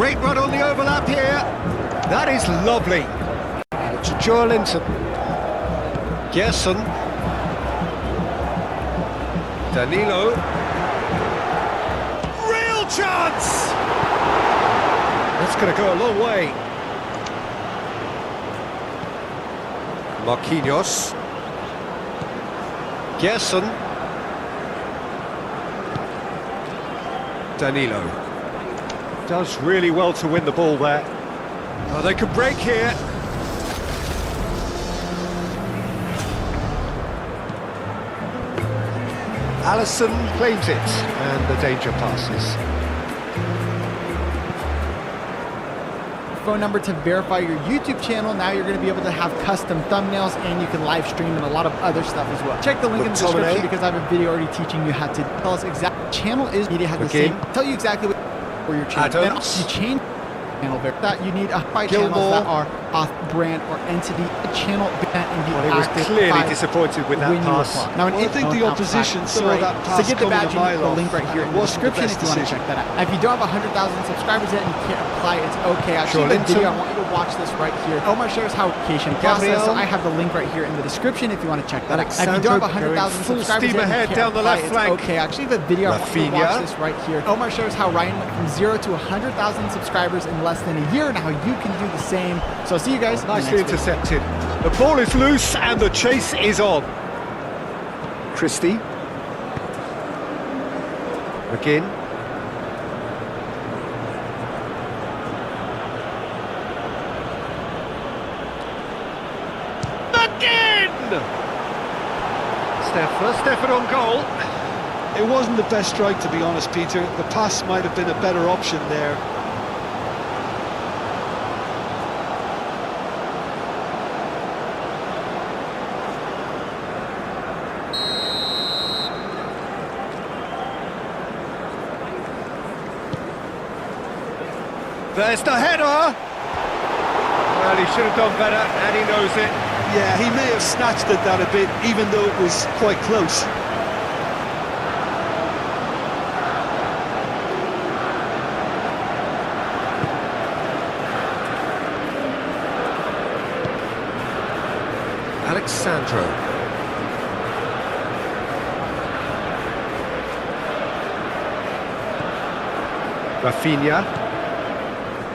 Great run on the overlap here. That is lovely. To Joelinton. Gerson. Danilo. Real chance! That's going to go a long way. Marquinhos. Gerson. Danilo. Does really well to win the ball there. Oh, they could break here. Alisson claims it, and the danger passes. Phone number to verify your YouTube channel. Now you're going to be able to have custom thumbnails, and you can live stream and a lot of other stuff as well. Check the link in the description because I have a video already teaching you how to tell us exactly. Channel is media has the same. Tell you exactly what for your channel. Then you change channel that you need by channels that are off brand or entity a channel and he was clearly disappointed with that pass. Now, I think the opposition saw that pass to get the badge, coming a mile off. The link right here in the description if you want to check that out. If you don't have 100,000 subscribers yet and you can't apply, it's okay. Actually, the video, I want you to watch this right here. Omar shows how application process, so I have the link right here in the description if you want to check that out. If you don't have 100,000 subscribers yet and you can't apply, it's okay. Actually, the video, I want you to watch this right here. Omar shows how Ryan went from 0 to 100,000 subscribers in less than a year and how you can do the same. So see you guys. Nicely intercepted. The ball is loose and the chase is on. Christie. McGinn. McGinn! First effort on goal. It wasn't the best strike, to be honest, Peter. The pass might have been a better option there. There's the header! Well, he should have done better, and he knows it. Yeah, he may have snatched at that a bit, even though it was quite close. Alexandro. Rafinha.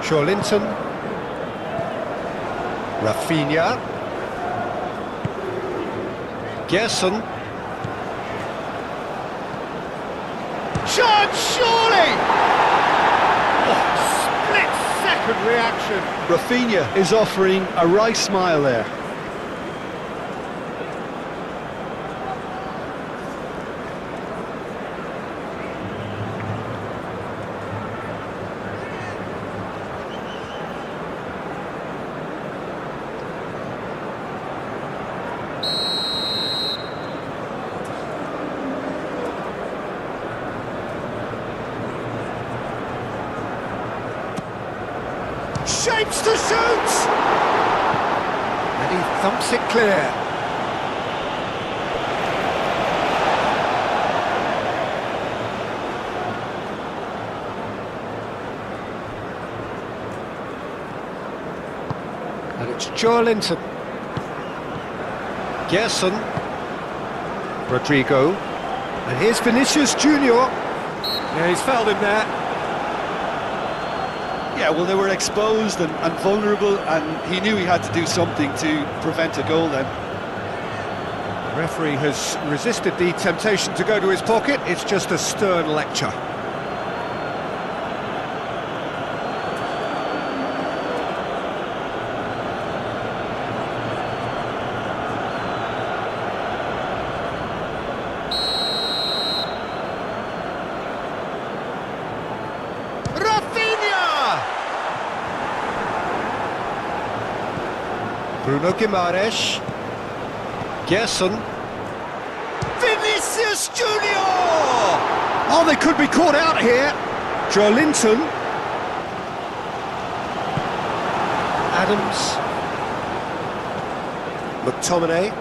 Joelinton. Rafinha. Gerson. Shot, surely! Oh, split-second reaction. Rafinha is offering a wry smile there. Shapes to shoot! And he thumps it clear. And it's Joelinton. Gerson. Rodrigo. And here's Vinicius Junior. Yeah, he's fouled him there. Yeah, well, they were exposed and vulnerable, and he knew he had to do something to prevent a goal then. The referee has resisted the temptation to go to his pocket. It's just a stern lecture. Bruno Guimaraes. Gerson. Vinicius Junior! Oh, they could be caught out here. Joelinton. Adams. McTominay.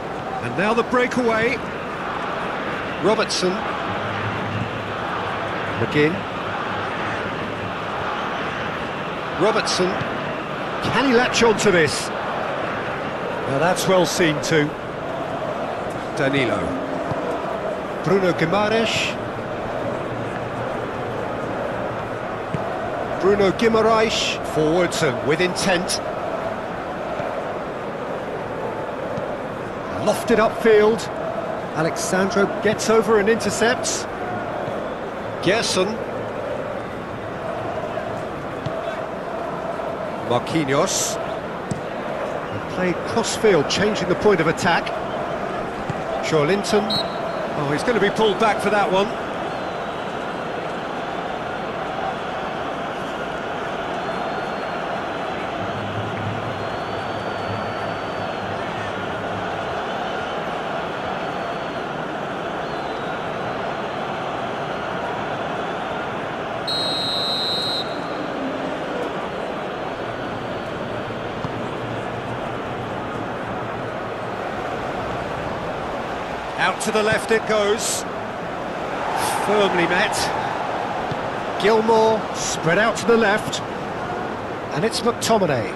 And now the breakaway. Robertson. McGinn. Robertson. Can he latch on to this? Now that's well seen too. Danilo. Bruno Guimaraes. Bruno Guimaraes. Forwards and with intent. Lofted upfield. Alexandro gets over and intercepts. Gerson. Marquinhos. And played cross-field, changing the point of attack. Linton. Oh, he's going to be pulled back for that one. Out to the left it goes. Firmly met. Gilmour spread out to the left. And it's McTominay.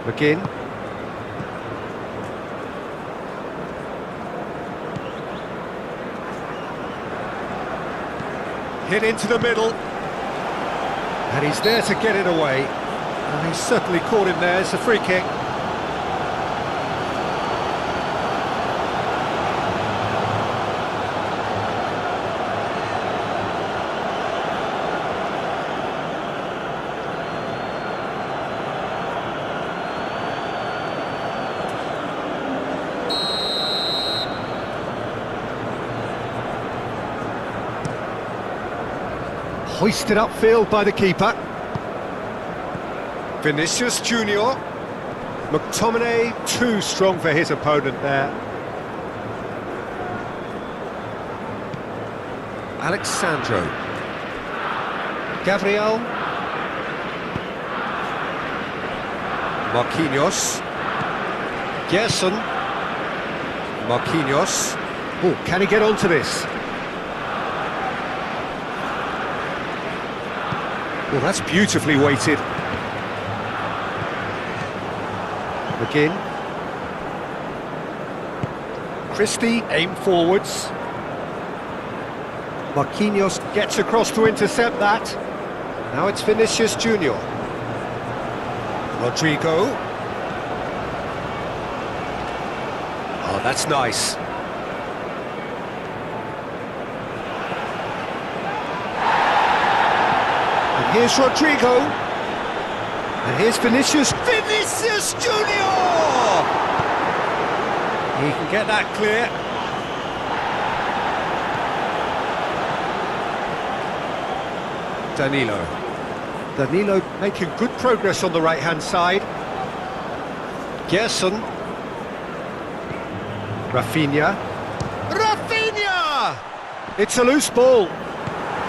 McGinn. Hit into the middle. And he's there to get it away. And he's certainly caught him there. It's a free kick. Hoisted upfield by the keeper. Vinicius Junior. McTominay too strong for his opponent there. Alexandro. Gabriel. Marquinhos. Gerson. Marquinhos. Oh, can he get onto this? Well, that's beautifully weighted. McGinn. Christie aimed forwards. Marquinhos gets across to intercept that. Now it's Vinicius Junior. Rodrigo. Oh, that's nice. Here's Rodrigo. And here's Vinicius. Vinicius Junior! He can get that clear. Danilo. Danilo making good progress on the right-hand side. Gerson. Rafinha. Rafinha! It's a loose ball.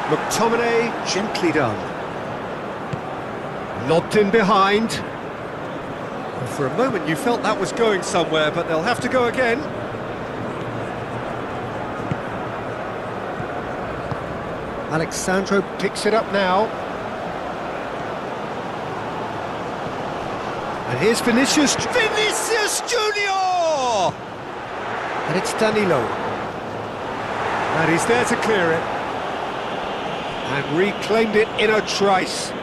McTominay, gently done. Lobbed in behind. And for a moment you felt that was going somewhere, but they'll have to go again. Alexandro picks it up now. And here's Vinicius. Vinicius Junior! And it's Danilo. And he's there to clear it. And reclaimed it in a trice.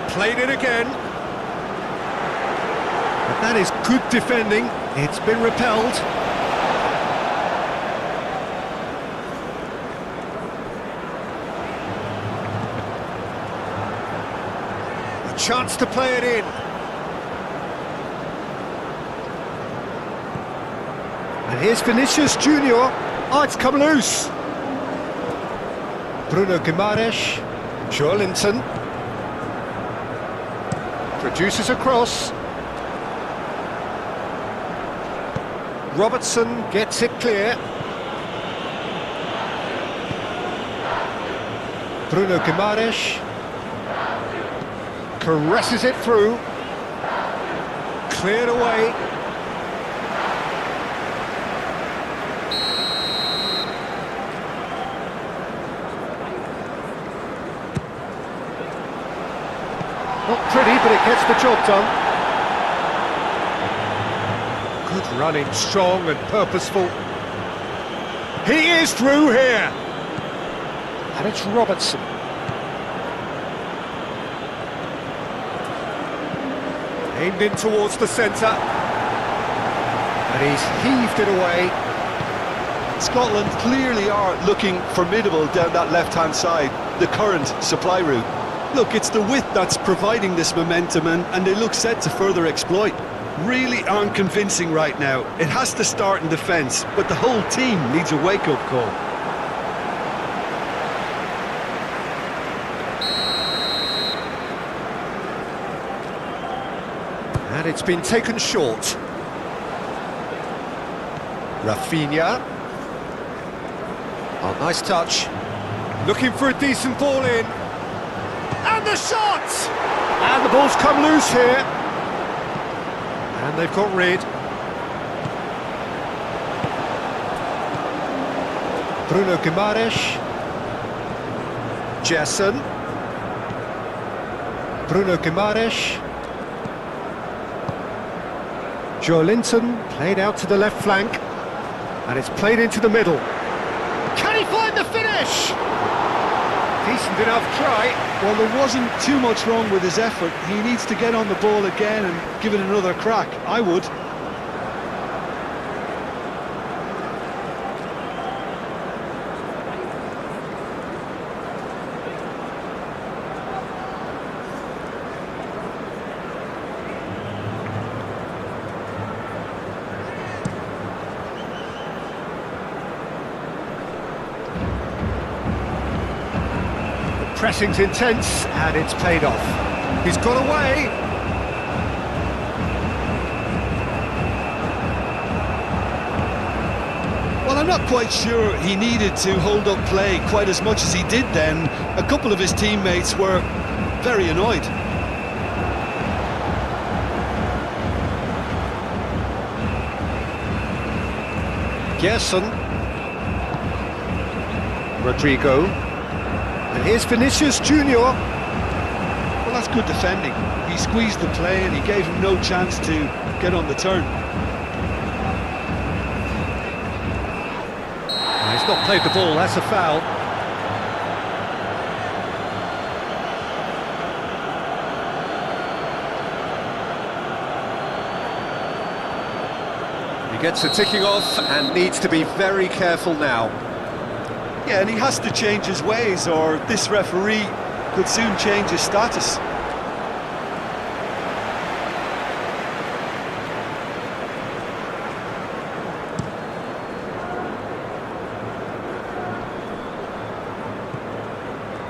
Played it again. But that is good defending. It's been repelled. A chance to play it in. And here's Vinicius Junior. Oh, it's come loose. Bruno Guimaraes. Linton. Produces a cross. Robertson gets it clear. Bruno Guimaraes caresses it through. Cleared away. Not pretty, but it gets the job done. Good running, strong and purposeful. He is through here. And it's Robertson. Aimed in towards the centre. And he's heaved it away. Scotland clearly are looking formidable down that left-hand side, the current supply route. Look, it's the width that's providing this momentum, and they look set to further exploit. Really aren't convincing right now. It has to start in defence, but the whole team needs a wake-up call. And it's been taken short. Rafinha. Oh, nice touch. Looking for a decent ball in. And the shot! And the ball's come loose here. And they've got rid. Bruno Guimaraes. Jason. Bruno Guimaraes. Joelinton played out to the left flank. And it's played into the middle. Can he find the finish? Decent enough try. Well, there wasn't too much wrong with his effort. He needs to get on the ball again and give it another crack. I would. Pressing's intense, and it's paid off. He's got away. Well, I'm not quite sure he needed to hold up play quite as much as he did then. A couple of his teammates were very annoyed. Gerson. Rodrigo. And here's Vinicius Junior. Well, that's good defending. He squeezed the play and he gave him no chance to get on the turn. He's not played the ball, that's a foul. He gets the ticking off and needs to be very careful now. Yeah, and he has to change his ways, or this referee could soon change his status.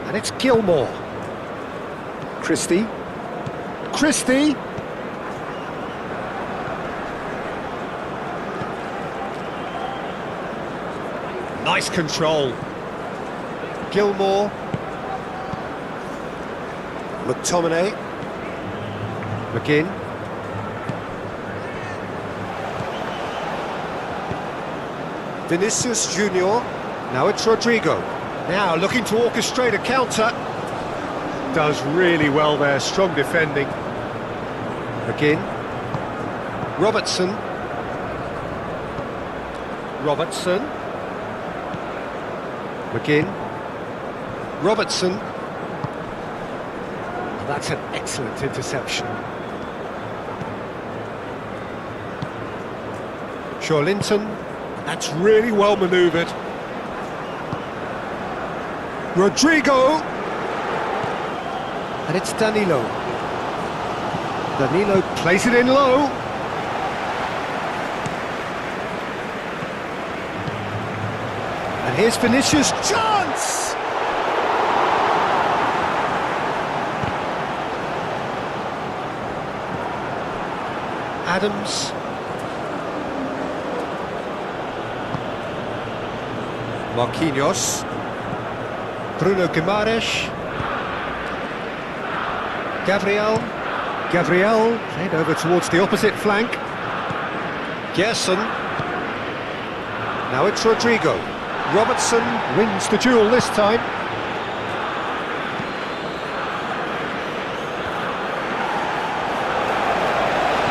And it's Gilmore. Christie. Christie! Nice control. Gilmore. McTominay. McGinn. Vinicius Junior. Now it's Rodrigo. Now looking to orchestrate a counter. Does really well there, strong defending. McGinn. Robertson. Robertson. McGinn. Robertson. Oh, that's an excellent interception. Joelinton. That's really well manoeuvred. Rodrigo. And it's Danilo. Danilo plays it in low. And here's Vinicius. Chance! Adams. Marquinhos. Bruno Guimaraes. Gabriel. Gabriel played over towards the opposite flank. Gerson. Now it's Rodrigo. Robertson wins the duel this time.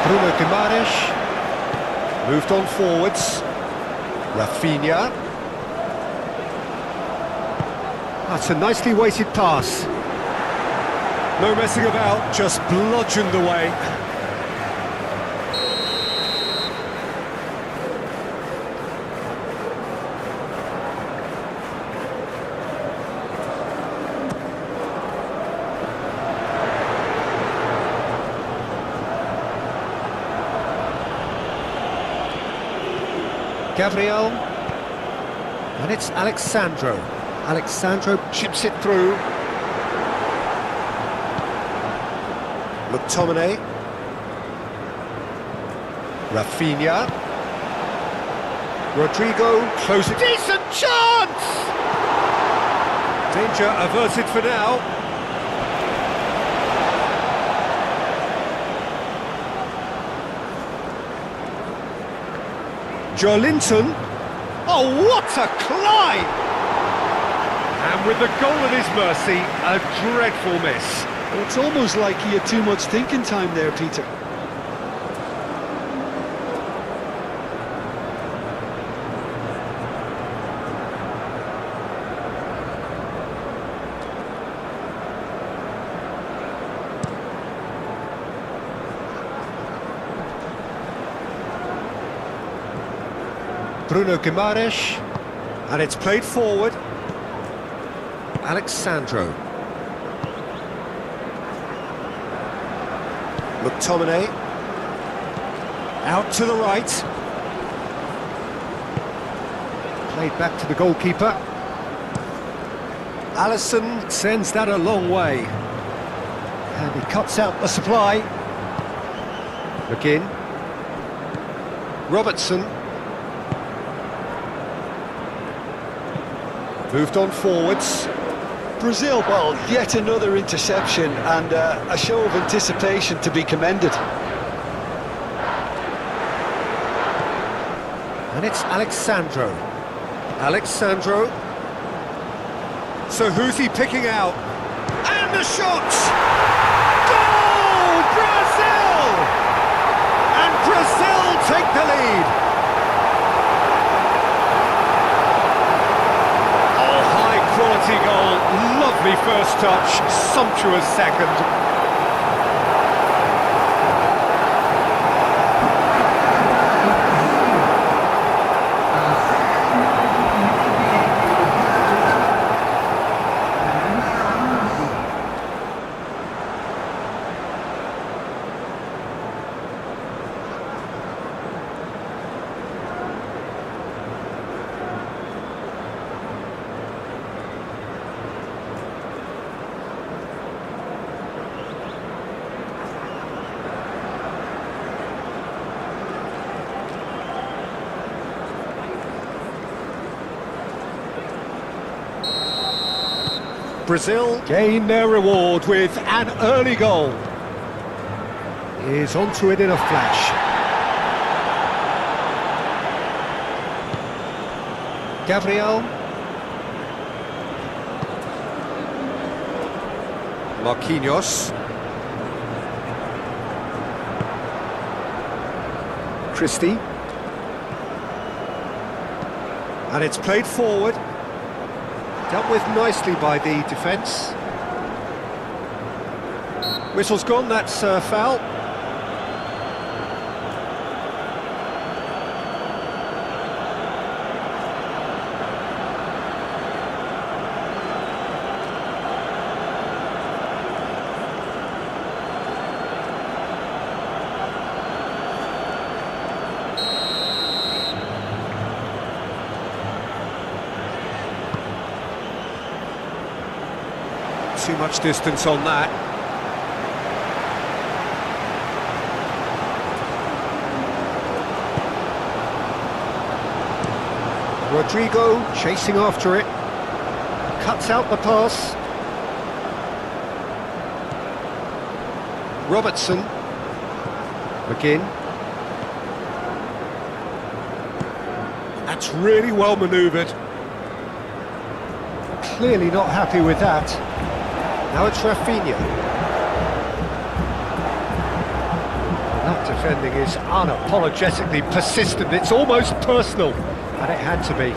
Bruno Guimaraes. Moved on forwards. Rafinha. That's a nicely weighted pass. No messing about, just bludgeoned away. Gabriel, and it's Alexandro. Alexandro chips it through. McTominay. Rafinha. Rodrigo, close it. Decent chance! Danger averted for now. Joelinton. Oh, what a climb! And with the goal at his mercy, a dreadful miss. Well, it's almost like he had too much thinking time there, Peter. Bruno Guimaraes, and it's played forward. Alexandro. McTominay. Out to the right. Played back to the goalkeeper. Alisson sends that a long way. And he cuts out the supply. McGinn. Robertson. Moved on forwards. Brazil, well, yet another interception and a show of anticipation to be commended. And it's Alexandro. Alexandro. So who's he picking out? And the shot! Goal! Brazil! And Brazil take the lead. Quality goal, lovely first touch, sumptuous second. Brazil gain their reward with an early goal. Is onto it in a flash. Gabriel. Marquinhos. Christie. And it's played forward. Dealt with nicely by the defence. Whistle's gone, that's a foul. Too much distance on that. Rodrigo chasing after it. Cuts out the pass. Robertson. McGinn. That's really well manoeuvred. Clearly not happy with that. Now it's Rafinha. That defending is unapologetically persistent. It's almost personal, and it had to be.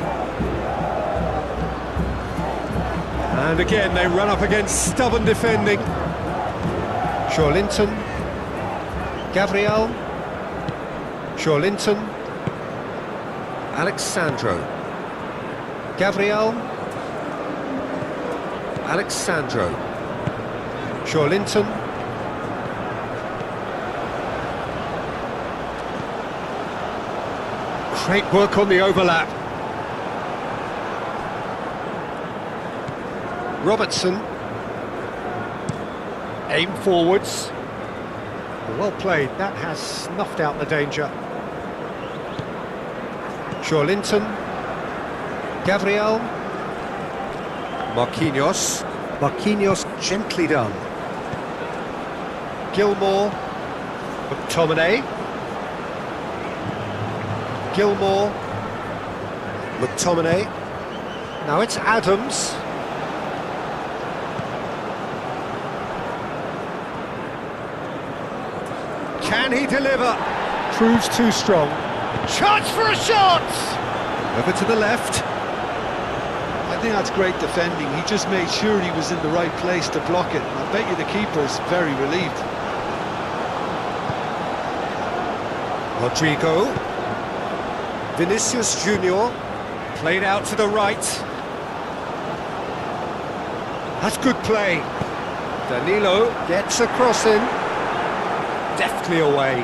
And again, they run up against stubborn defending. Linton, Gabriel, Linton, Alexandro, Gabriel, Alexandro, Linton, great work on the overlap. Robertson, aim forwards. Well played, that has snuffed out the danger. Linton, Gabriel, Marquinhos gently done. Gilmour, McTominay, Gilmour, McTominay. Now it's Adams. Can he deliver? Proves too strong. Chance for a shot! Over to the left. I think that's great defending. He just made sure he was in the right place to block it. I bet you the keeper's very relieved. Rodrigo. Vinicius Junior. Played out to the right. That's good play. Danilo gets a cross in. Deftly away.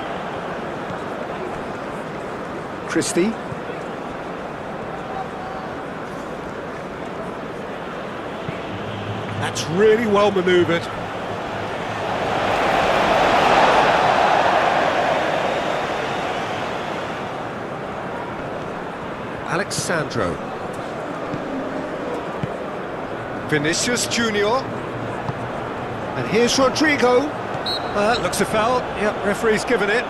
Christie. That's really well manoeuvred. Alexandro. Vinicius Junior. And here's Rodrigo. Looks a foul. Yep, referee's given it.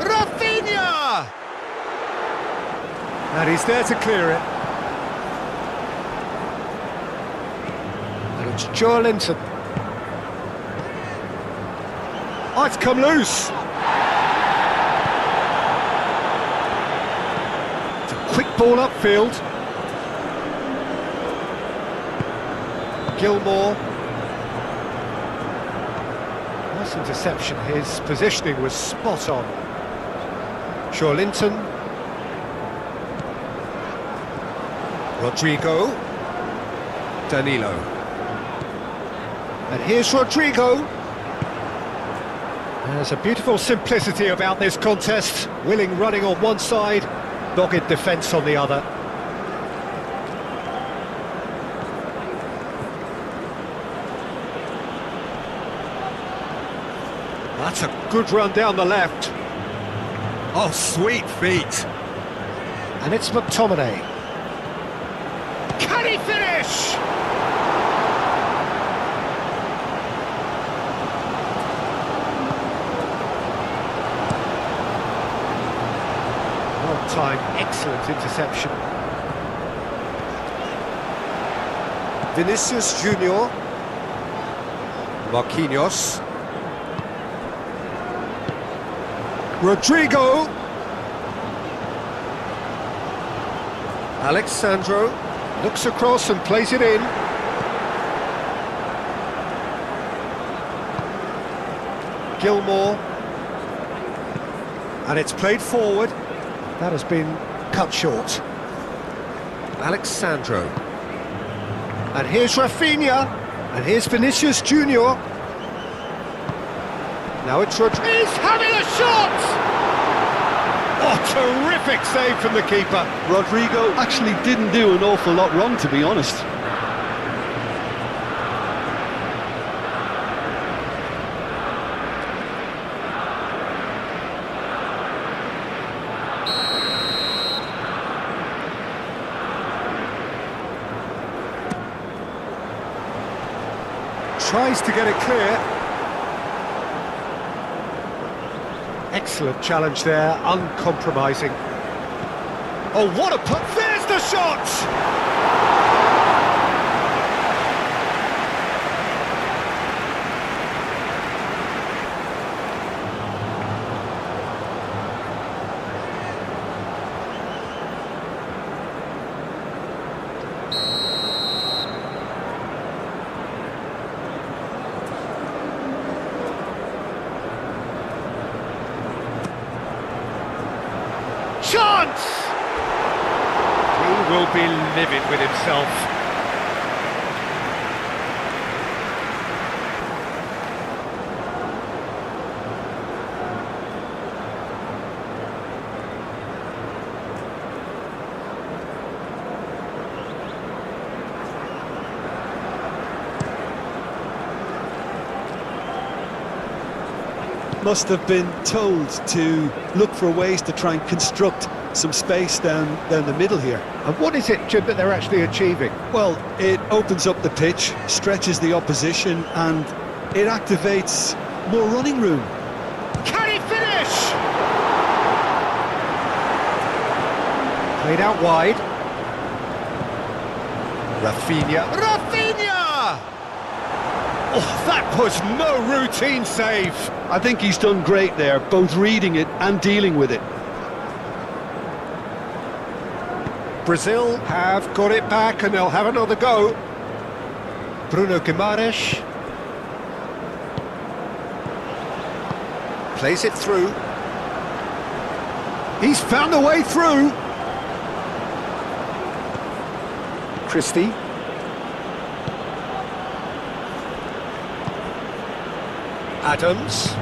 Rafinha! And he's there to clear it. It's Linton. Oh, it's come loose. It's a quick ball upfield. Gilmour. Nice interception. His positioning was spot on. Linton. Rodrigo. Danilo. And here's Rodrigo. There's a beautiful simplicity about this contest. Willing running on one side, dogged defence on the other. That's a good run down the left. Oh, sweet feet. And it's McTominay. Can he finish? Time, excellent interception. Vinicius Junior. Marquinhos. Rodrigo. Alexandro looks across and plays it in. Gilmour. And it's played forward. That has been cut short. Alexandro. And here's Rafinha. And here's Vinicius Junior. Now it's Rodrigo. He's having a shot! Oh, terrific save from the keeper. Rodrigo actually didn't do an awful lot wrong, to be honest. tries to get it clear. Excellent challenge there, uncompromising. Oh, what a put! There's the shot! Chance! He will be livid with himself. Must have been told to look for ways to try and construct some space down the middle here. And what is it, Jim, that they're actually achieving? Well, it opens up the pitch, stretches the opposition, and it activates more running room. Can he finish? Played out wide. Rafinha! Oh, that was no routine save. I think he's done great there, both reading it and dealing with it. Brazil have got it back and they'll have another go. Bruno Guimaraes plays it through. He's found a way through. Christie. Adams.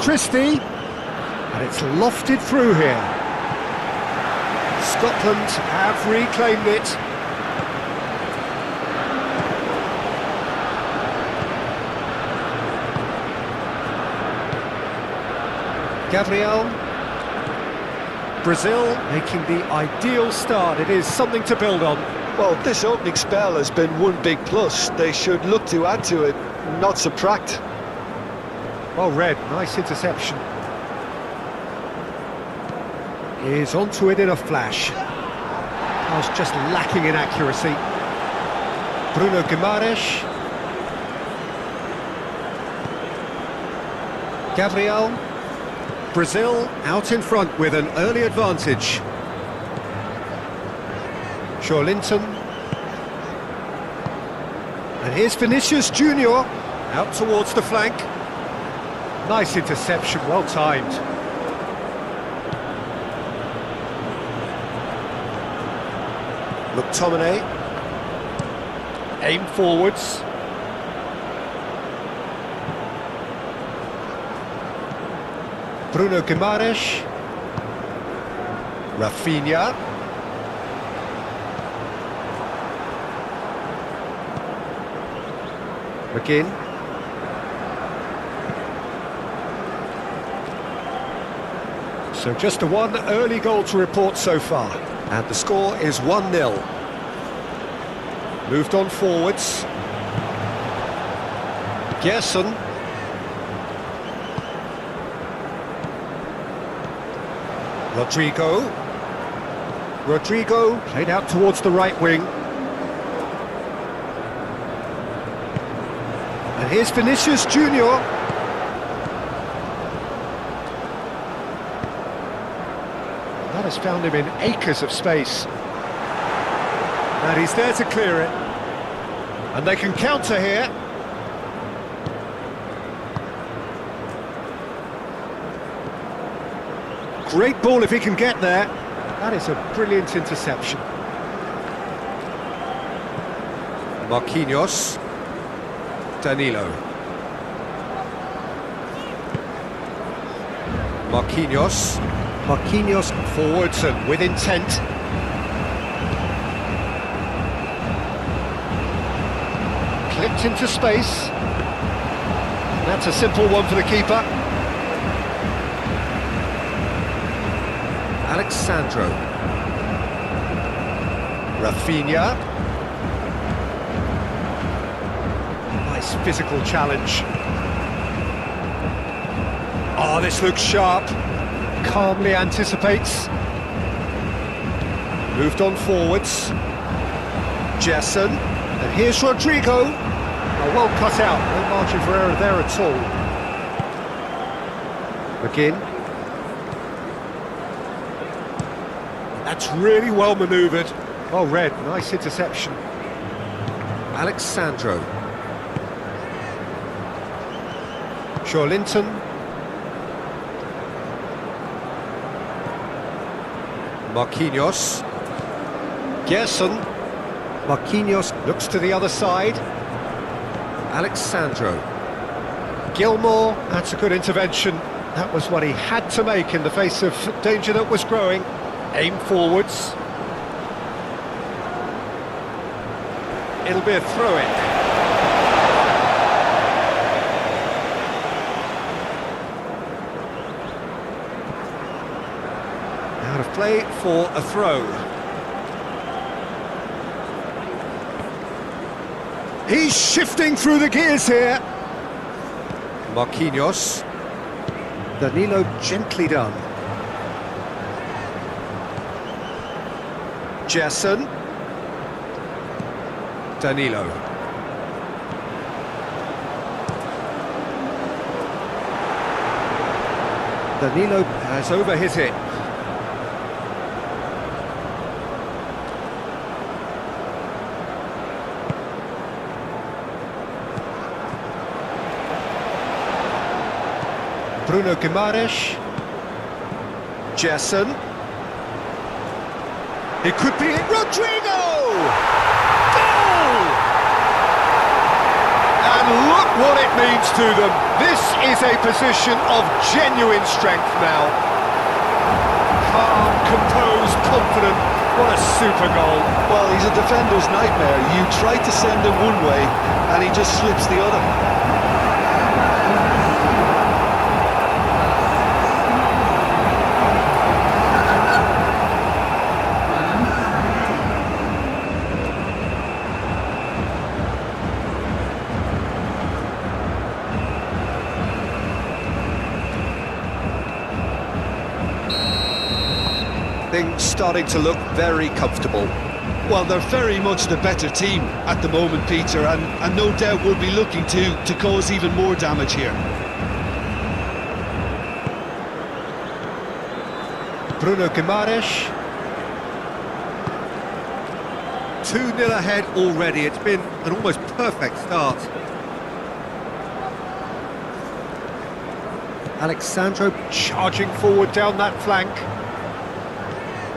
Christie. And it's lofted through here. Scotland have reclaimed it. Gabriel. Brazil making the ideal start. It is something to build on. Well, this opening spell has been one big plus. They should look to add to it, not subtract. Well read, nice interception. Is onto it in a flash. I was just lacking in accuracy. Bruno Guimaraes. Gabriel. Brazil out in front with an early advantage. Linton. And here's Vinicius Junior out towards the flank. Nice interception, well timed. McTominay. Aim forwards. Bruno Guimaraes. Rafinha. McGinn. So just one early goal to report so far. And the score is 1-0. Moved on forwards. Gerson. Rodrigo played out towards the right wing. And here's Vinicius Junior. That has found him in acres of space. And he's there to clear it. And they can counter here. Great ball if he can get there. That is a brilliant interception. Marquinhos. Danilo. Marquinhos forwards and with intent. Clipped into space. That's a simple one for the keeper. Alexandro. Rafinha. physical challenge. Oh, this looks sharp. Calmly anticipates. Moved on forwards. Jessen. And here's Rodrigo. Oh, well cut out. No margin for error there at all. McGinn. That's really well manoeuvred. Well read. Nice interception. Alexandro. Linton. Marquinhos. Gerson. Marquinhos looks to the other side. Alexandro. Gilmour. That's a good intervention. That was what he had to make in the face of danger that was growing. Aim forwards. It'll be a throw-in. Out of play for a throw. He's shifting through the gears here. Marquinhos. Danilo gently done. Jessen. Danilo. Danilo has over his hit. Bruno Guimaraes. Jessen. It could be it. Rodrigo! Goal! And look what it means to them. This is a position of genuine strength now. Calm, composed, confident. What a super goal. Well, he's a defender's nightmare. You try to send him one way, and he just slips the other. Things starting to look very comfortable. Well, they're very much the better team at the moment, Peter, and no doubt will be looking to cause even more damage here. Bruno Guimaraes. 2-0 ahead already. It's been an almost perfect start. Alexandro charging forward down that flank.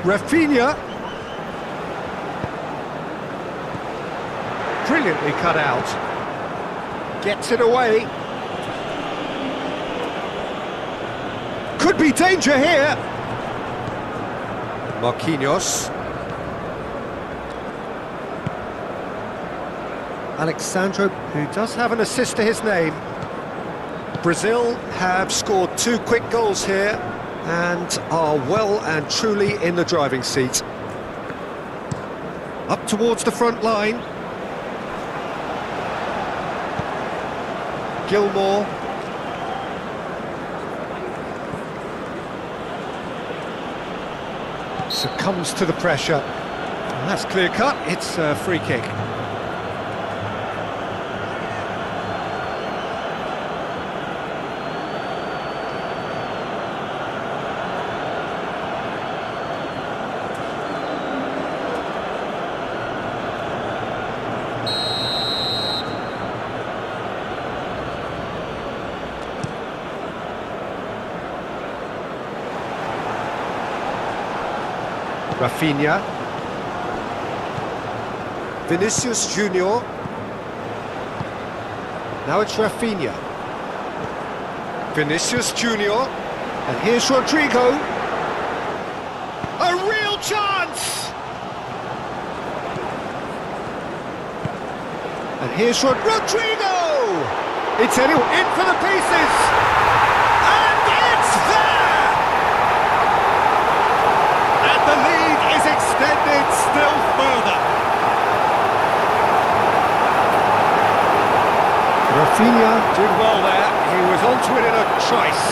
Rafinha. Brilliantly cut out. Gets it away. Could be danger here. Marquinhos. Alexandro, who does have an assist to his name. Brazil have scored 2 quick goals here and are well and truly in the driving seat. Up towards the front line. Gilmour. Succumbs to the pressure. And that's clear cut, it's a free kick. Rafinha. Vinicius Junior. Now it's Rafinha. Vinicius Junior. And here's Rodrigo. A real chance! And here's Rodrigo! It's anyone in for the pieces! And it's there! And the lead is extended still further. Rafinha did well there. He was onto it in a trice.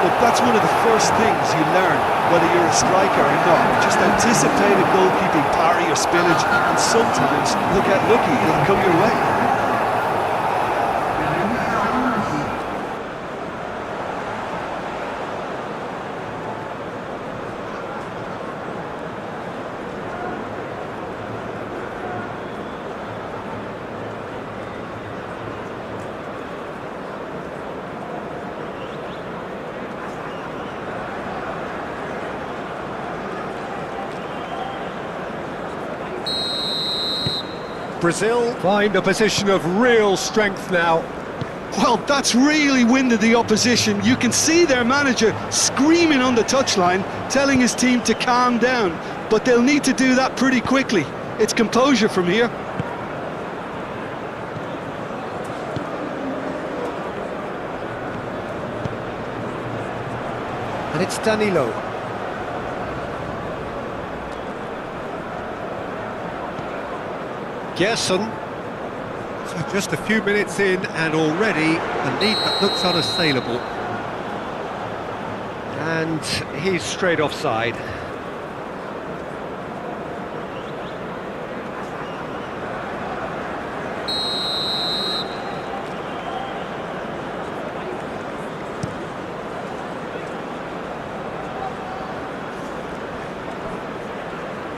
Look, that's one of the first things you learn, whether you're a striker or not. Just anticipate a goalkeeping parry or spillage, and sometimes you'll get lucky, it'll come your way. Brazil find a position of real strength now. Well, that's really winded the opposition. You can see their manager screaming on the touchline, telling his team to calm down. But they'll need to do that pretty quickly. It's composure from here. And it's Danilo. Gerson. So just a few minutes in and already a lead that looks unassailable. And he's straight offside.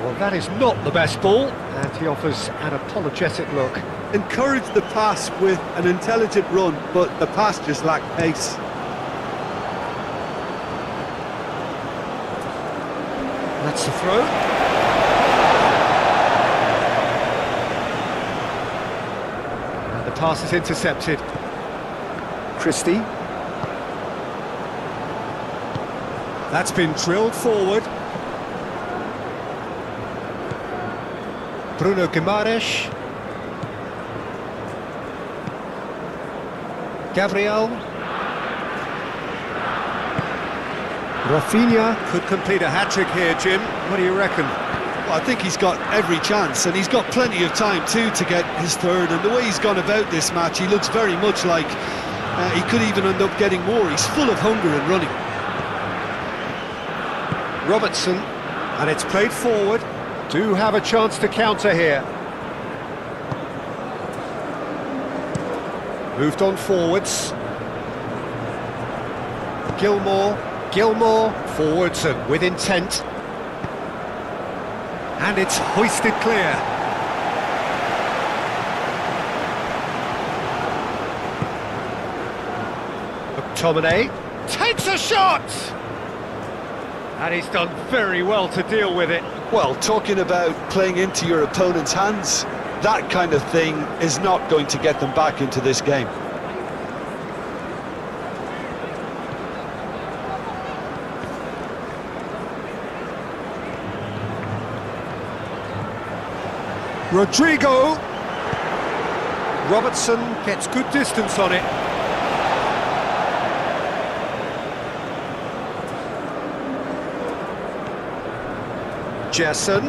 Well, that is not the best ball, and he offers an apologetic look. Encourage the pass with an intelligent run, but the pass just lacked pace. That's the throw. And the pass is intercepted. Christie. That's been drilled forward. Bruno Guimaraes. Gabriel. Rafinha could complete a hat-trick here, Jim. What do you reckon? Well, I think he's got every chance, and he's got plenty of time too to get his third. And the way he's gone about this match, he looks very much like he could even end up getting more. He's full of hunger and running. Robertson, and it's played forward. Do have a chance to counter here. Moved on forwards. Gilmore forwards and with intent. And it's hoisted clear. McTominay takes a shot! And he's done very well to deal with it. Well, talking about playing into your opponent's hands, that kind of thing is not going to get them back into this game. Rodrigo. Robertson gets good distance on it. Gerson.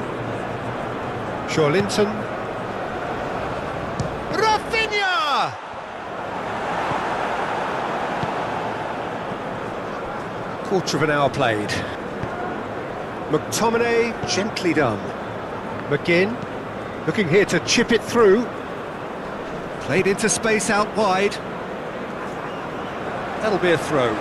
Shawlinton. Rafinha! Quarter of an hour played. McTominay, gently done. McGinn, looking here to chip it through. Played into space out wide. That'll be a throw.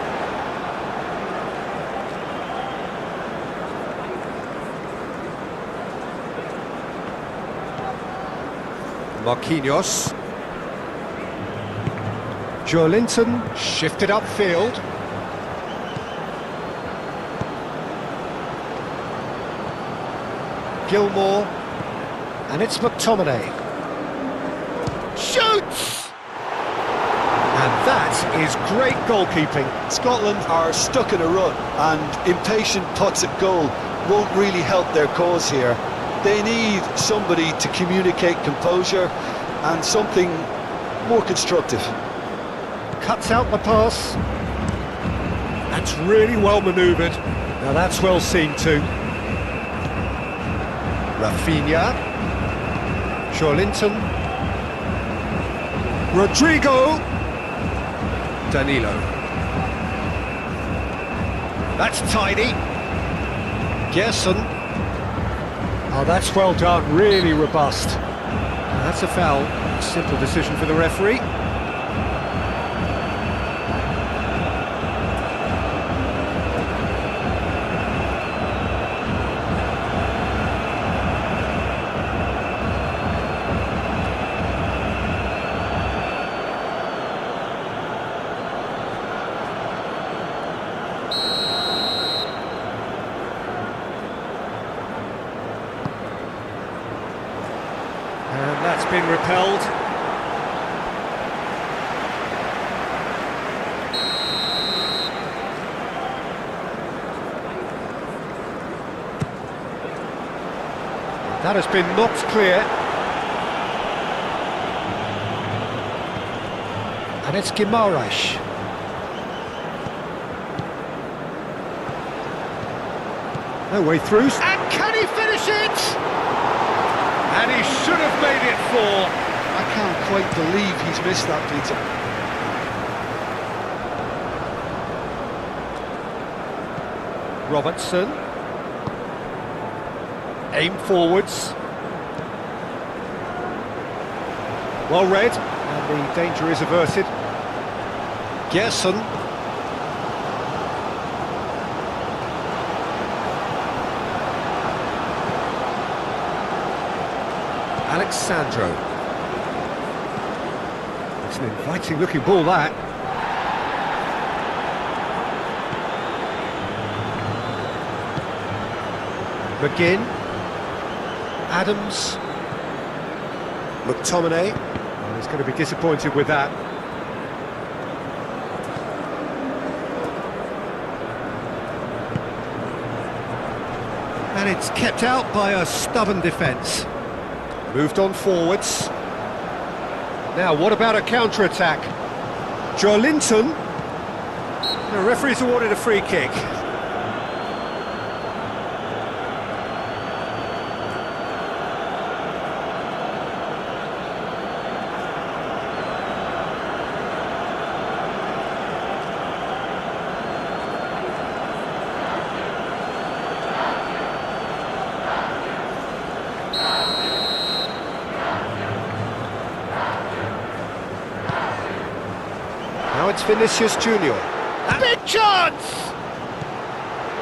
Marquinhos. Joelinton shifted upfield. Gilmore. And it's McTominay. Shoots! And that is great goalkeeping. Scotland are stuck in a rut, and impatient putts at goal won't really help their cause here. They need somebody to communicate composure and something more constructive. Cuts out the pass. That's really well manoeuvred. Now that's well seen too. Rafinha. Shawlinton. Rodrigo. Danilo. That's tidy. Gerson. Oh, that's well done, really robust. That's a foul. Simple decision for the referee. And that's been repelled. That has been knocked clear. And it's Guimaraes. No way through. And can he finish it? And he should have made it 4. I can't quite believe he's missed that, Peter. Robertson. Aim forwards. Well read, and the danger is averted. Gerson. Alexandro. It's an inviting looking ball, that. McGinn. Adams. McTominay. Well, he's going to be disappointed with that. And it's kept out by a stubborn defence. Moved on forwards. Now, what about a counter-attack? Joelinton. The referee's awarded a free kick. Now it's Vinicius Junior. A big chance!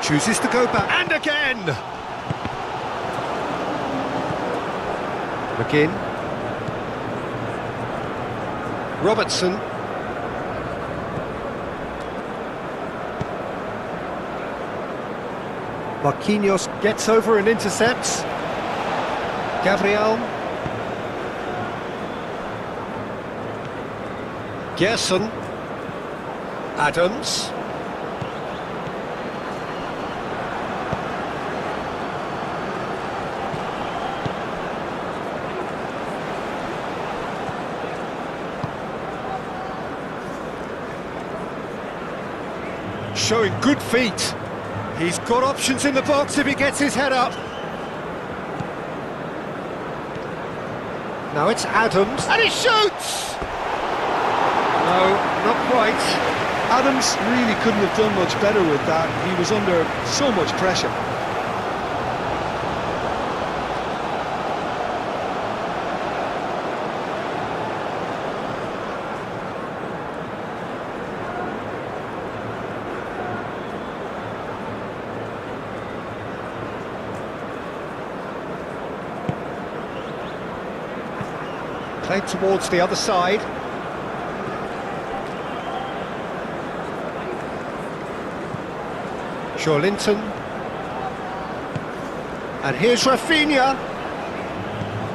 Chooses to go back, and again! McGinn. Robertson. Marquinhos gets over and intercepts. Gabriel. Gerson. Adams. Showing good feet. He's got options in the box if he gets his head up. Now it's Adams, and he shoots! No, not quite. Adams really couldn't have done much better with that. He was under so much pressure. Played towards the other side. Joelinton. And here's Rafinha.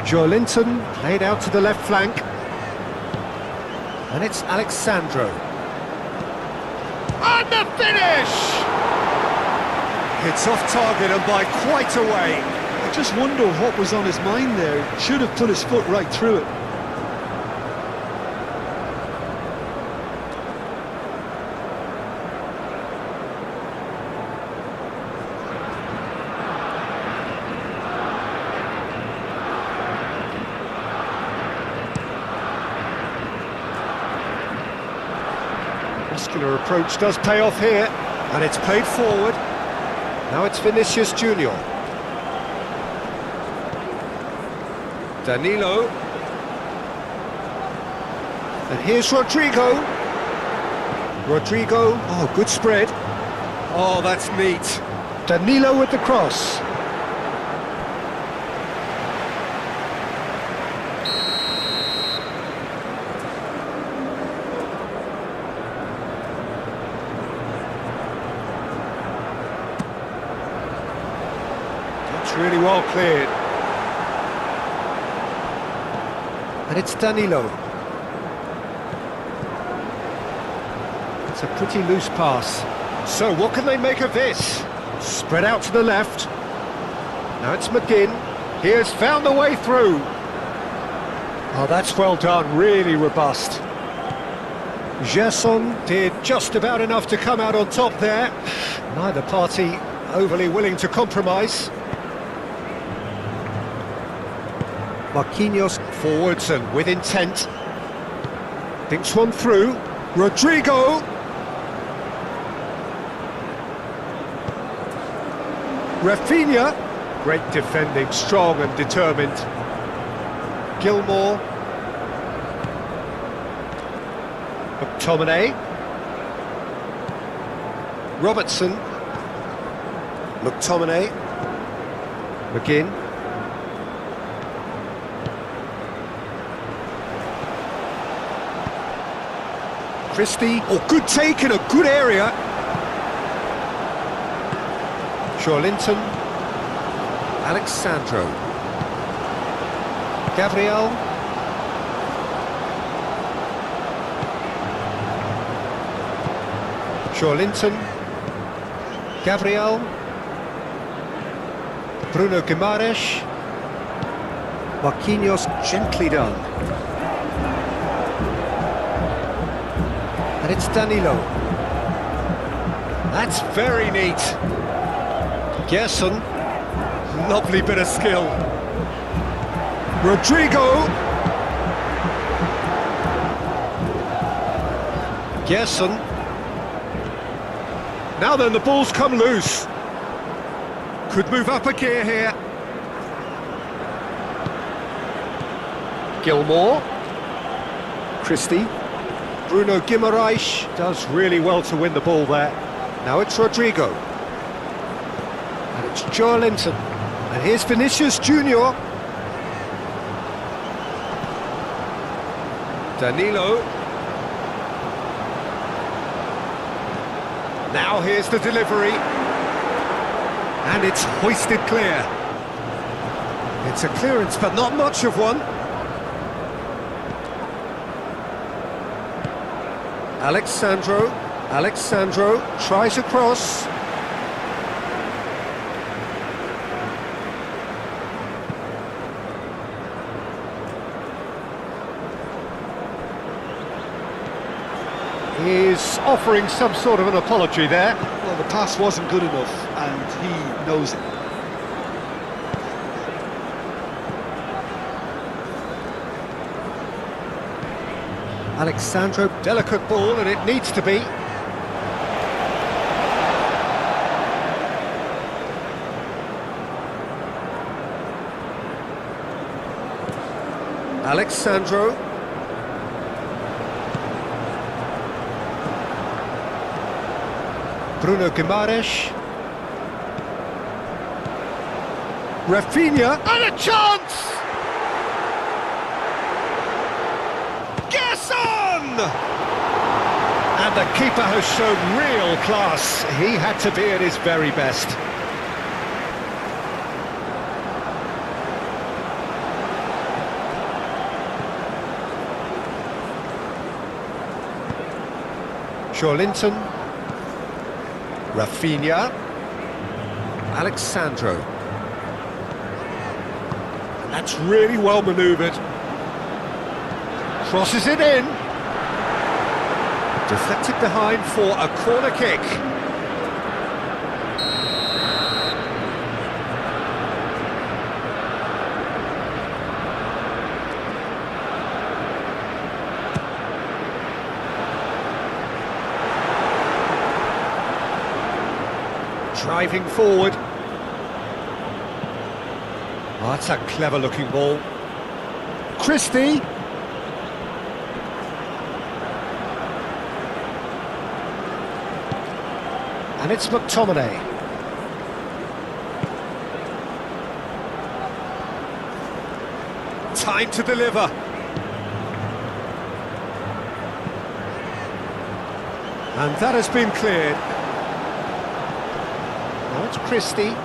Joelinton played out to the left flank. And it's Alexandro. And the finish! It's off target and by quite a way. I just wonder what was on his mind there. Should have put his foot right through it. Muscular approach does pay off here, and it's played forward. Now it's Vinicius Junior. Danilo. And here's Rodrigo. Rodrigo, oh, good spread. Oh, that's neat. Danilo with the cross. That's really well cleared. And it's Danilo. It's a pretty loose pass. So what can they make of this? Spread out to the left. Now it's McGinn. He has found the way through. Oh, that's well done, really robust. Gerson did just about enough to come out on top there. Neither party overly willing to compromise. Marquinhos forwards and with intent. Thinks one through. Rodrigo. Rafinha. Great defending, strong and determined. Gilmour. McTominay. Robertson. McTominay. McGinn. Christie. Oh, good take in a good area. Linton. Alexandro. Gabriel. Linton. Gabriel. Bruno Guimaraes. Marquinhos, gently done. And it's Danilo. That's very neat. Gerson, lovely bit of skill. Rodrigo. Gerson. Now then, the ball's come loose. Could move up a gear here. Gilmour. Christie. Bruno Guimaraes does really well to win the ball there. Now it's Rodrigo. And it's Linton. And here's Vinicius Junior. Danilo. Now here's the delivery. And it's hoisted clear. It's a clearance, but not much of one. Alexandro tries a cross. He's offering some sort of an apology there. Well, the pass wasn't good enough, and he knows it. Alexandro, delicate ball, and it needs to be. Alexandro. Bruno Guimaraes. Rafinha, and a chance! And the keeper has shown real class. He had to be at his very best. Linton. Rafinha. Alexandro. And that's really well manoeuvred. Crosses it in. Deflected behind for a corner kick. Driving forward. Oh, that's a clever-looking ball. Christie. And it's McTominay. Time to deliver. And that has been cleared. Now it's Christie.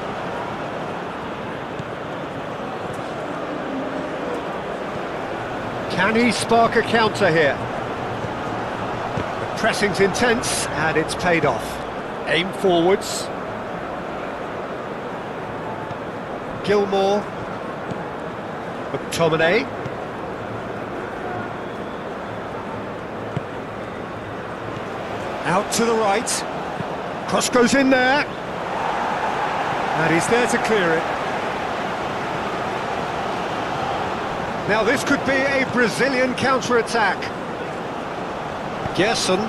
Can he spark a counter here? The pressing's intense and it's paid off. Aim forwards. Gilmore. McTominay. Out to the right. Cross goes in there. And he's there to clear it. Now this could be a Brazilian counter-attack. Gerson.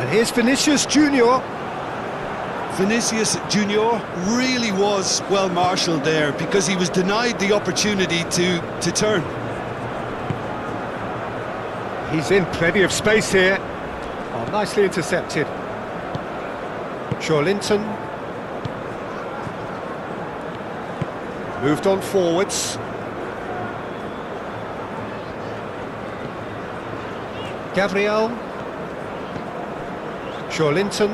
And here's Vinicius Junior. Vinicius Junior really was well marshalled there because he was denied the opportunity to turn. He's in plenty of space here. Oh, nicely intercepted. Linton. Moved on forwards. Gabriel. Linton.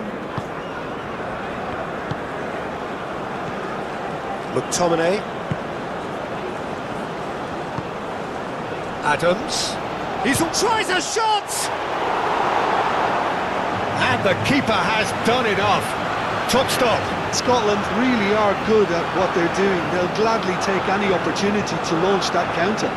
McTominay. Adams. Tries a shot! And the keeper has done it off. Top stop. Scotland really are good at what they're doing. They'll gladly take any opportunity to launch that counter.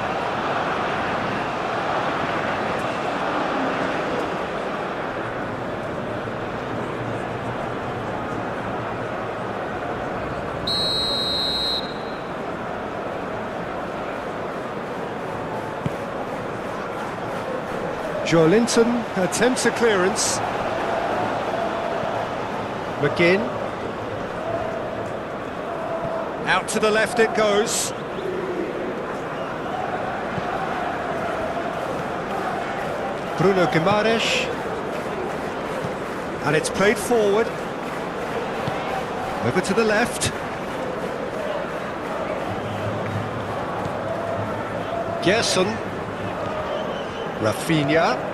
Linton attempts a clearance. McGinn. Out to the left it goes. Bruno Guimaraes. And it's played forward. Over to the left. Gerson. Rafinha.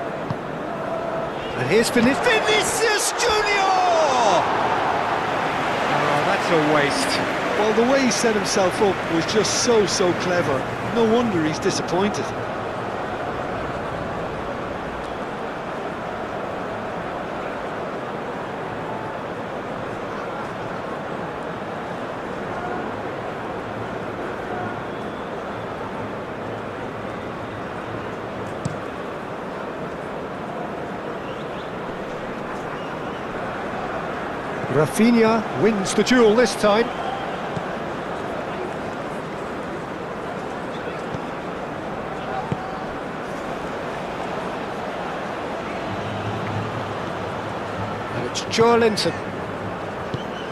And here's Vinicius Junior! Oh, that's a waste. Well, the way he set himself up was just so clever. No wonder he's disappointed. Rafinha wins the duel this time. And it's Linton.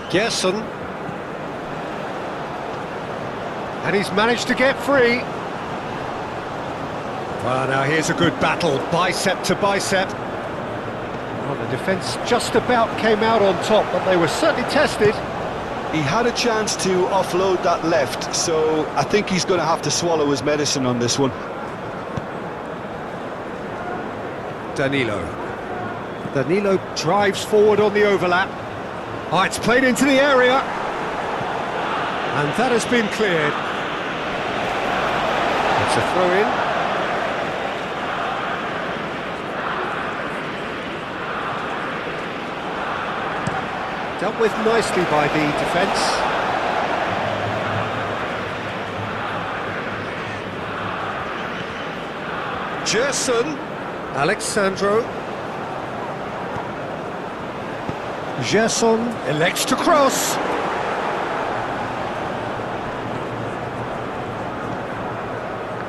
Gerson. And he's managed to get free. Well, now here's a good battle, bicep to bicep. Well, the defence just about came out on top, but they were certainly tested. He had a chance to offload that left, so I think he's going to have to swallow his medicine on this one. Danilo drives forward on the overlap. Oh, it's played into the area. And that has been cleared. It's a throw-in. Dealt with nicely by the defence. Gerson. Alexandro. Gerson elects to cross.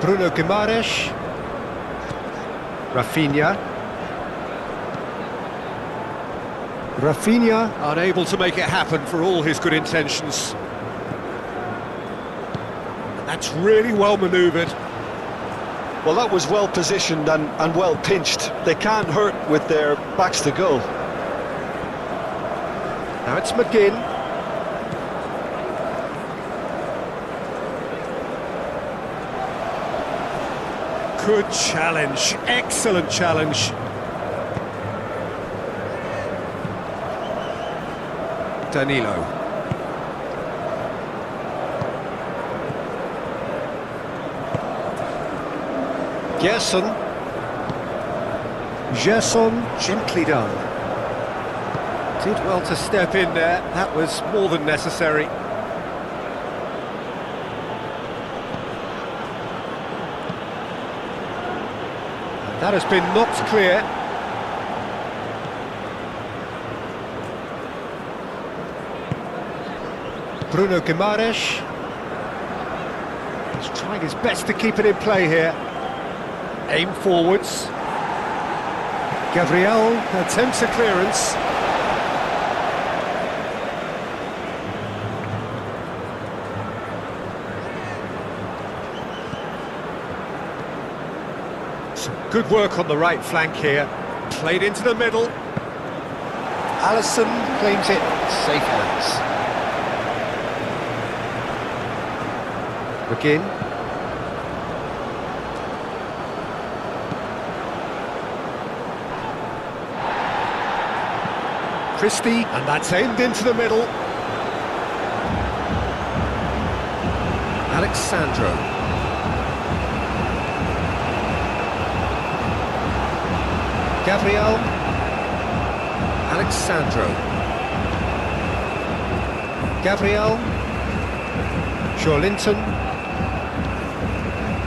Bruno Guimaraes. Rafinha. Rafinha, unable to make it happen for all his good intentions. And that's really well manoeuvred. Well, that was well positioned and well pinched. They can't hurt with their backs to goal. Now it's McGinn. Good challenge, excellent challenge. Danilo. Gerson, gently done. Did well to step in there, that was more than necessary. And that has been knocked clear. Bruno Guimaraes. He's trying his best to keep it in play here. Aim forwards. Gabriel attempts a clearance. Some good work on the right flank here. Played into the middle. Alisson claims it. Safe hands. McGinn. Christie, and that's aimed into the middle. Alexandro. Gabriel. Alexandro. Gabriel. Linton.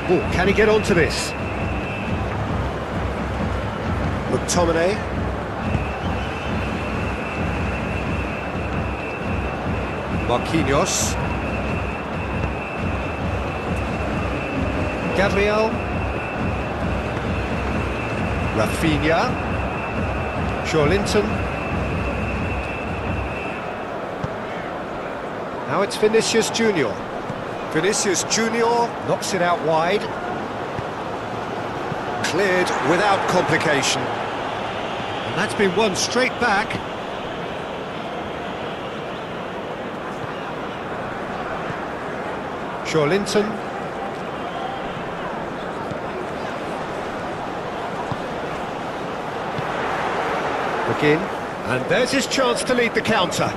Oh, can he get onto this? McTominay. Marquinhos. Gabriel. Rafinha. Linton. Now it's Vinicius Junior. Vinicius Junior knocks it out wide. Cleared without complication. And that's been won straight back. Linton. McGinn. And there's his chance to lead the counter.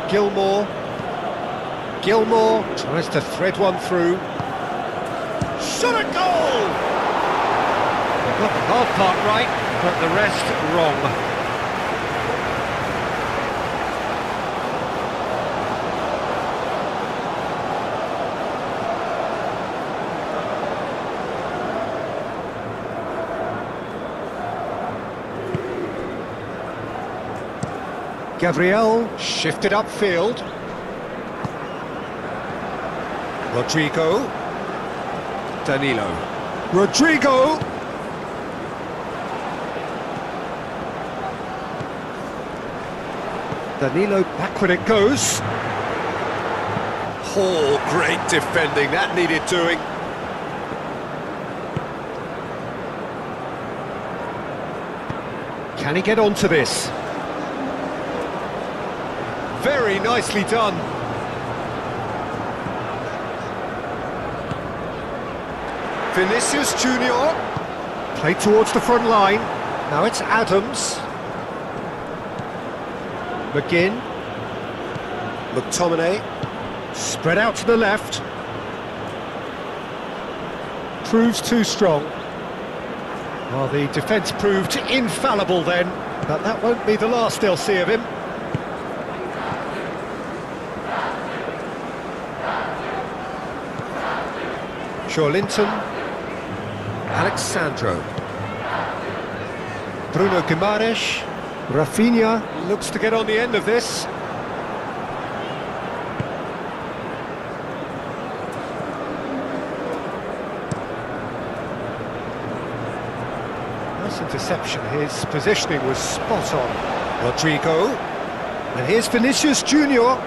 Gilmore tries to thread one through. Shot at goal! Got the hard part right, but the rest wrong. Gabriel shifted upfield. Rodrigo. Danilo. Rodrigo! Danilo, backward it goes. Oh, great defending, that needed doing. Can he get onto this? Very nicely done. Vinicius Junior. Played towards the front line. Now it's Adams. McGinn. McTominay. Spread out to the left. Proves too strong. Well, the defence proved infallible then, but that won't be the last they'll see of him. Linton. Alexandro. Bruno Guimaraes. Rafinha looks to get on the end of this. interception. His positioning was spot on. Rodrigo. And here's Vinicius Junior.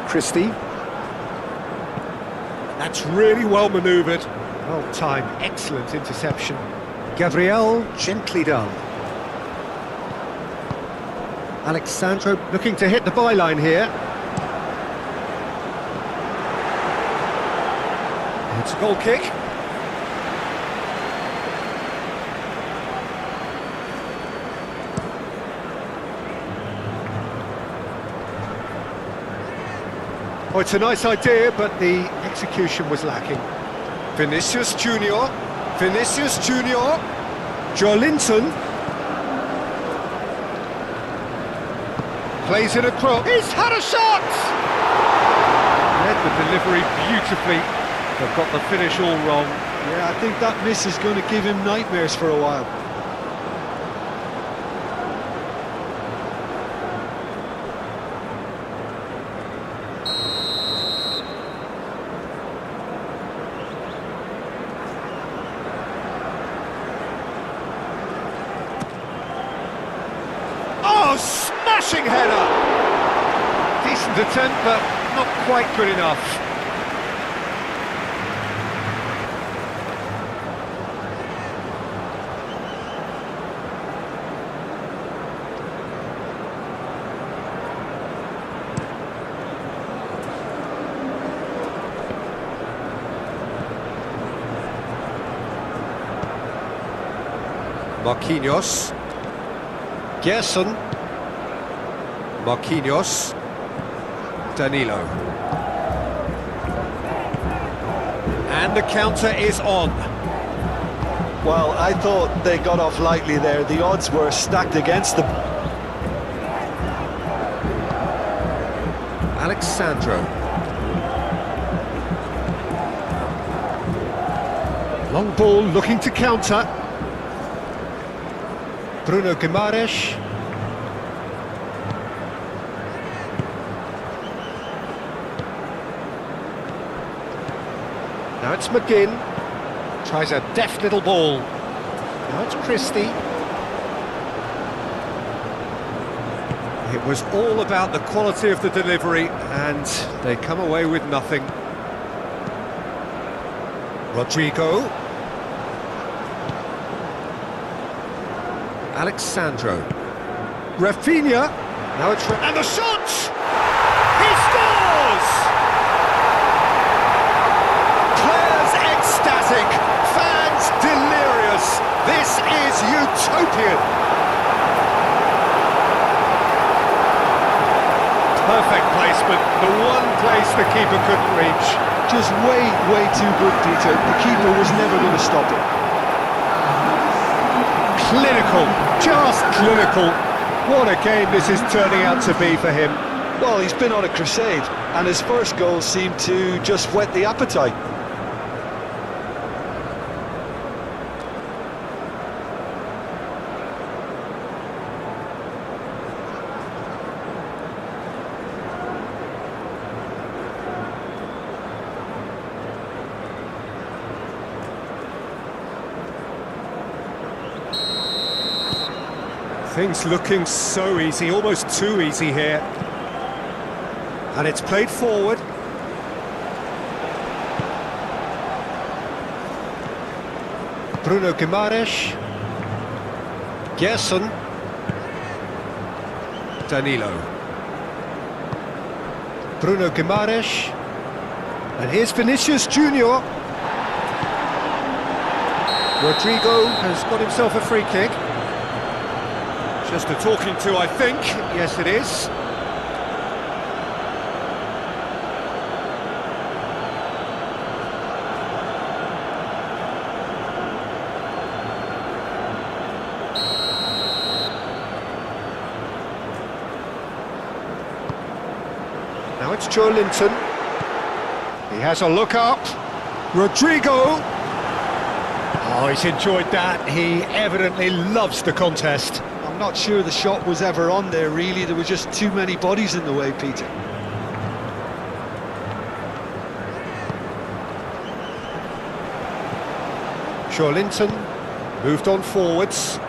Christie. That's really well manoeuvred. Well timed, excellent interception. Gabriel, gently done. Alexandro looking to hit the byline here. It's a goal kick. Oh, it's a nice idea, but the execution was lacking. Vinicius Junior. Vinicius Junior. Joelinton. Plays it across. He's had a shot! Read the delivery beautifully, but got the finish all wrong. Yeah, I think that miss is going to give him nightmares for a while. Oh, smashing header! Decent attempt, but not quite good enough. Marquinhos. Gerson. Marquinhos. Danilo. And the counter is on. Well, I thought they got off lightly there. The odds were stacked against them. Alexandro. Long ball looking to counter. Bruno Guimaraes. Now it's McGinn. Tries a deft little ball. Now it's Christie. It was all about the quality of the delivery, and they come away with nothing. Rodrigo. Alexandro. Rafinha. Now it's... and the shot! He scores! Players ecstatic. Fans delirious. This is utopian. Perfect placement. The one place the keeper couldn't reach. Just way too good, Peter. The keeper was never going to stop it. Clinical, just clinical. What a game this is turning out to be for him. Well, he's been on a crusade, and his first goal seemed to just whet the appetite. Things looking so easy, almost too easy here. And it's played forward. Bruno Guimaraes. Gerson. Danilo. Bruno Guimaraes. And here's Vinicius Junior. Rodrigo has got himself a free kick. Just a talking to, I think. Yes, it is. Now it's Joelinton. He has a look up. Rodrigo. Oh, he's enjoyed that. He evidently loves the contest. I'm not sure the shot was ever on there, really. There were just too many bodies in the way, Peter. Joelinton. Moved on forwards.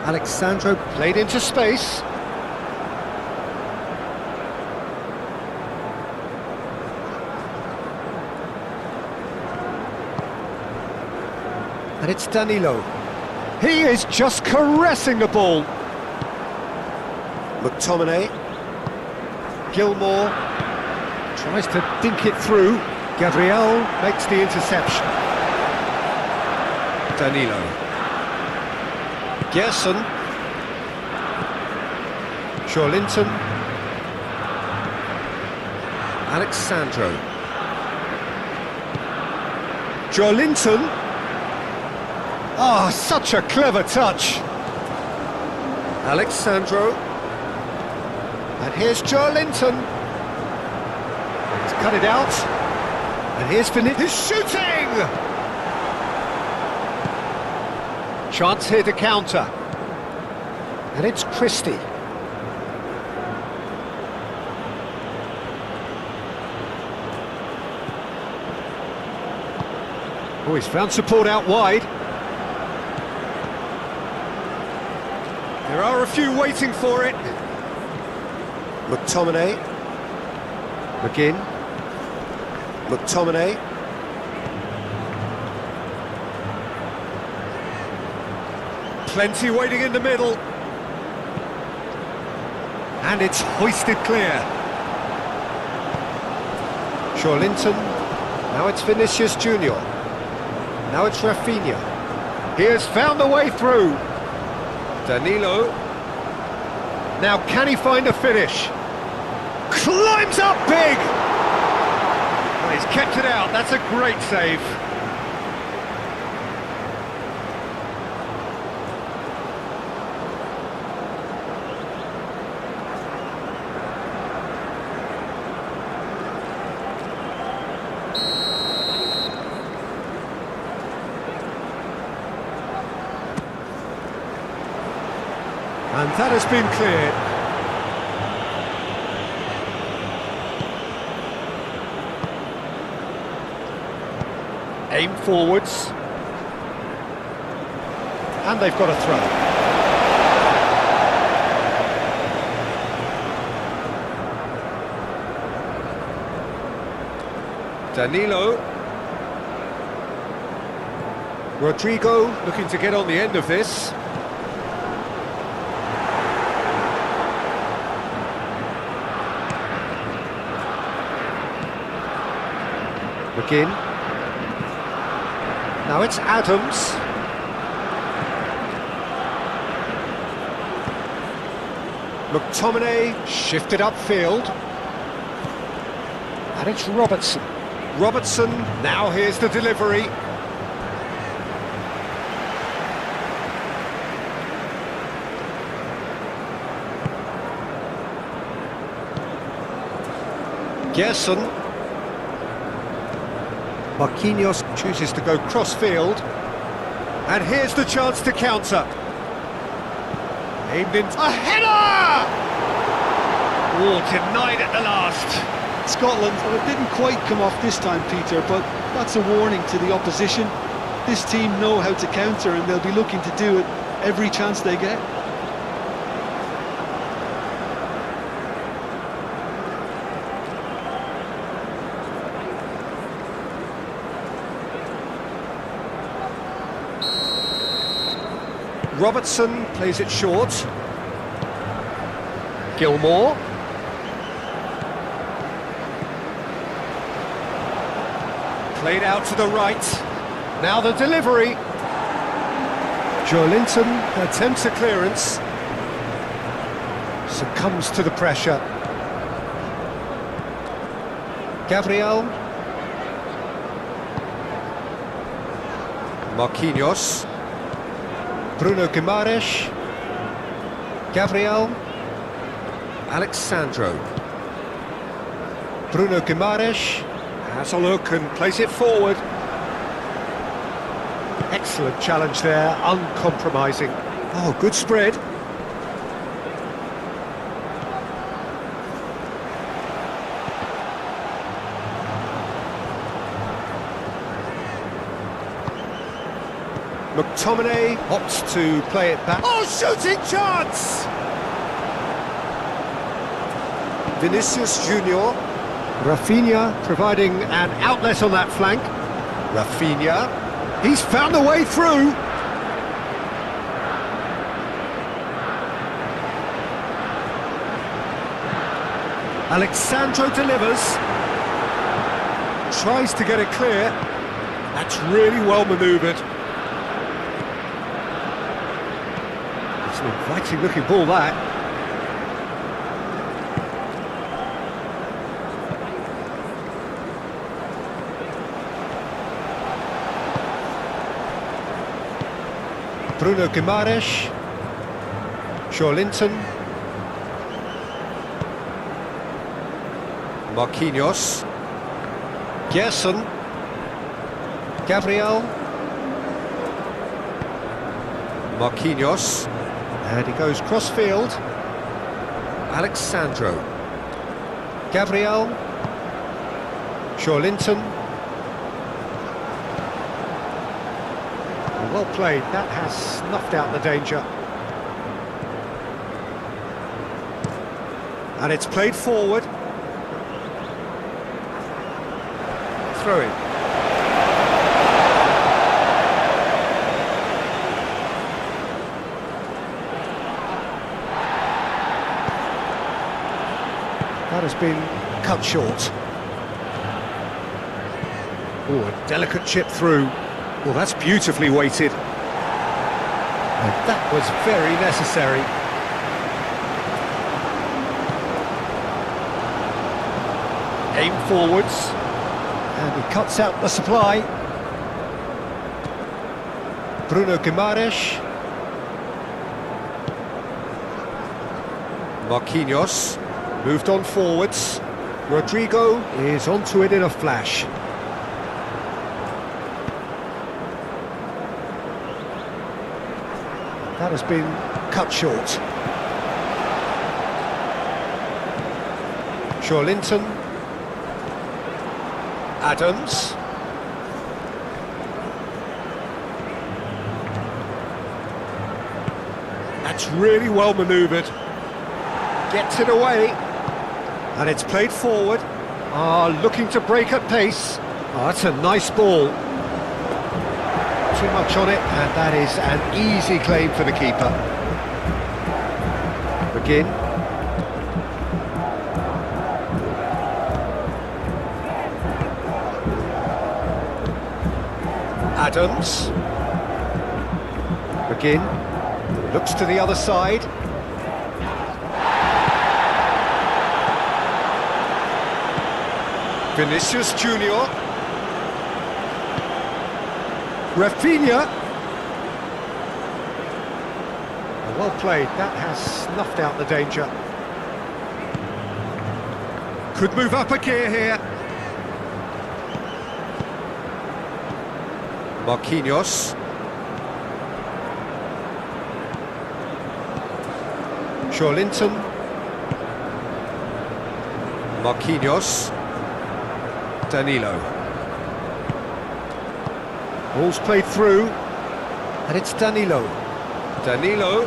Alexandro played into space. And it's Danilo. He is just caressing the ball. McTominay. Gilmour tries to dink it through. Gabriel makes the interception. Danilo. Gerson. Joelinton. Alexandro. Joelinton. Ah, such a clever touch. Alexandro. And here's Joelinton. He's cut it out. And here's Finit. He's shooting! Chance here to counter. And it's Christie. Oh, he's found support out wide. There are a few waiting for it. McTominay. McGinn. McTominay. Plenty waiting in the middle. And it's hoisted clear. Joelinton. Now it's Vinicius Junior. Now it's Rafinha. He has found the way through. Danilo. Now can he find a finish? Climbs up big! Well, he's kept it out. That's a great save. And that has been cleared. Aim forwards. And they've got a throw. Danilo. Rodrigo looking to get on the end of this. McGinn. Now it's Adams. McTominay shifted upfield. And it's Robertson. Robertson, now here's the delivery. Gerson. Marquinhos chooses to go cross-field. And here's the chance to counter. Aimed in. A header! Oh, denied at the last. Scotland, well, it didn't quite come off this time, Peter, but that's a warning to the opposition. This team know how to counter and they'll be looking to do it every chance they get. Robertson plays it short. Gilmour. Played out to the right. Now the delivery. Joelinton attempts a clearance. Succumbs to the pressure. Gabriel. Marquinhos. Bruno Guimaraes. Gabriel. Alexandro. Bruno Guimaraes has a look and plays it forward. Excellent challenge there, uncompromising. Oh, good spread. McTominay opts to play it back. Oh, shooting chance! Vinicius Junior. Rafinha providing an outlet on that flank. Rafinha. He's found a way through. Alexandro delivers. Tries to get it clear. That's really well manoeuvred. It's an inviting looking ball, that. Bruno Guimaraes. Linton. Marquinhos. Gerson. Gabriel. Marquinhos. And he goes cross-field. Alexandro. Gabriel. Linton. Well played, that has snuffed out the danger. And it's played forward. Throw in. That has been cut short. Oh, a delicate chip through. Well, that's beautifully weighted. And that was very necessary. Aim forwards. And he cuts out the supply. Bruno Guimaraes. Marquinhos. Moved on forwards. Rodrigo is onto it in a flash. That has been cut short. Linton. Adams. That's really well manoeuvred. Gets it away. And it's played forward. Looking to break at pace. That's a nice ball. Too much on it, and that is an easy claim for the keeper. Begin. Adams. Begin. Looks to the other side. Vinicius Junior. Rafinha. Well played, that has snuffed out the danger. Could move up a gear here. Marquinhos. Linton. Marquinhos. Danilo. Ball's played through, and it's Danilo. Danilo.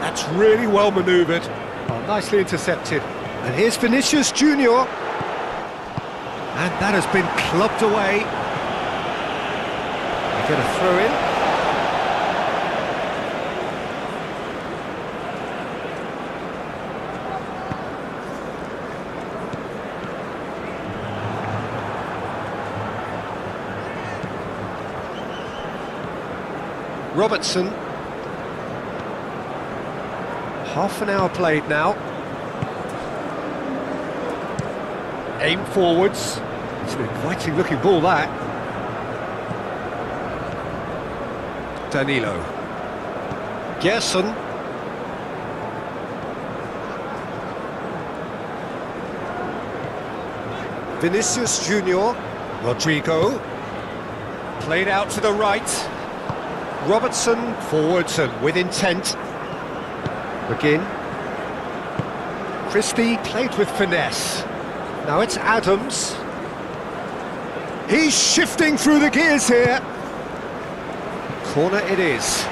That's really well manoeuvred. Nicely intercepted. And here's Vinicius Junior. And that has been clubbed away. They get a throw in. Robertson. Half an hour played now. Aim forwards. It's an inviting looking ball, that. Danilo. Gerson. Vinicius Junior. Rodrigo. Played out to the right. Robertson forwards and with intent. Begin. Christie played with finesse. Now it's Adams. He's shifting through the gears here. Corner it is.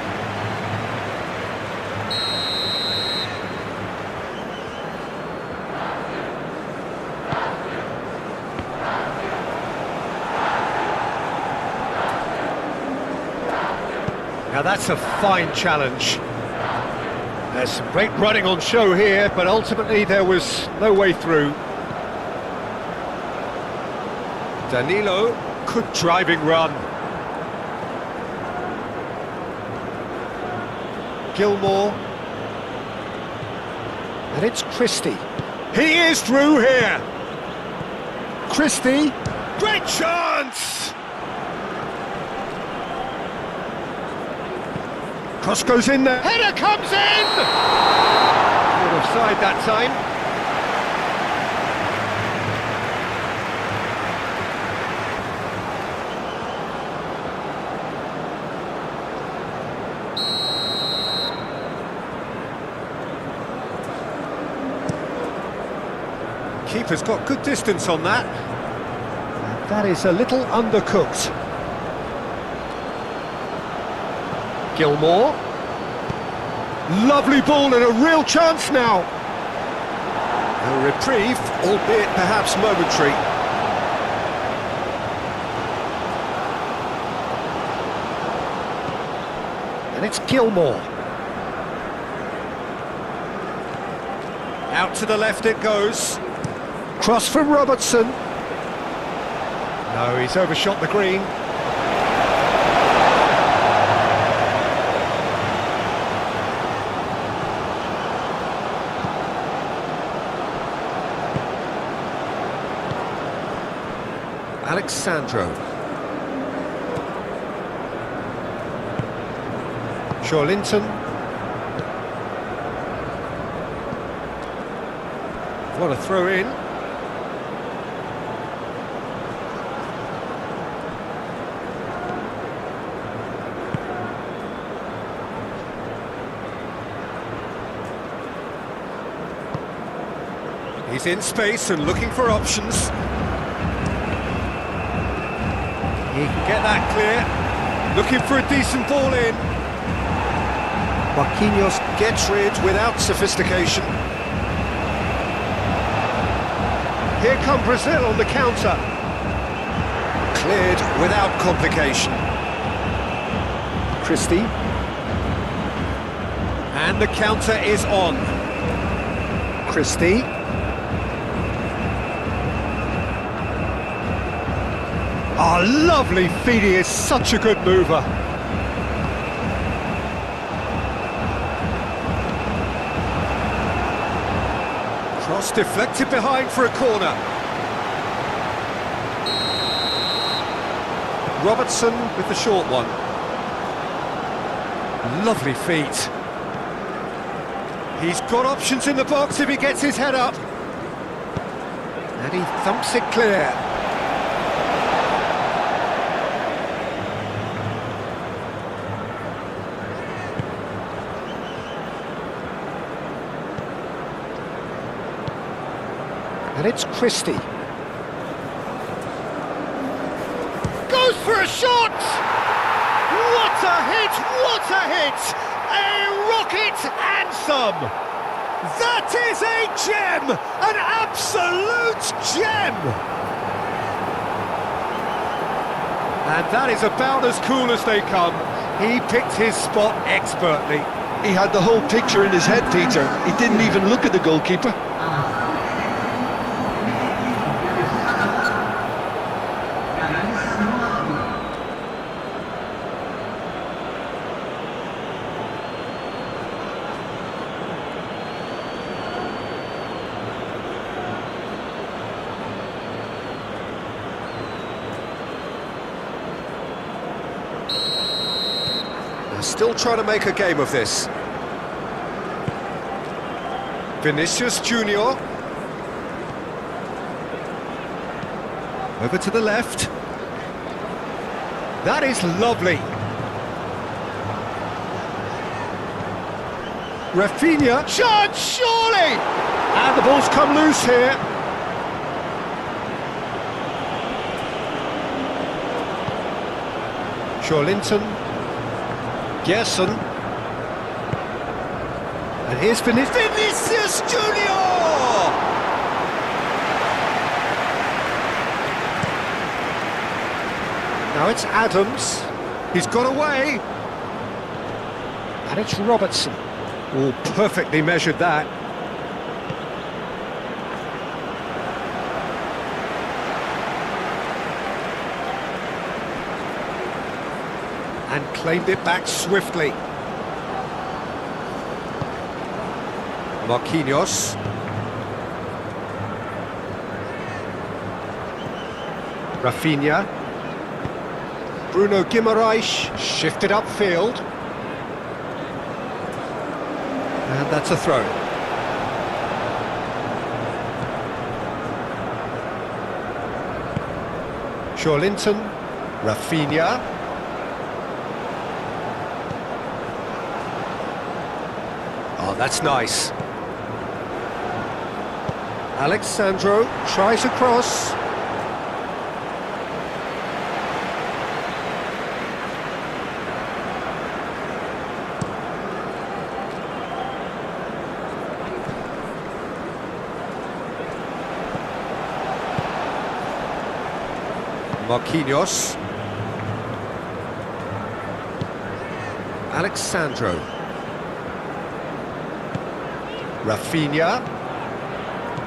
Now that's a fine challenge. There's some great running on show here, but ultimately there was no way through. Danilo, good driving run. Gilmore. And it's Christie. He is through here. Christie. Great chance! Cross goes in there. Header comes in! Out of side that time. Keeper's got good distance on that. That is a little undercooked. Gilmore. Lovely ball and a real chance now. A reprieve, albeit perhaps momentary. And it's Gilmore. Out to the left it goes. Cross from Robertson. No, he's overshot the green. Alexandro. Shawlinton. What a throw in. He's in space and looking for options. He can get that clear. Looking for a decent ball in. Marquinhos gets rid without sophistication. Here come Brazil on the counter. Cleared without complication. Christie. And the counter is on. Christie. Oh, lovely feed, he is such a good mover. Cross deflected behind for a corner. Robertson with the short one. Lovely feet. He's got options in the box if he gets his head up. And he thumps it clear. And it's Christie. Goes for a shot! What a hit! What a hit! A rocket anthem! That is a gem! An absolute gem! And that is about as cool as they come. He picked his spot expertly. He had the whole picture in his head, Peter. He didn't even look at the goalkeeper. Still trying to make a game of this. Vinicius Junior. Over to the left. That is lovely. Rafinha. Chance, surely! And the ball's come loose here. Linton. Gerson. And here's Vinicius Junior! Now it's Adams. He's got away. And it's Robertson. Oh, perfectly measured that. And claimed it back swiftly. Marquinhos. Rafinha. Bruno Guimaraes shifted upfield. And that's a throw. Linton. Rafinha. Oh, that's nice. Alexandro tries a cross. Marquinhos. Alexandro. Rafinha.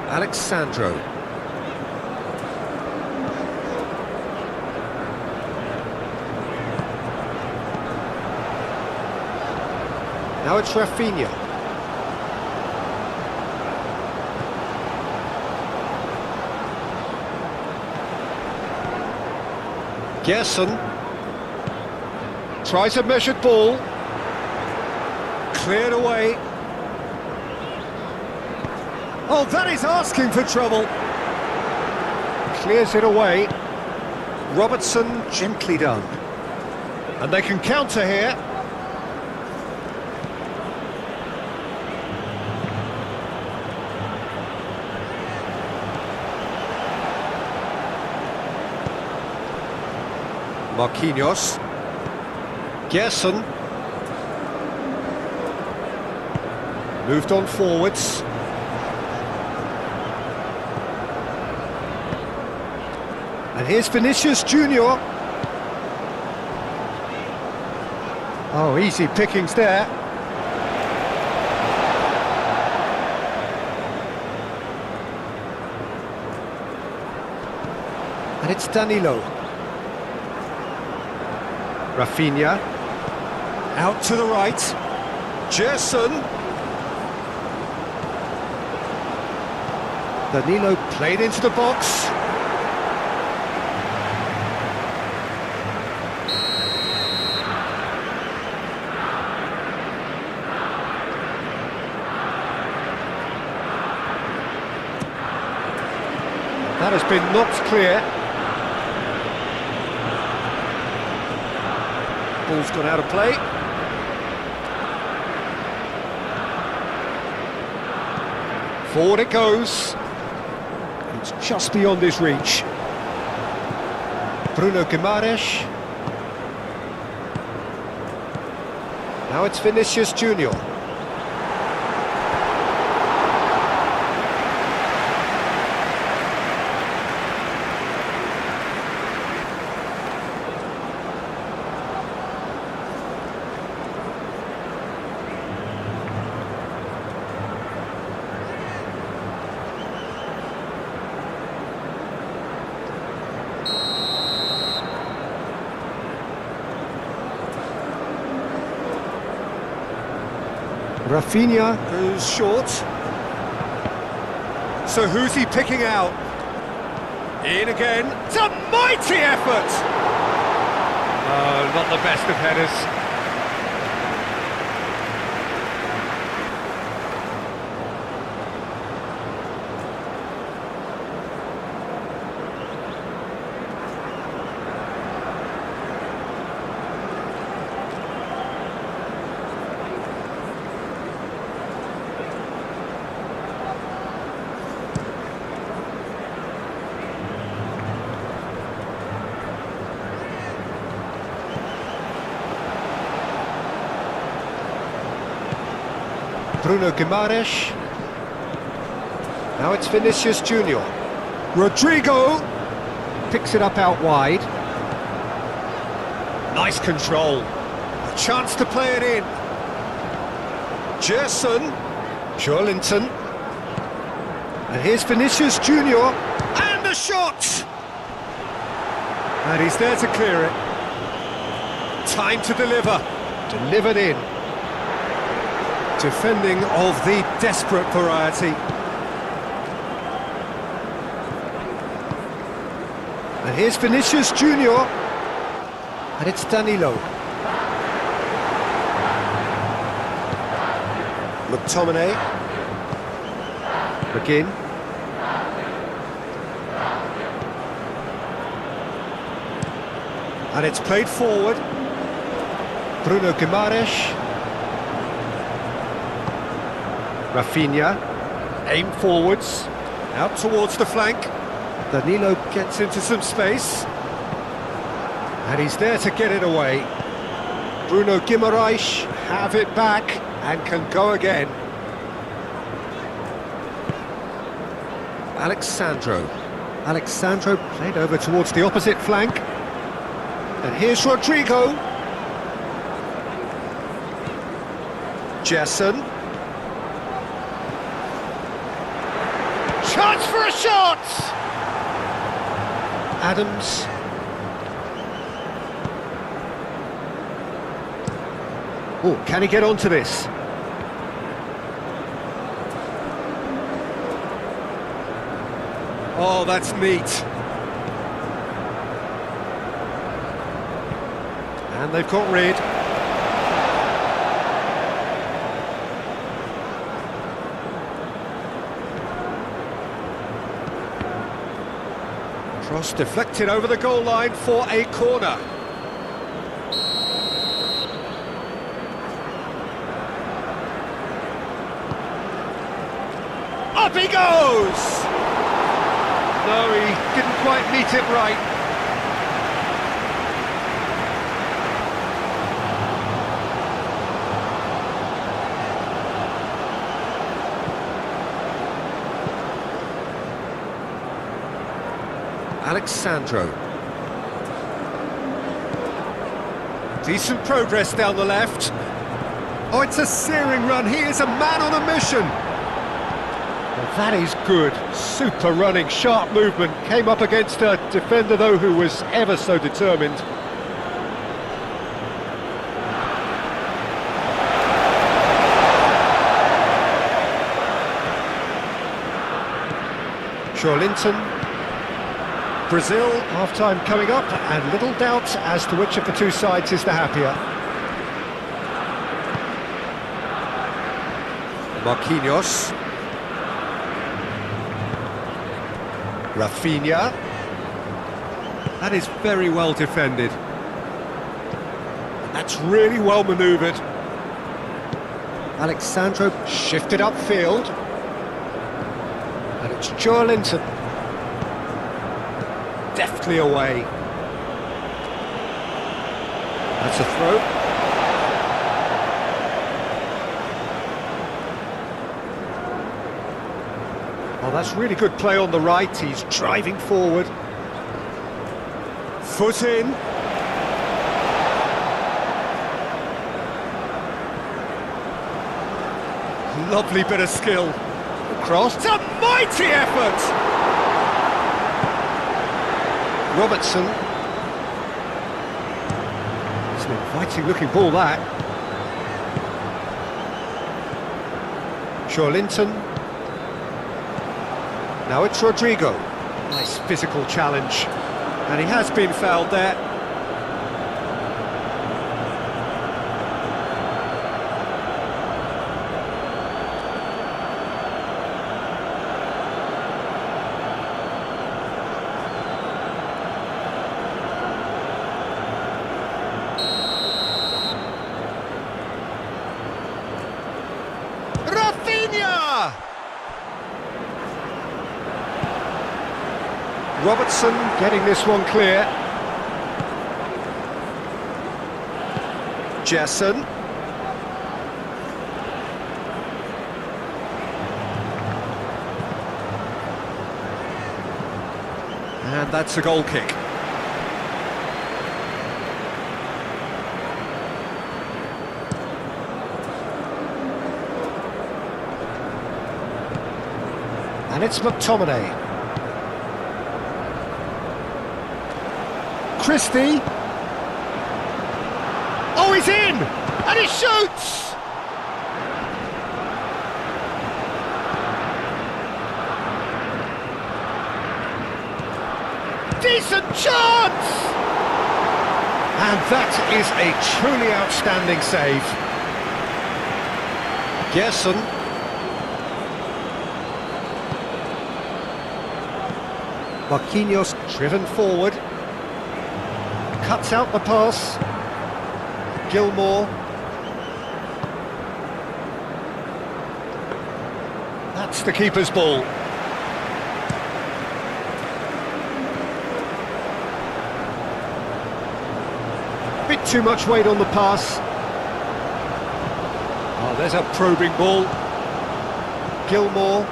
Alexandro. Now it's Rafinha. Gerson tries a measured ball, cleared away. Oh, that is asking for trouble. Clears it away. Robertson, gently done. And they can counter here. Marquinhos. Gerson. Moved on forwards. And here's Vinicius Junior. Oh, easy pickings there. And it's Danilo. Rafinha. Out to the right. Gerson. Danilo played into the box. That has been knocked clear. Ball's gone out of play. Forward it goes. It's just beyond his reach. Bruno Guimaraes. Now it's Vinicius Junior. Rafinha goes short. So who's he picking out? In again. It's a mighty effort! Oh, not the best of headers. Bruno Guimaraes. Now it's Vinicius Junior. Rodrigo picks it up out wide. Nice control. A chance to play it in. Gerson. Joelinton. And here's Vinicius Junior. And the shot! And he's there to clear it. Time to deliver. Delivered in. Defending of the desperate variety. And here's Vinicius Junior. And it's Danilo. McTominay. McGinn. And it's played forward. Bruno Guimaraes. Rafinha. Aim forwards. Out towards the flank. Danilo gets into some space. And he's there to get it away. Bruno Guimaraes have it back and can go again. Alexandro played over towards the opposite flank. And here's Rodrigo. Gerson. Chance for a shot! Adams. Oh, can he get onto this? Oh, that's neat. And they've got rid. Cross deflected over the goal line for a corner. Up he goes! No, he didn't quite meet it right. Alexandro. Decent progress down the left. Oh, it's a searing run. He is a man on a mission. Well, that is good. Super running, sharp movement. Came up against a defender, though, who was ever so determined. Joelinton. Brazil, half-time coming up, and little doubt as to which of the two sides is the happier. Marquinhos. Rafinha. That is very well defended. That's really well manoeuvred. Alexandro shifted upfield. And it's Joelinton. Deftly away. That's a throw. Oh, that's really good play on the right. He's driving forward. Foot in. Lovely bit of skill. Across. It's a mighty effort! Robertson. It's an inviting looking ball, that. Joelinton. Now it's Rodrigo. Nice physical challenge. And he has been fouled there. Robertson getting this one clear. Gerson. And that's a goal kick. And it's McTominay. Christie. Oh, he's in! And he shoots! Decent chance! And that is a truly outstanding save. Gerson. Marquinhos driven forward. Cuts out the pass. Gilmore. That's the keeper's ball. Bit too much weight on the pass. Oh, there's a probing ball. Gilmore.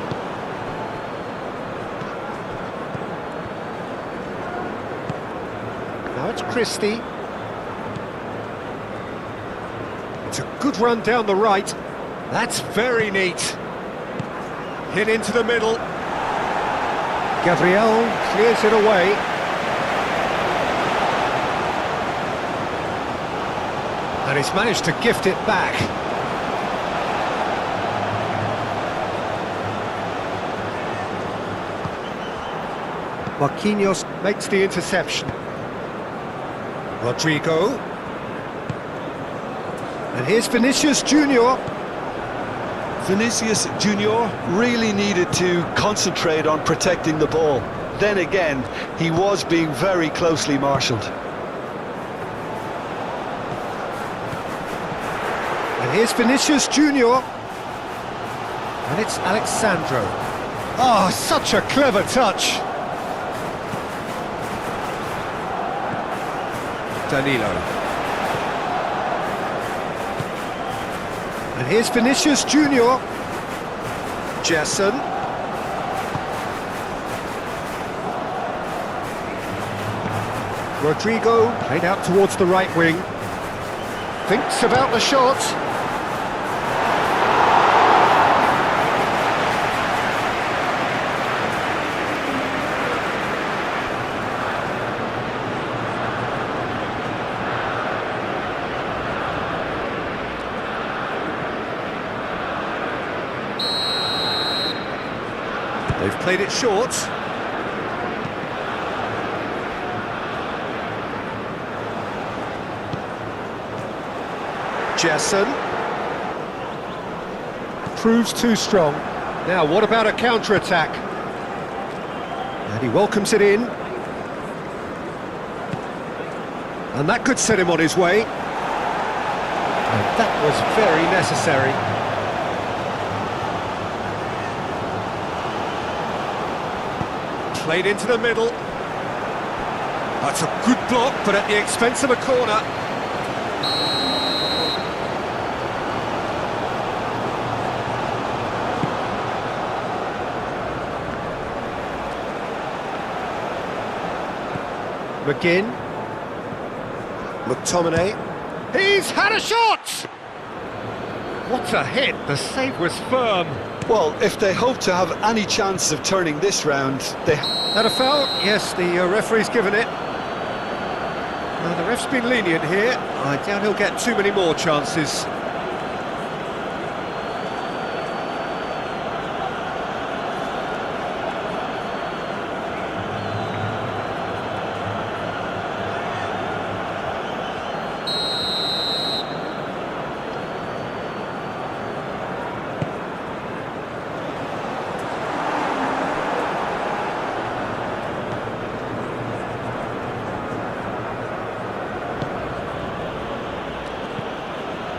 Now it's Christie. It's a good run down the right. That's very neat. Hit into the middle. Gabriel clears it away. And he's managed to gift it back. Marquinhos makes the interception. Rodrigo. And here's Vinicius Junior. Vinicius Junior really needed to concentrate on protecting the ball. Then again, he was being very closely marshalled. And here's Vinicius Junior. And it's Alexandro. Oh, such a clever touch. Danilo. And here's Vinicius Junior. Gerson. Rodrigo played out towards the right wing. Thinks about the shot. They've played it short. Gerson. Proves too strong. Now, what about a counter-attack? And he welcomes it in. And that could set him on his way. And that was very necessary. Played into the middle. That's a good block, but at the expense of a corner. McGinn. McTominay. He's had a shot! What a hit! The save was firm. Well, if they hope to have any chance of turning this round, they... That a foul? Yes, the referee's given it. The ref's been lenient here. I doubt he'll get too many more chances.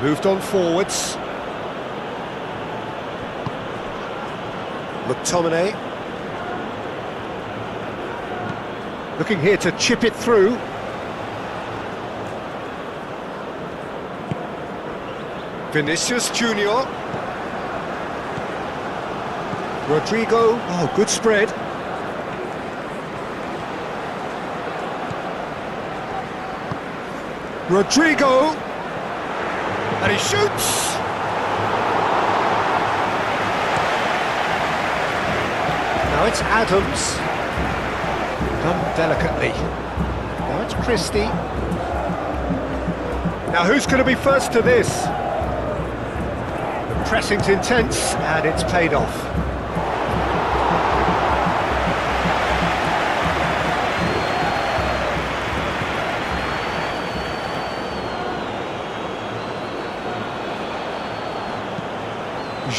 Moved on forwards. McTominay. Looking here to chip it through. Vinicius Junior. Rodrigo. Oh, good spread. Rodrigo. And he shoots. Now it's Adams. Done delicately. Now it's Christie. Now who's going to be first to this? The pressing's intense and it's paid off.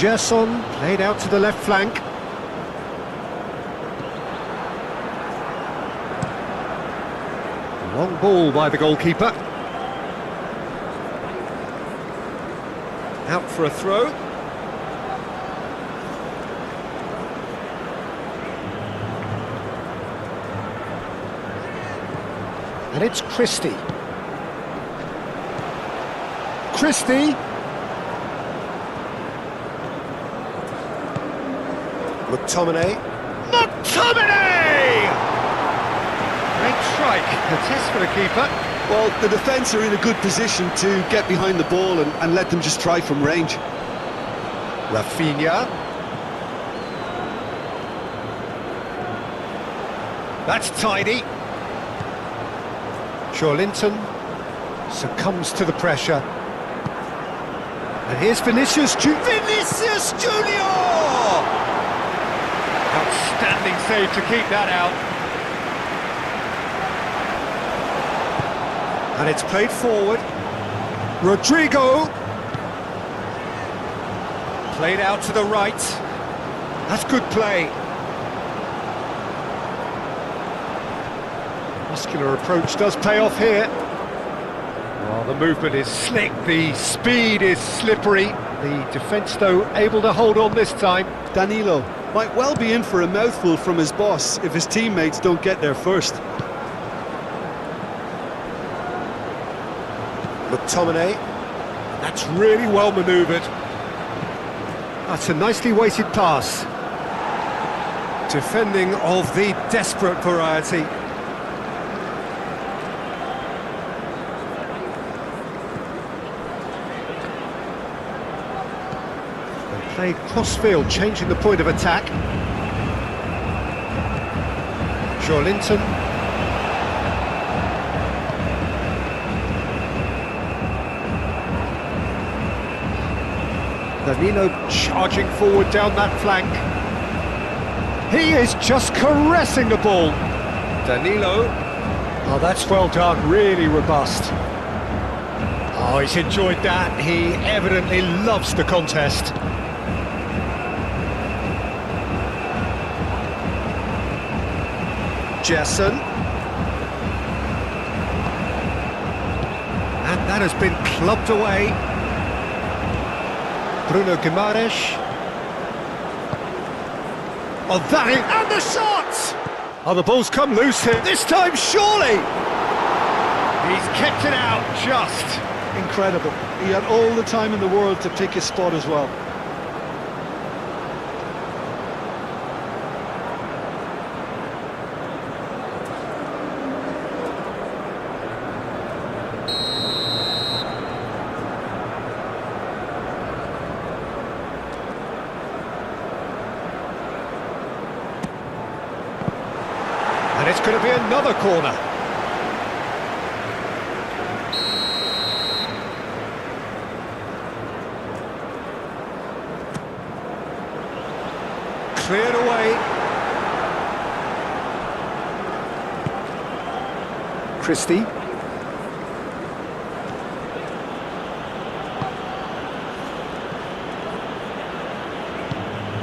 Gerson played out to the left flank. Long ball by the goalkeeper. Out for a throw. And it's Christie. Christie. McTominay. McTominay! Great strike. A test for the keeper. Well, the defence are in a good position to get behind the ball and let them just try from range. Rafinha. That's tidy. Linton succumbs to the pressure. And here's Vinicius Junior. Vinicius Junior! Outstanding save to keep that out. And it's played forward. Rodrigo. Played out to the right. That's good play. Muscular approach does pay off here. Well, the movement is slick, the speed is slippery. The defence, though, able to hold on this time. Danilo might well be in for a mouthful from his boss if his teammates don't get there first. McTominay. That's really well manoeuvred. That's a nicely weighted pass. Defending of the desperate variety. Played cross-field, changing the point of attack. Linton. Danilo charging forward down that flank. He is just caressing the ball. Danilo. Oh, that's well done, really robust. Oh, he's enjoyed that. He evidently loves the contest. Gerson. And that has been clubbed away. Bruno Guimaraes. Oh, that is... And the shot! Oh, the ball's come loose here. This time, surely! He's kept it out, just. Incredible. He had all the time in the world to pick his spot as well. And it's going to be another corner. Cleared away. Christie.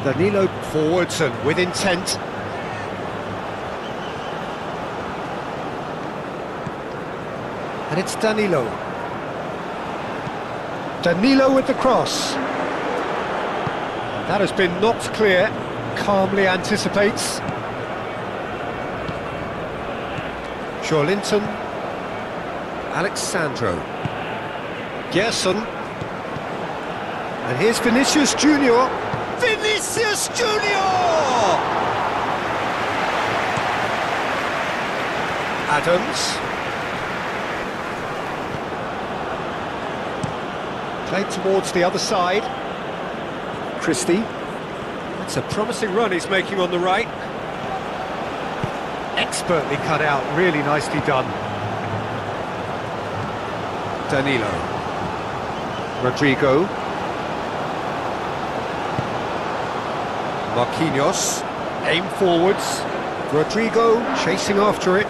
Danilo forwards and with intent. And it's Danilo. Danilo with the cross. That has been knocked clear. Calmly anticipates. Linton. Alexandro. Gerson. And here's Vinicius Junior. Vinicius Junior! Adams. Played towards the other side. Christie. That's a promising run he's making on the right. Expertly cut out, really nicely done. Danilo. Rodrigo. Marquinhos. Aim forwards. Rodrigo chasing after it.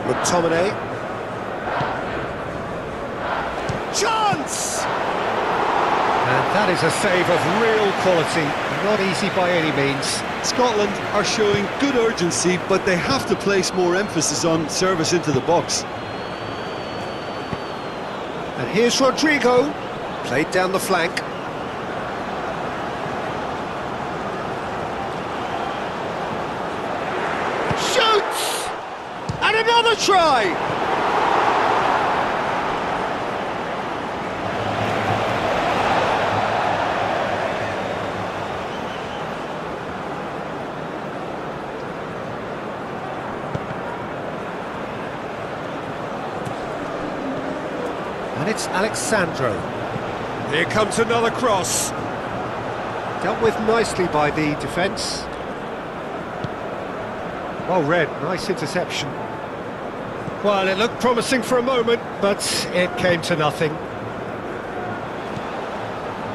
McTominay. Chance! And that is a save of real quality, not easy by any means. Scotland are showing good urgency, but they have to place more emphasis on service into the box. And here's Rodrigo, played down the flank. Shoots! And another try! And it's Alexandro. Here comes another cross. Dealt with nicely by the defence. Well read, nice interception. Well, it looked promising for a moment, but it came to nothing.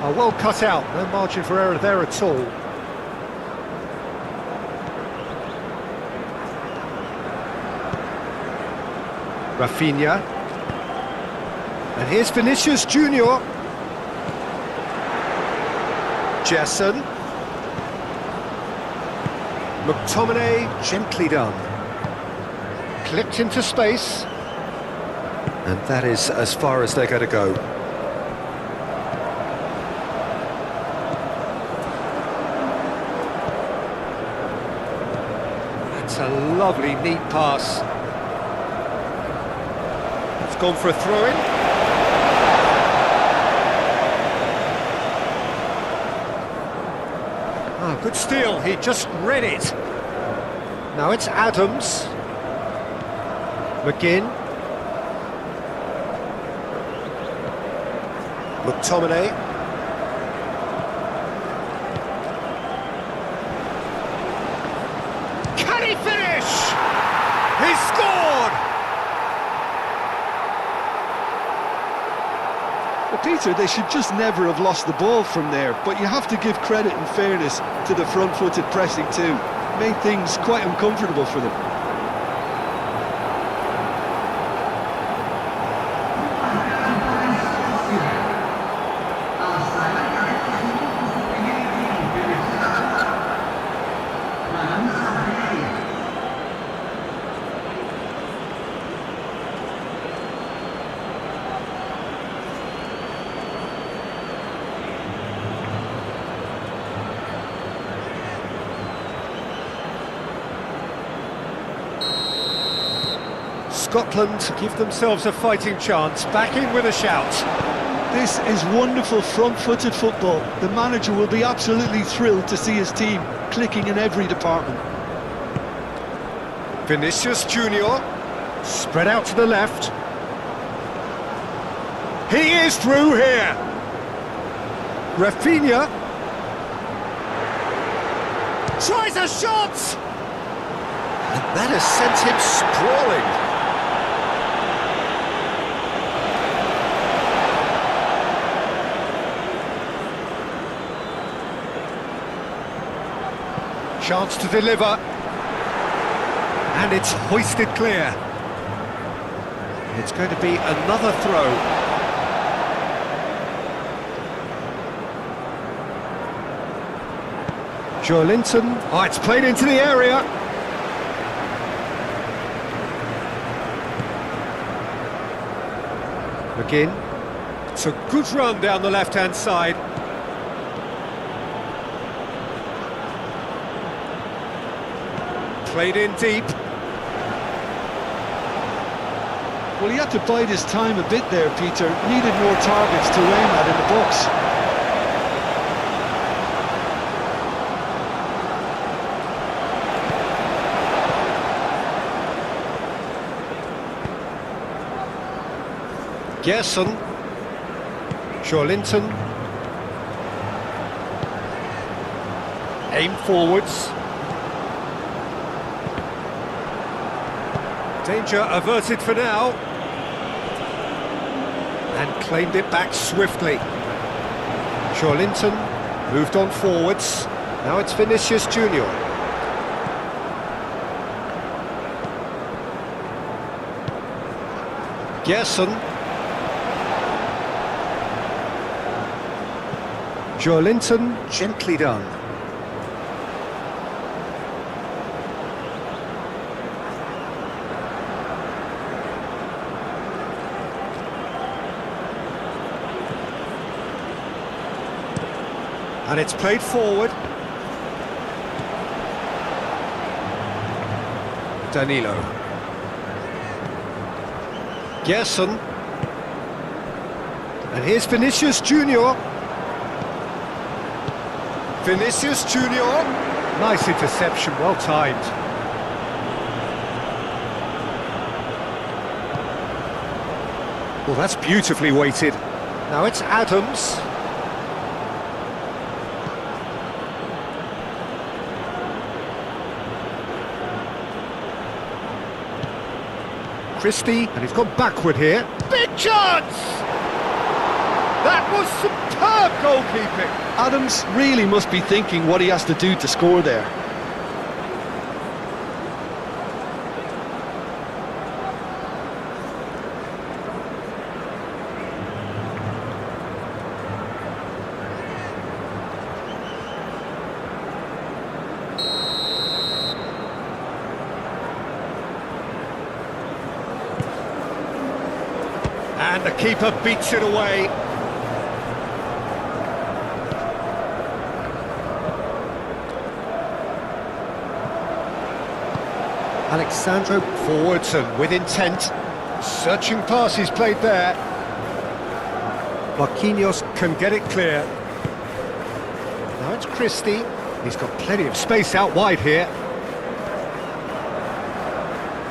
Oh, well cut out, no margin for error there at all. Rafinha. And here's Vinicius Junior. Jason. McTominay, gently done. Clipped into space. And that is as far as they're going to go. That's a lovely, neat pass. It's gone for a throw-in. Oh, good steal, he just read it. Now it's Adams. McGinn. McTominay. Can he finish? He scored! Well, Peter, they should just never have lost the ball from there, but you have to give credit and fairness to the front-footed pressing too. Made things quite uncomfortable for them. Scotland give themselves a fighting chance, back in with a shout. This is wonderful front-footed football. The manager will be absolutely thrilled to see his team clicking in every department. Vinicius Junior, spread out to the left. He is through here. Rafinha tries a shot, and that has sent him sprawling. Chance to deliver, and it's hoisted clear. It's going to be another throw. Joelinton, oh, it's played into the area. McGinn, it's a good run down the left-hand side. Played in deep. Well, he had to bide his time a bit there, Peter. Needed more targets to aim at in the box. Gerson. Linton. Aim forwards. Danger averted for now. And claimed it back swiftly. Linton moved on forwards. Now it's Vinicius Junior. Gerson. Linton, gently done. And it's played forward. Danilo. Gerson. And here's Vinicius Junior. Vinicius Junior. Nice interception, well timed. Well, that's beautifully weighted. Now it's Adams. Christie, and he's gone backward here. Big chance! That was superb goalkeeping. Adams really must be thinking what he has to do to score there. And the keeper beats it away. Alexandro forwards and with intent. Searching pass he's played there. Marquinhos can get it clear. Now it's Christie. He's got plenty of space out wide here.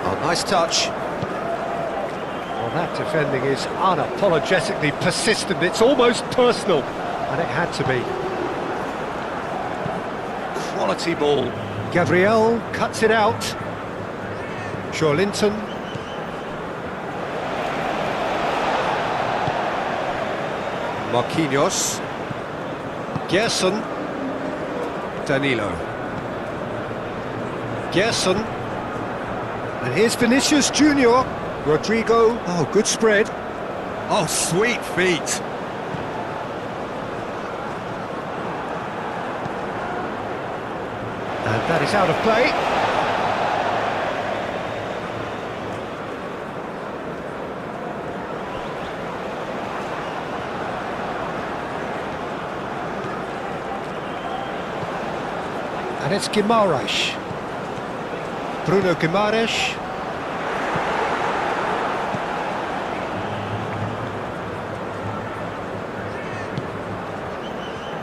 Oh, nice touch. Well, that defending is unapologetically persistent. It's almost personal, and it had to be. Quality ball. Gabriel cuts it out. Linton. Marquinhos. Gerson. Danilo. Gerson. And here's Vinicius Junior. Rodrigo. Oh, good spread. Oh, sweet feet. And that is out of play. And it's Guimaraes. Bruno Guimaraes.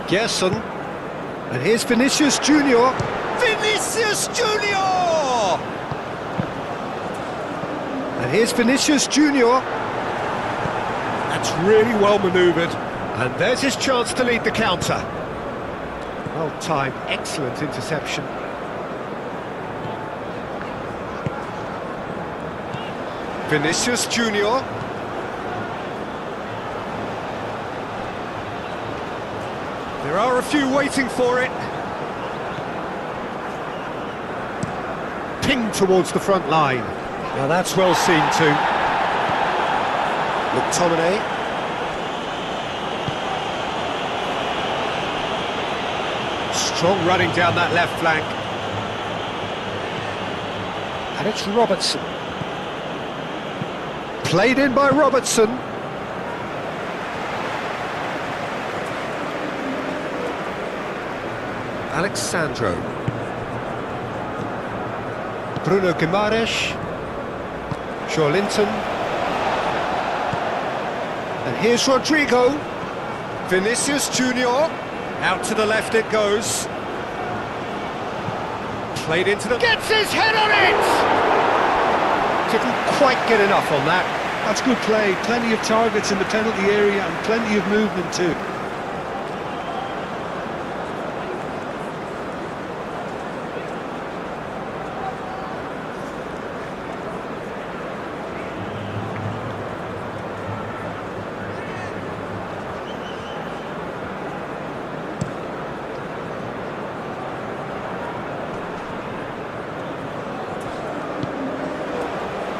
Gerson. And here's Vinicius Junior. Vinicius Junior! And here's Vinicius Junior. That's really well manoeuvred. And there's his chance to lead the counter. Well timed, excellent interception. Vinicius Junior. There are a few waiting for it. Pinged towards the front line. Now that's well seen too. McTominay. Strong running down that left flank. And it's Robertson. Played in by Robertson. Alexandro. Bruno Guimaraes. Linton. And here's Rodrigo. Vinicius Junior. Out to the left it goes. Played into the... Gets his head on it! Didn't quite get enough on that. That's good play. Plenty of targets in the penalty area and plenty of movement too.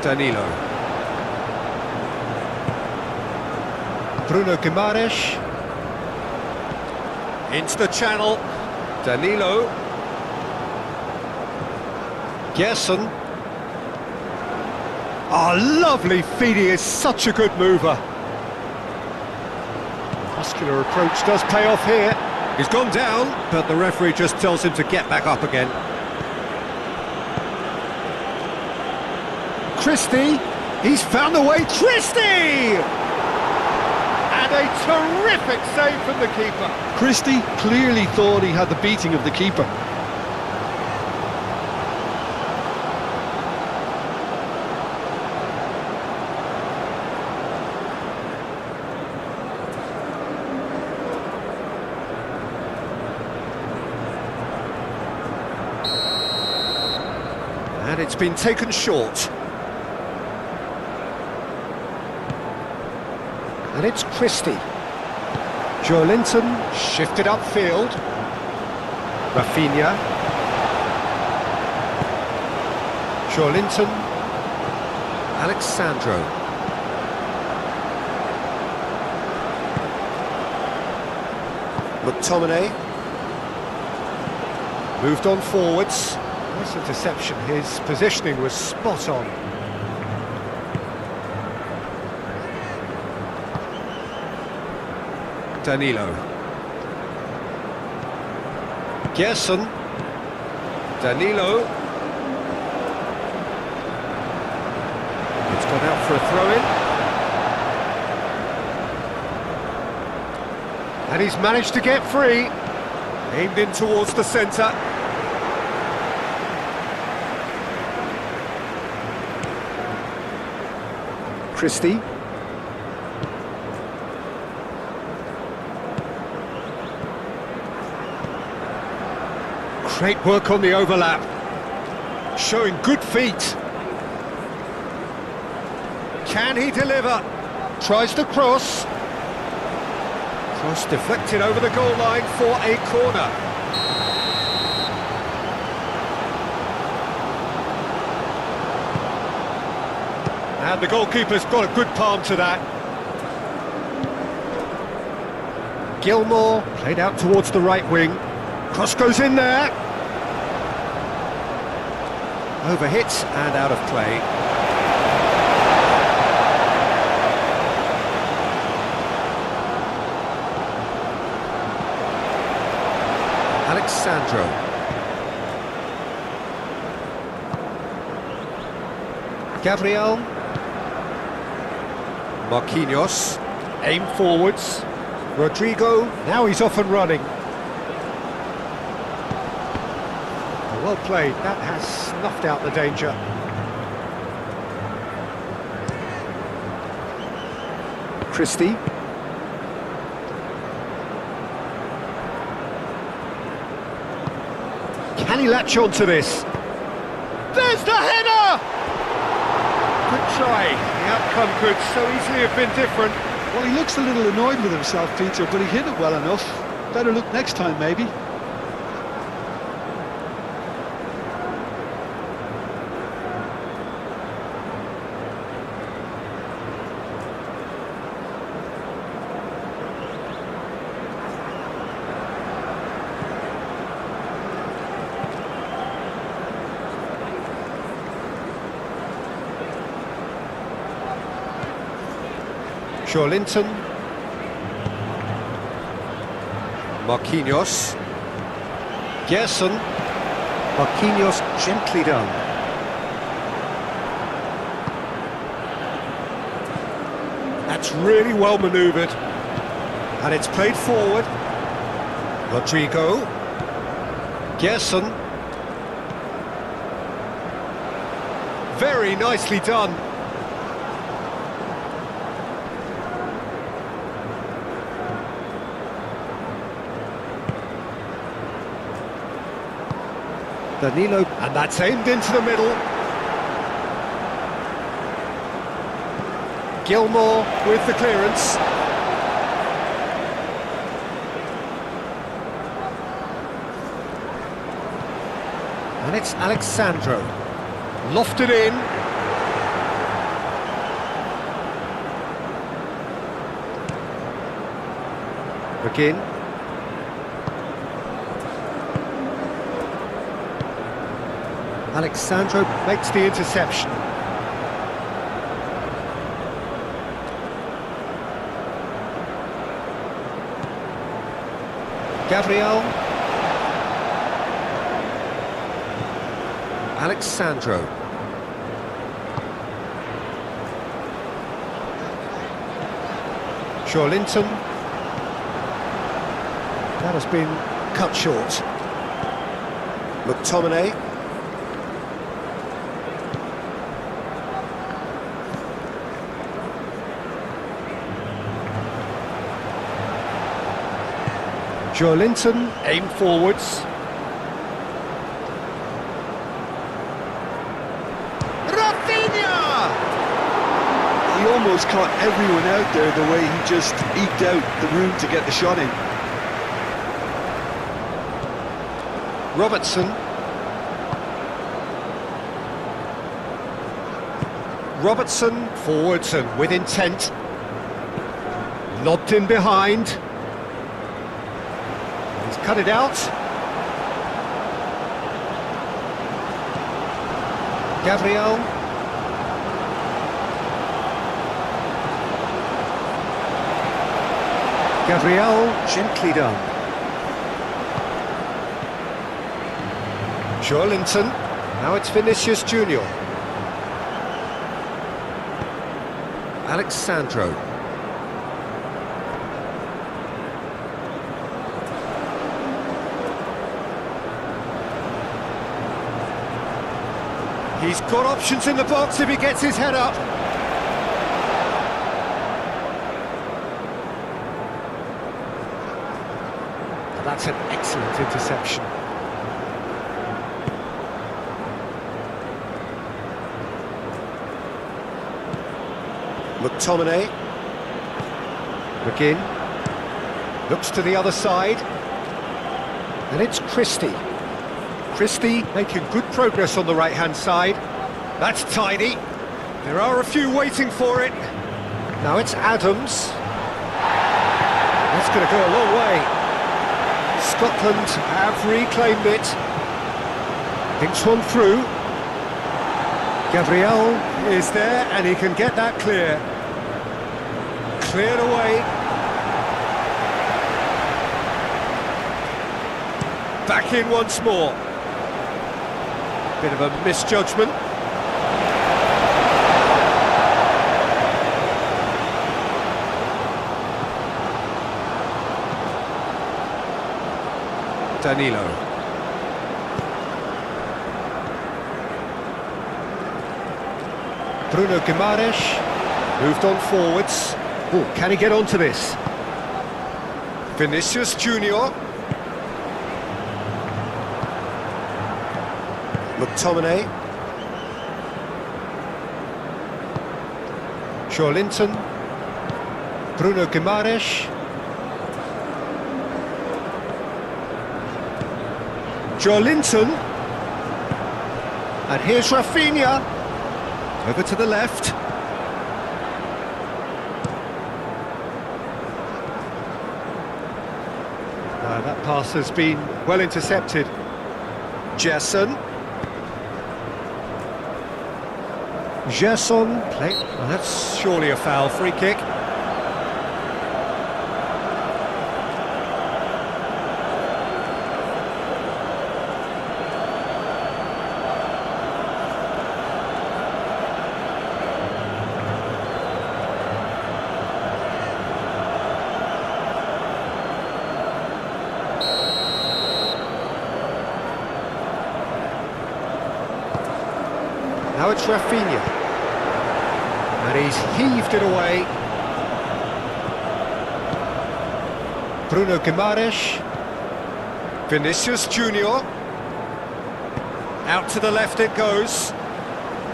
Danilo. Bruno Guimaraes. Into the channel. Danilo. Gerson. Oh, lovely feed. He is such a good mover. Muscular approach does pay off here. He's gone down, but the referee just tells him to get back up again. Christie, he's found the way, Christie! And a terrific save from the keeper. Christie clearly thought he had the beating of the keeper. And it's been taken short. And it's Christie. Joelinton shifted upfield. Rafinha. Joelinton. Alexandro. McTominay. Moved on forwards. Nice interception. His positioning was spot on. Danilo. Gerson. Danilo. It's gone out for a throw-in. And he's managed to get free. Aimed in towards the centre. Christie. Great work on the overlap, showing good feet. Can he deliver? Tries to cross. Cross deflected over the goal line for a corner. And the goalkeeper's got a good palm to that. Gilmore played out towards the right wing. Cross goes in there. Overhit and out of play. Alexandro. Gabriel. Marquinhos. Aim forwards. Rodrigo. Now he's off and running. Well played, that has snuffed out the danger. Christie. Can he latch on to this? There's the header! Good try, the outcome could so easily have been different. Well, he looks a little annoyed with himself, Peter, but he hit it well enough. Better look next time, maybe. Joelinton. Marquinhos. Gerson. Marquinhos gently done. That's really well manoeuvred. And it's played forward. Rodrigo. Gerson. Very nicely done. Danilo, and that's aimed into the middle. Gilmore with the clearance. And it's Alexandro. Lofted in. Again. Alexandro makes the interception. Gabriel. Alexandro. Linton. That has been cut short. McTominay. Linton, aim forwards. He almost caught everyone out there the way he just eked out the room to get the shot in. Robertson. Robertson forwards and with intent. Lobbed in behind. He's cut it out. Gabriel. Gabriel, gently done. Linton. Now it's Vinicius Junior. Alexandro. He's got options in the box if he gets his head up. That's an excellent interception. McTominay. McGinn. Looks to the other side. And it's Christie. Christie making good progress on the right-hand side. That's tidy. There are a few waiting for it. Now it's Adams. That's going to go a long way. Scotland have reclaimed it. Thinks one through. Gabriel is there and he can get that clear. Cleared away. Back in once more. Bit of a misjudgment. Danilo. Bruno Guimaraes moved on forwards. Oh, can he get onto this? Vinicius Junior. McTominay. Linton. Bruno Guimaraes. Linton. And here's Rafinha. Over to the left. That pass has been well intercepted. Gerson. Play. Oh, that's surely a foul. Free kick. Now it's Rafinha. And he's heaved it away. Bruno Guimaraes. Vinicius Junior. Out to the left it goes.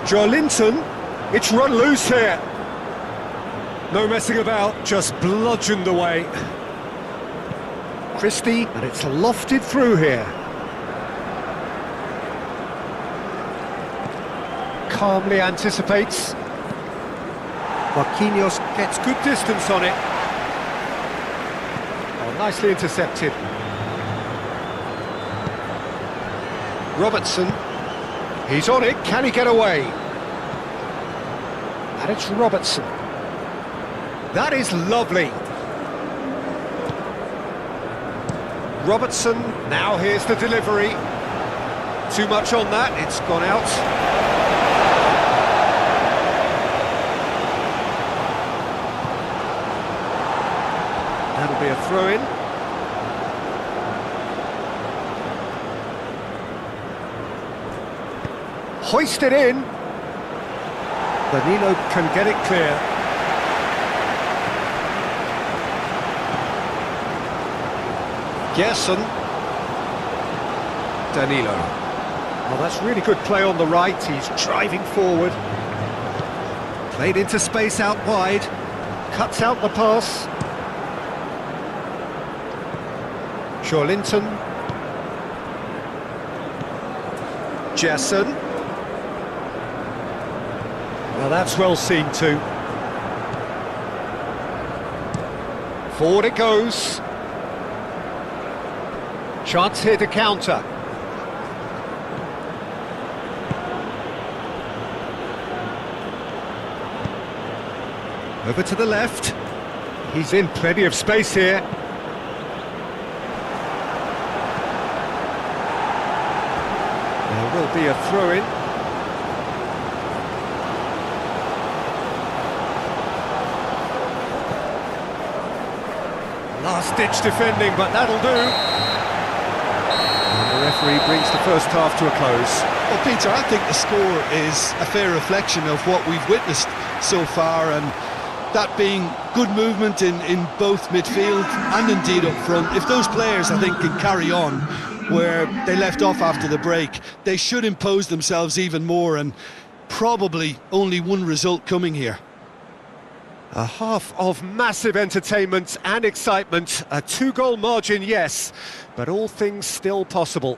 Joelinton, it's run loose here. No messing about, just bludgeoned away. Christie, and it's lofted through here. Calmly anticipates. Marquinhos gets good distance on it. Oh, nicely intercepted. Robertson, he's on it, can he get away? And it's Robertson. That is lovely. Robertson, now here's the delivery. Too much on that, it's gone out. That'll be a throw-in. Hoisted in. Danilo can get it clear. Gerson. Danilo. Well, that's really good play on the right. He's driving forward. Played into space out wide. Cuts out the pass. Joelinton. Gerson. Well, that's well seen too. Forward it goes. Chance here to counter. Over to the left. He's in plenty of space here. There will be a throw-in. Last-ditch defending, but that'll do. And the referee brings the first half to a close. Well, Peter, I think the score is a fair reflection of what we've witnessed so far, and that being good movement in both midfield and indeed up front. If those players, I think, can carry on where they left off after the break, they should impose themselves even more, and probably only one result coming here. A half of massive entertainment and excitement, a 2-goal margin, yes, but all things still possible.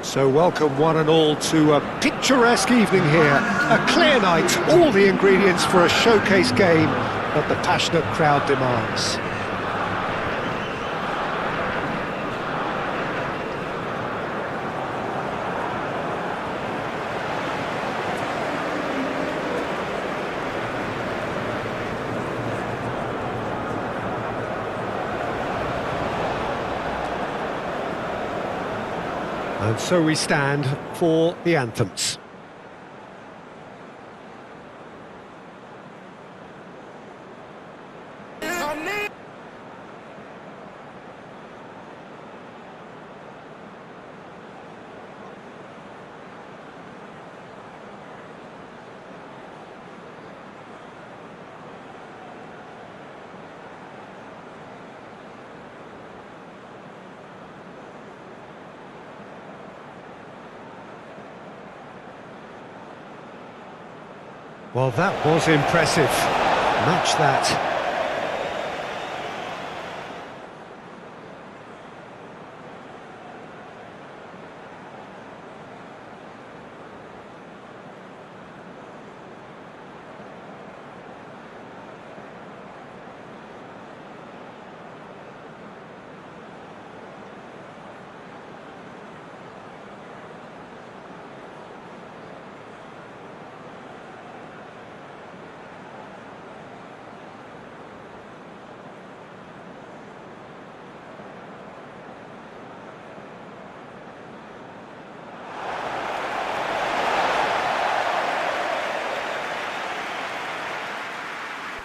So welcome one and all to a picturesque evening here. A clear night, all the ingredients for a showcase game that the passionate crowd demands. And so we stand for the anthems. Well, that was impressive. Match that.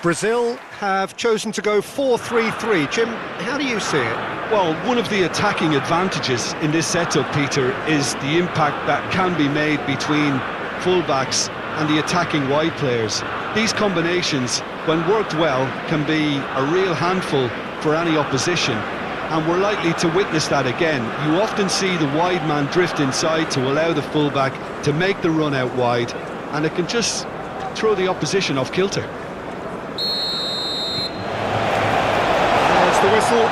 Brazil have chosen to go 4-3-3. Jim, how do you see it? Well, one of the attacking advantages in this setup, Peter, is the impact that can be made between fullbacks and the attacking wide players. These combinations, when worked well, can be a real handful for any opposition, and we're likely to witness that again. You often see the wide man drift inside to allow the fullback to make the run out wide, and it can just throw the opposition off kilter. The whistle.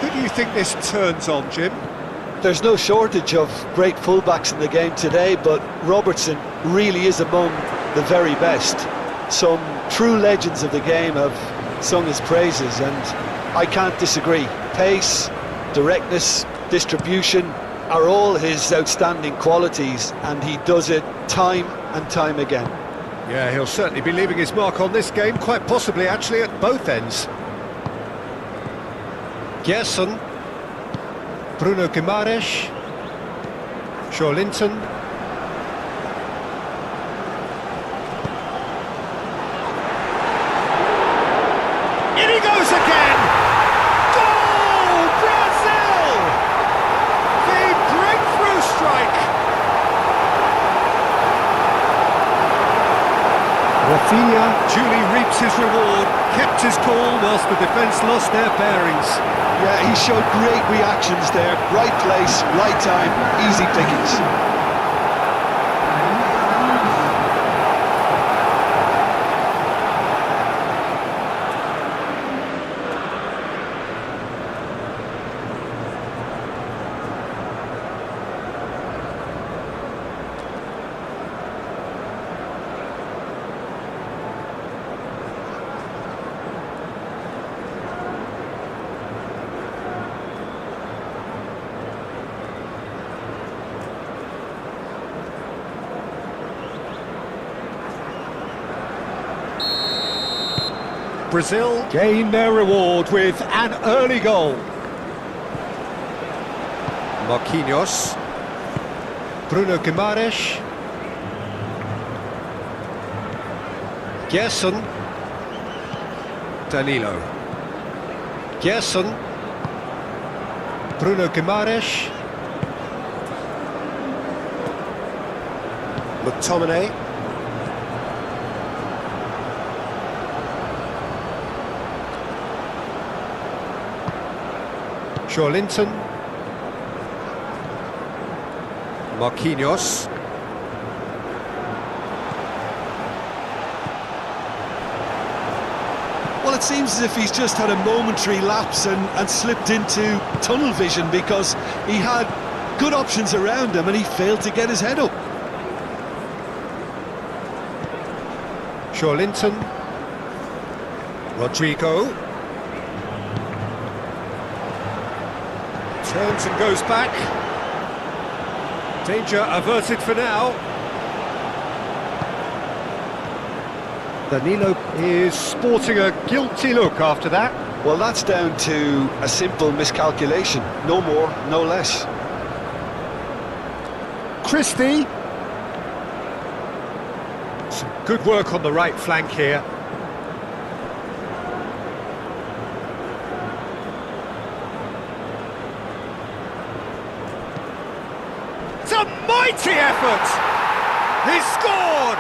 Who do you think this turns on, Jim? There's no shortage of great fullbacks in the game today, but Robertson really is among the very best. Some true legends of the game have sung his praises, and I can't disagree. Pace, directness, distribution are all his outstanding qualities, and he does it time and time again. Yeah, he'll certainly be leaving his mark on this game, quite possibly actually at both ends. Gerson, Bruno Guimaraes, Linton. In he goes again! Goal! Brazil! The breakthrough strike! Rafinha duly reaps his reward, kept his cool whilst the defence lost their bearings. Yeah, he showed great reactions there. Right place, right time, easy pickings. Brazil gain their reward with an early goal. Marquinhos. Bruno Guimaraes. Gerson. Danilo. Gerson. Bruno Guimaraes. McTominay. Linton. Marquinhos. Well, it seems as if he's just had a momentary lapse and slipped into tunnel vision, because he had good options around him and he failed to get his head up. Linton. Rodrigo. Turns and goes back. Danger averted for now. Danilo is sporting a guilty look after that. Well, that's down to a simple miscalculation. No more, no less. Christie. Some good work on the right flank here. It's a mighty effort! He's scored!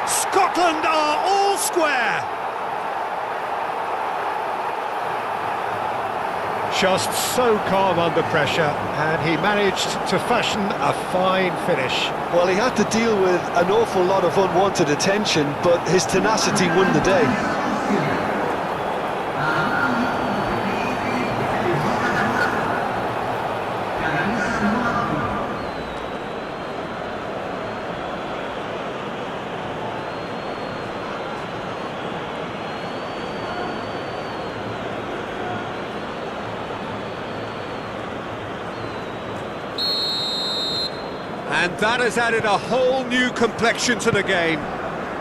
Scotland are all square! Just so calm under pressure, and he managed to fashion a fine finish. Well, he had to deal with an awful lot of unwanted attention, but his tenacity won the day. And that has added a whole new complexion to the game.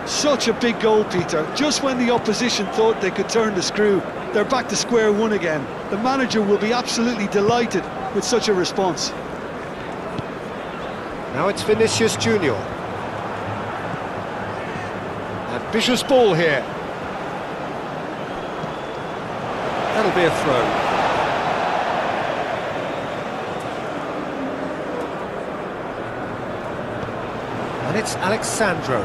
Such a big goal, Peter. Just when the opposition thought they could turn the screw, they're back to square one again. The manager will be absolutely delighted with such a response. Now it's Vinicius Junior. Ambitious ball here. That'll be a throw. And it's Alexandro.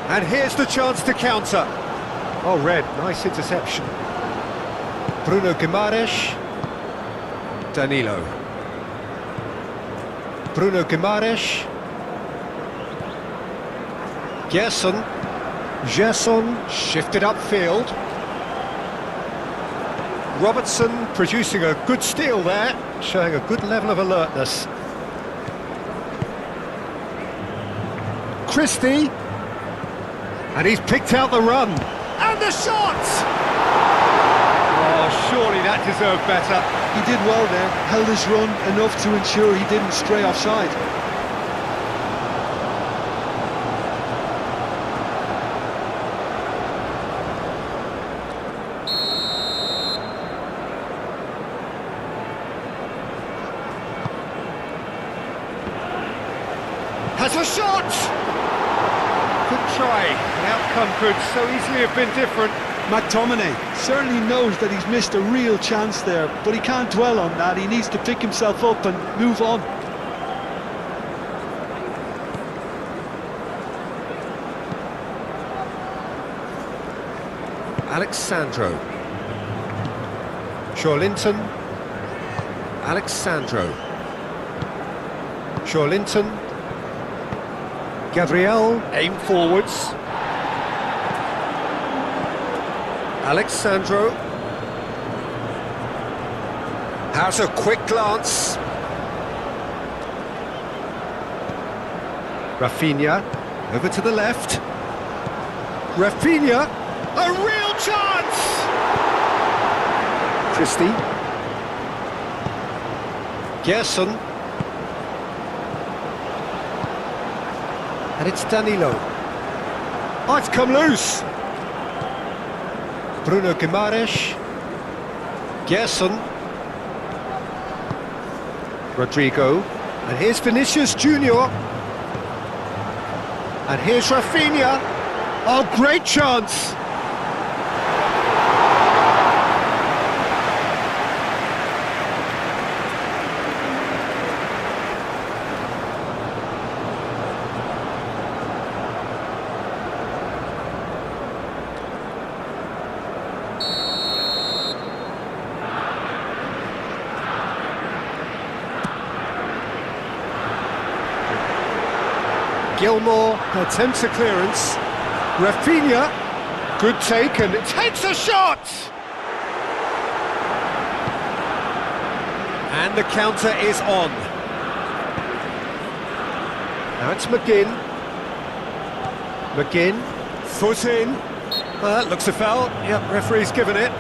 And here's the chance to counter. Oh, Red, nice interception. Bruno Guimaraes. Danilo. Bruno Guimaraes. Gerson. Shifted upfield. Robertson producing a good steal there, showing a good level of alertness. Christie. And he's picked out the run. And the shot! Oh, surely that deserved better. He did well there, held his run enough to ensure he didn't stray offside. Has a shot! Good try. The outcome could so easily have been different. McTominay certainly knows that he's missed a real chance there, but he can't dwell on that. He needs to pick himself up and move on. Alexandro. Linton. Alexandro. Linton. Gabriel, aim forwards. Alexandro. Has a quick glance. Rafinha, over to the left. Rafinha, a real chance! Christie. And it's Danilo. Oh, it's come loose. Bruno Guimaraes. Gerson. Rodrigo. And here's Vinicius Junior. And here's Rafinha. Oh, great chance. Gilmour attempts a clearance. Rafinha, good take, and takes a shot! And the counter is on. Now it's McGinn. McGinn, foot in. That looks a foul. Yep, referee's given it.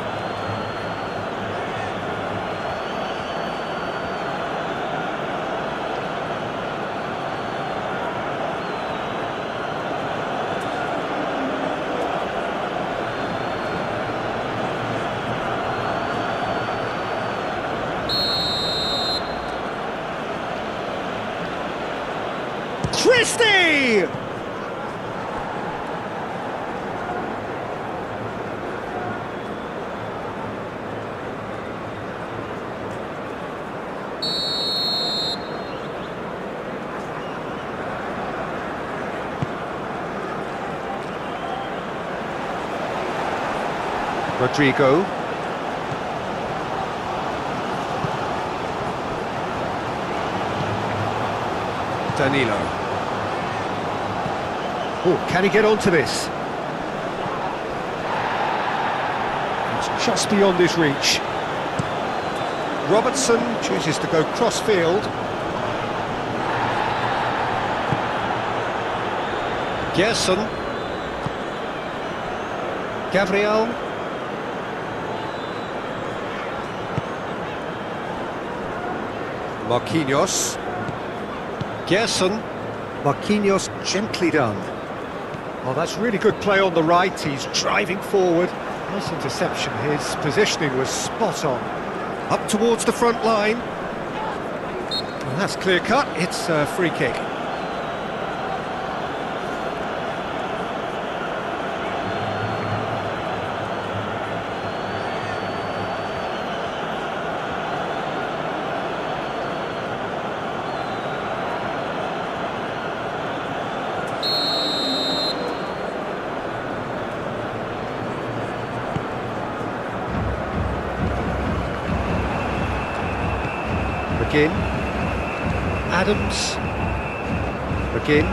Christie! Rodrigo. Danilo. Oh, can he get onto this? It's just beyond his reach. Robertson chooses to go cross-field. Gerson. Gabriel. Marquinhos. Gerson. Marquinhos gently done. Oh, that's really good play on the right. He's driving forward. Nice interception. His positioning was spot on. Up towards the front line. And that's clear cut. It's a free kick. McGinn. Adams. McGinn.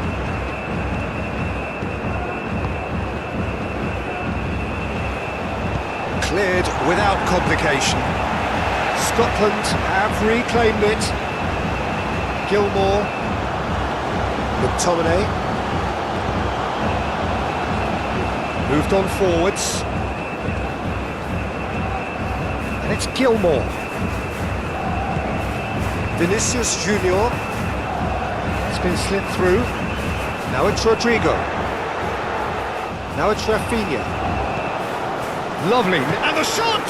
Cleared without complication. Scotland have reclaimed it. Gilmour. McTominay. Moved on forwards. And it's Gilmour. Vinicius Junior. It's been slipped through. Now it's Rodrigo. Now it's Rafinha. Lovely. And the shot!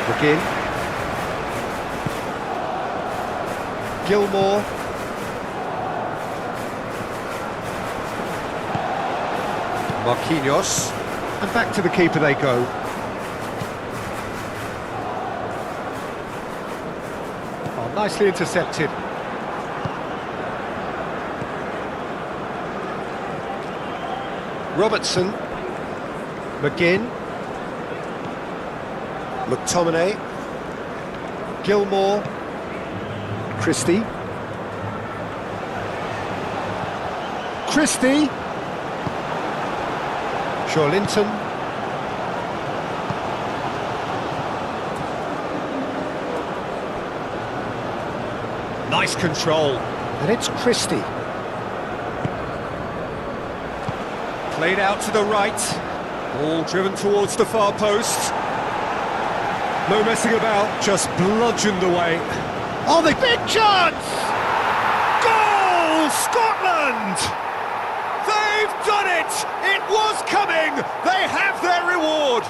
McGinn. Gilmour. Marquinhos. And back to the keeper they go. Oh, nicely intercepted. Robertson. McGinn. McTominay. Gilmour. Christie. Christie. Linton. Nice control. And it's Christie. Played out to the right. Ball driven towards the far post. No messing about, just bludgeoned away. Oh, the big chance! Goal, Scotland! They've done it! It was coming! They have their reward!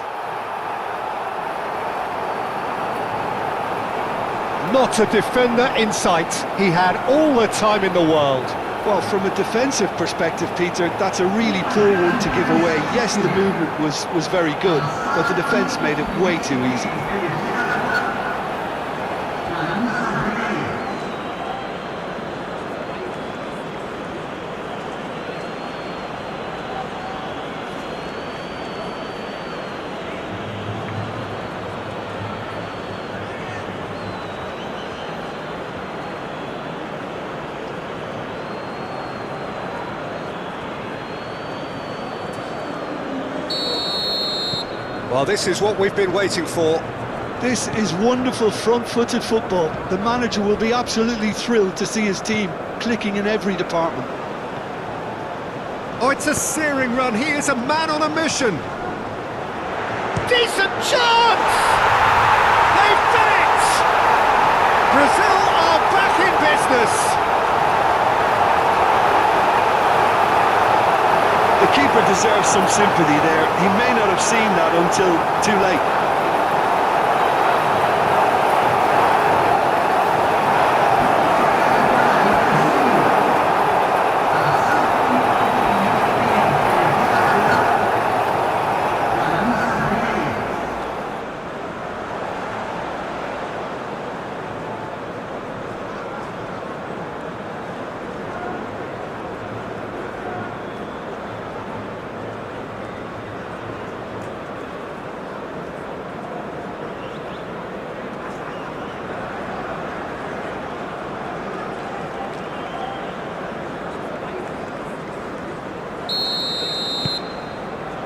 Not a defender in sight. He had all the time in the world. Well, from a defensive perspective, Peter, that's a really poor one to give away. Yes, the movement was very good, but the defence made it way too easy. Well, this is what we've been waiting for. This is wonderful front-footed football. The manager will be absolutely thrilled to see his team clicking in every department. Oh, it's a searing run. He is a man on a mission. Decent chance! They've done it! Brazil are back in business. The keeper deserves some sympathy there. He may not have seen that until too late.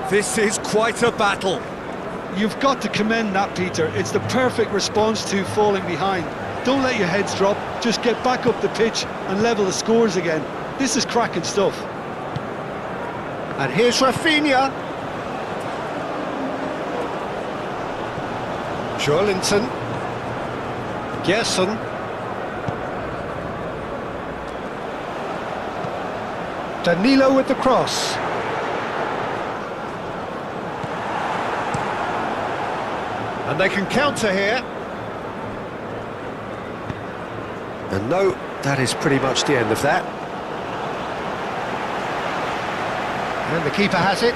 This is quite a battle. You've got to commend that, Peter. It's the perfect response to falling behind. Don't let your heads drop, just get back up the pitch and level the scores again. This is cracking stuff. And here's Rafinha. Joelinton. Gerson. Danilo with the cross. And they can counter here. And no, that is pretty much the end of that. And the keeper has it.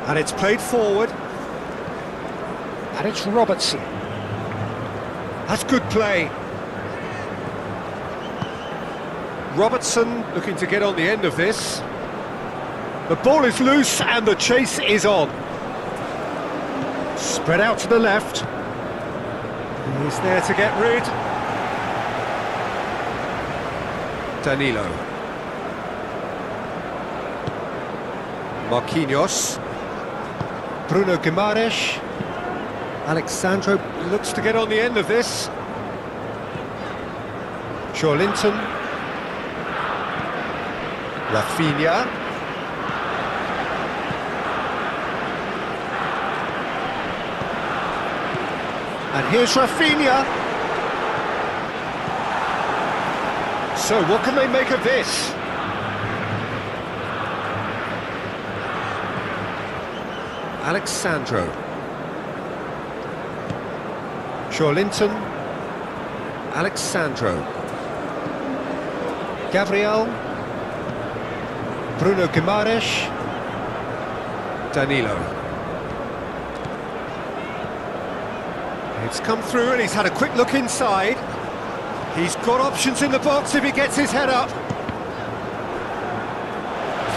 And it's played forward. And it's Robertson. That's good play. Robertson looking to get on the end of this. The ball is loose and the chase is on. Spread out to the left. He's there to get rid. Danilo. Marquinhos. Bruno Guimaraes. Alexandro looks to get on the end of this. Joelinton. Rafinha. And here's Rafinha. So what can they make of this? Alexandro. Joelinton. Alexandro. Gabriel. Bruno Guimaraes. Danilo. It's come through and he's had a quick look inside. He's got options in the box if he gets his head up.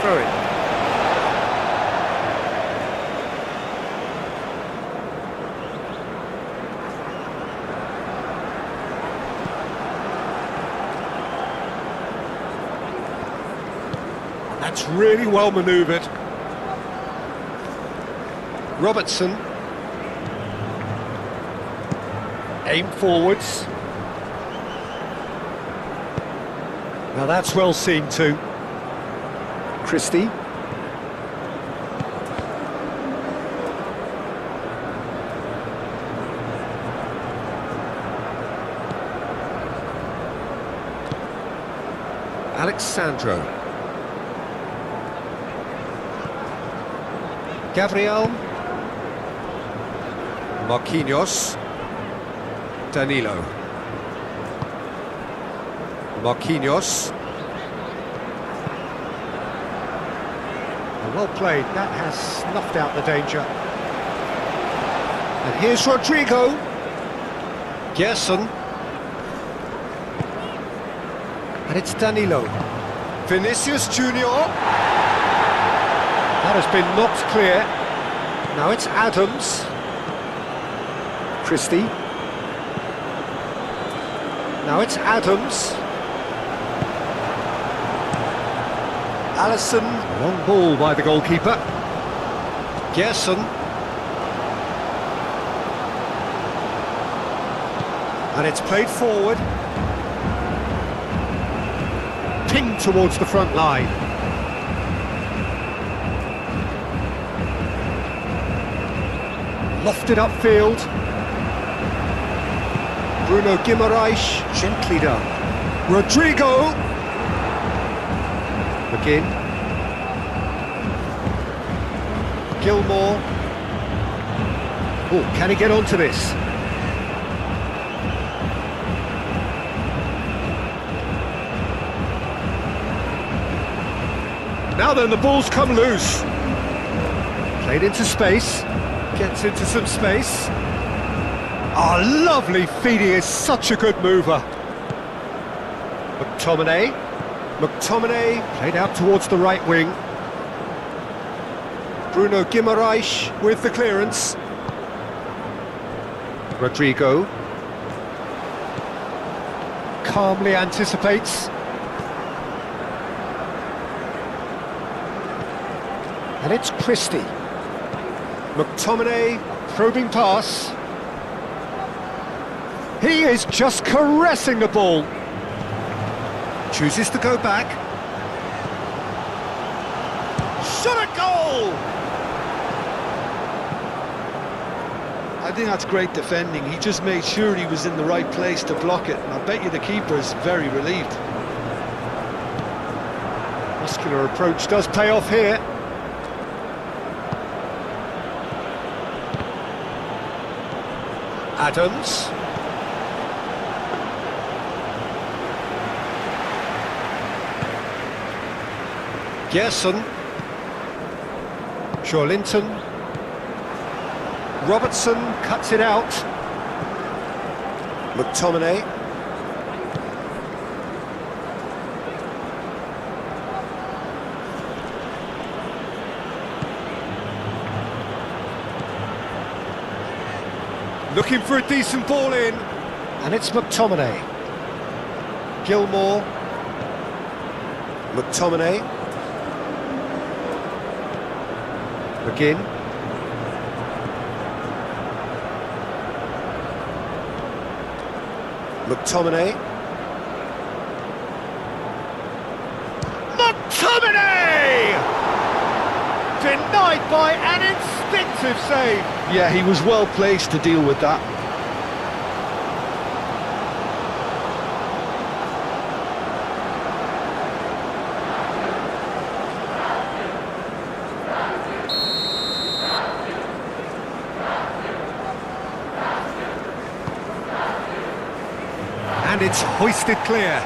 Throw it. That's really well manoeuvred. Robertson. Aim forwards. Now that's well seen too. Christie. Alexandro. Gabriel. Marquinhos. Danilo. Marquinhos. Well played, that has snuffed out the danger. And here's Rodrigo. Gerson. And it's Danilo. Vinicius Junior. That has been knocked clear. Now it's Adams. Christie. Now it's Adams. Alisson. Long ball by the goalkeeper. Gerson. And it's played forward. Pinged towards the front line. Lofted upfield. Bruno Guimaraes, gently done. Rodrigo. McGinn. Gilmore. Oh, can he get onto this? Now then, the ball's come loose. Played into space. Gets into some space. Oh, lovely feed, he is such a good mover. McTominay. McTominay played out towards the right wing. Bruno Guimaraes with the clearance. Rodrigo. Calmly anticipates. And it's Christie. McTominay, probing pass. He is just caressing the ball. Chooses to go back. Shot a goal! I think that's great defending. He just made sure he was in the right place to block it, and I bet you the keeper's very relieved. Muscular approach does pay off here. Adams. Gerson. Shawlinton. Robertson cuts it out. McTominay. Looking for a decent ball in. And it's McTominay. Gilmore. McTominay. McGinn. McTominay. McTominay! Denied by an instinctive save. Yeah, he was well placed to deal with that. And it's hoisted clear.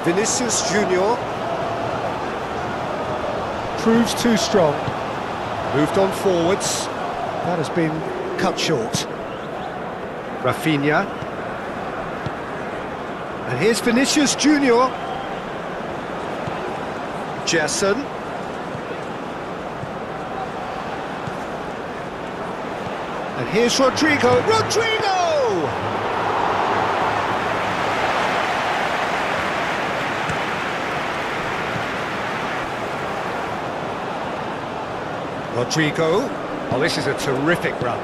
Vinicius Junior. Proves too strong. Moved on forwards. That has been cut short. Rafinha. And here's Vinicius Junior. Gerson. And here's Rodrigo. Rodrigo! Rodrigo. Oh, this is a terrific run.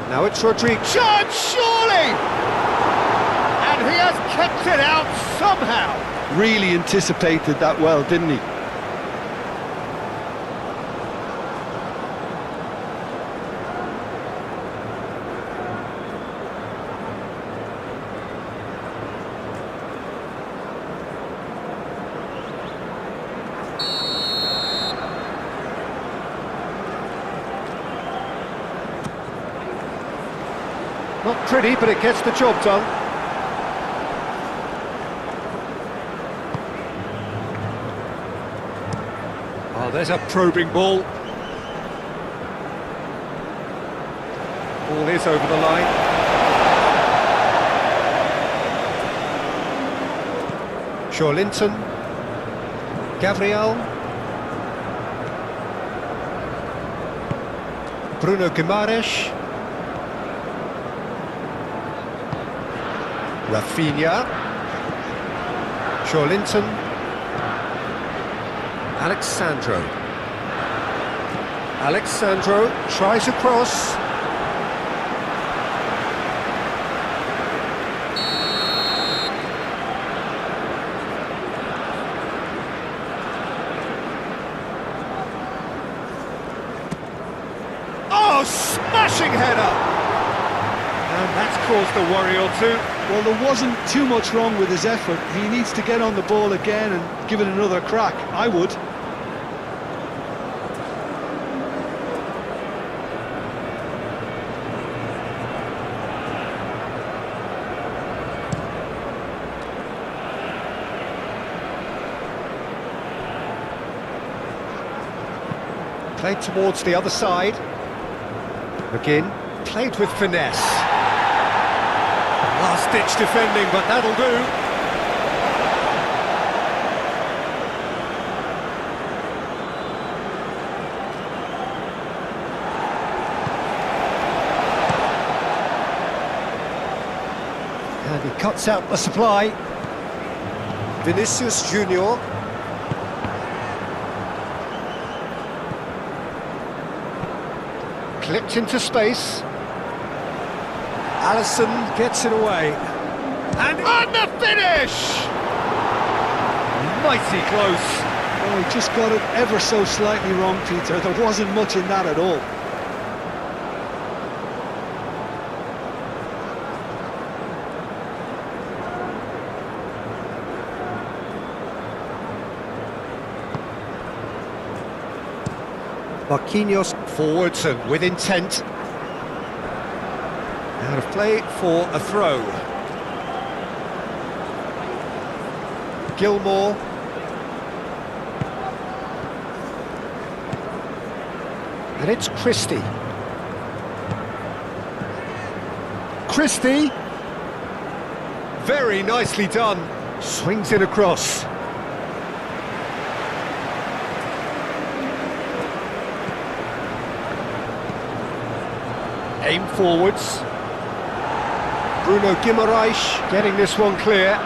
Now it's Rodrigo. Chance, surely! And he has kept it out somehow. Really anticipated that well, didn't he? Not pretty, but it gets the job done. Oh, there's a probing ball. Ball is over the line. Linton. Gabriel. Bruno Guimaraes. Rafinha. Linton. Alexandro tries a cross. Oh, smashing header! And that's caused a worry or two. Well, there wasn't too much wrong with his effort. He needs to get on the ball again and give it another crack. I would. Played towards the other side. McGinn played with finesse. Last-ditch defending, but that'll do. And he cuts out the supply. Vinicius Junior. Clipped into space. Alisson gets it away. And on the finish! Mighty close. Oh, he just got it ever so slightly wrong, Peter. There wasn't much in that at all. Marquinhos forwards and with intent. Out of play for a throw. Gilmore. And it's Christie. Christie. Very nicely done. Swings it across. Aim forwards. Bruno Guimaraes getting this one clear.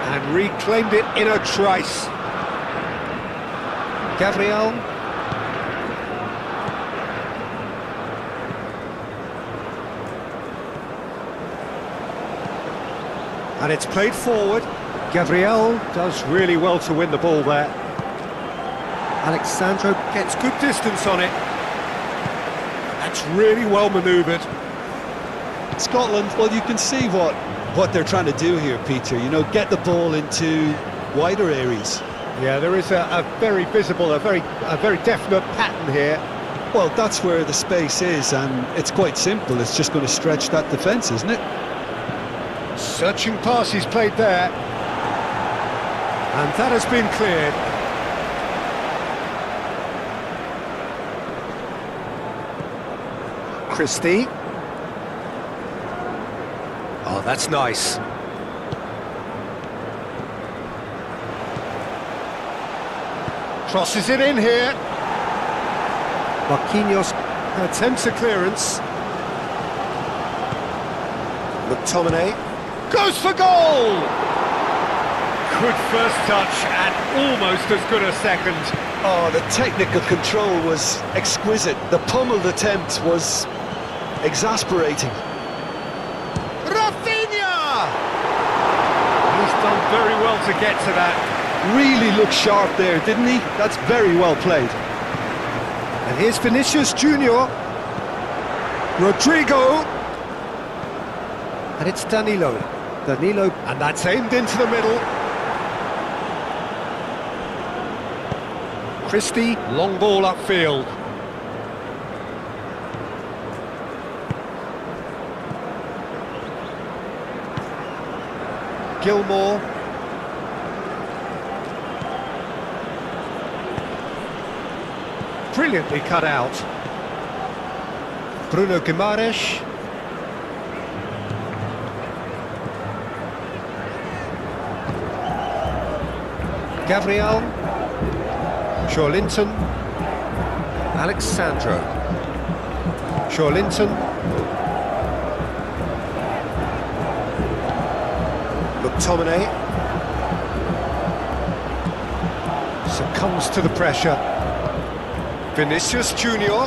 And reclaimed it in a trice. Gabriel. And it's played forward. Gabriel does really well to win the ball there. Alexandro gets good distance on it. That's really well manoeuvred. Scotland, well, you can see what they're trying to do here, Peter. You know, get the ball into wider areas. Yeah, there is a very visible, a very definite pattern here. Well, that's where the space is, and it's quite simple. It's just going to stretch that defence, isn't it? Searching pass he's played there. And that has been cleared. Christie. Oh, that's nice. Crosses it in here. Marquinhos attempts a clearance. McTominay goes for goal! Good first touch and almost as good a second. Oh, the technical control was exquisite. The pummeled attempt was exasperating. Rafinha! He's done very well to get to that. Really looked sharp there, didn't he? That's very well played. And here's Vinicius Junior. Rodrigo. And it's Danilo. And that's aimed into the middle. Christie, long ball upfield. Gilmore. Brilliantly cut out. Bruno Guimaraes. Gabriel. Linton. Alexandro. Linton. McTominay. Succumbs to the pressure. Vinicius Junior.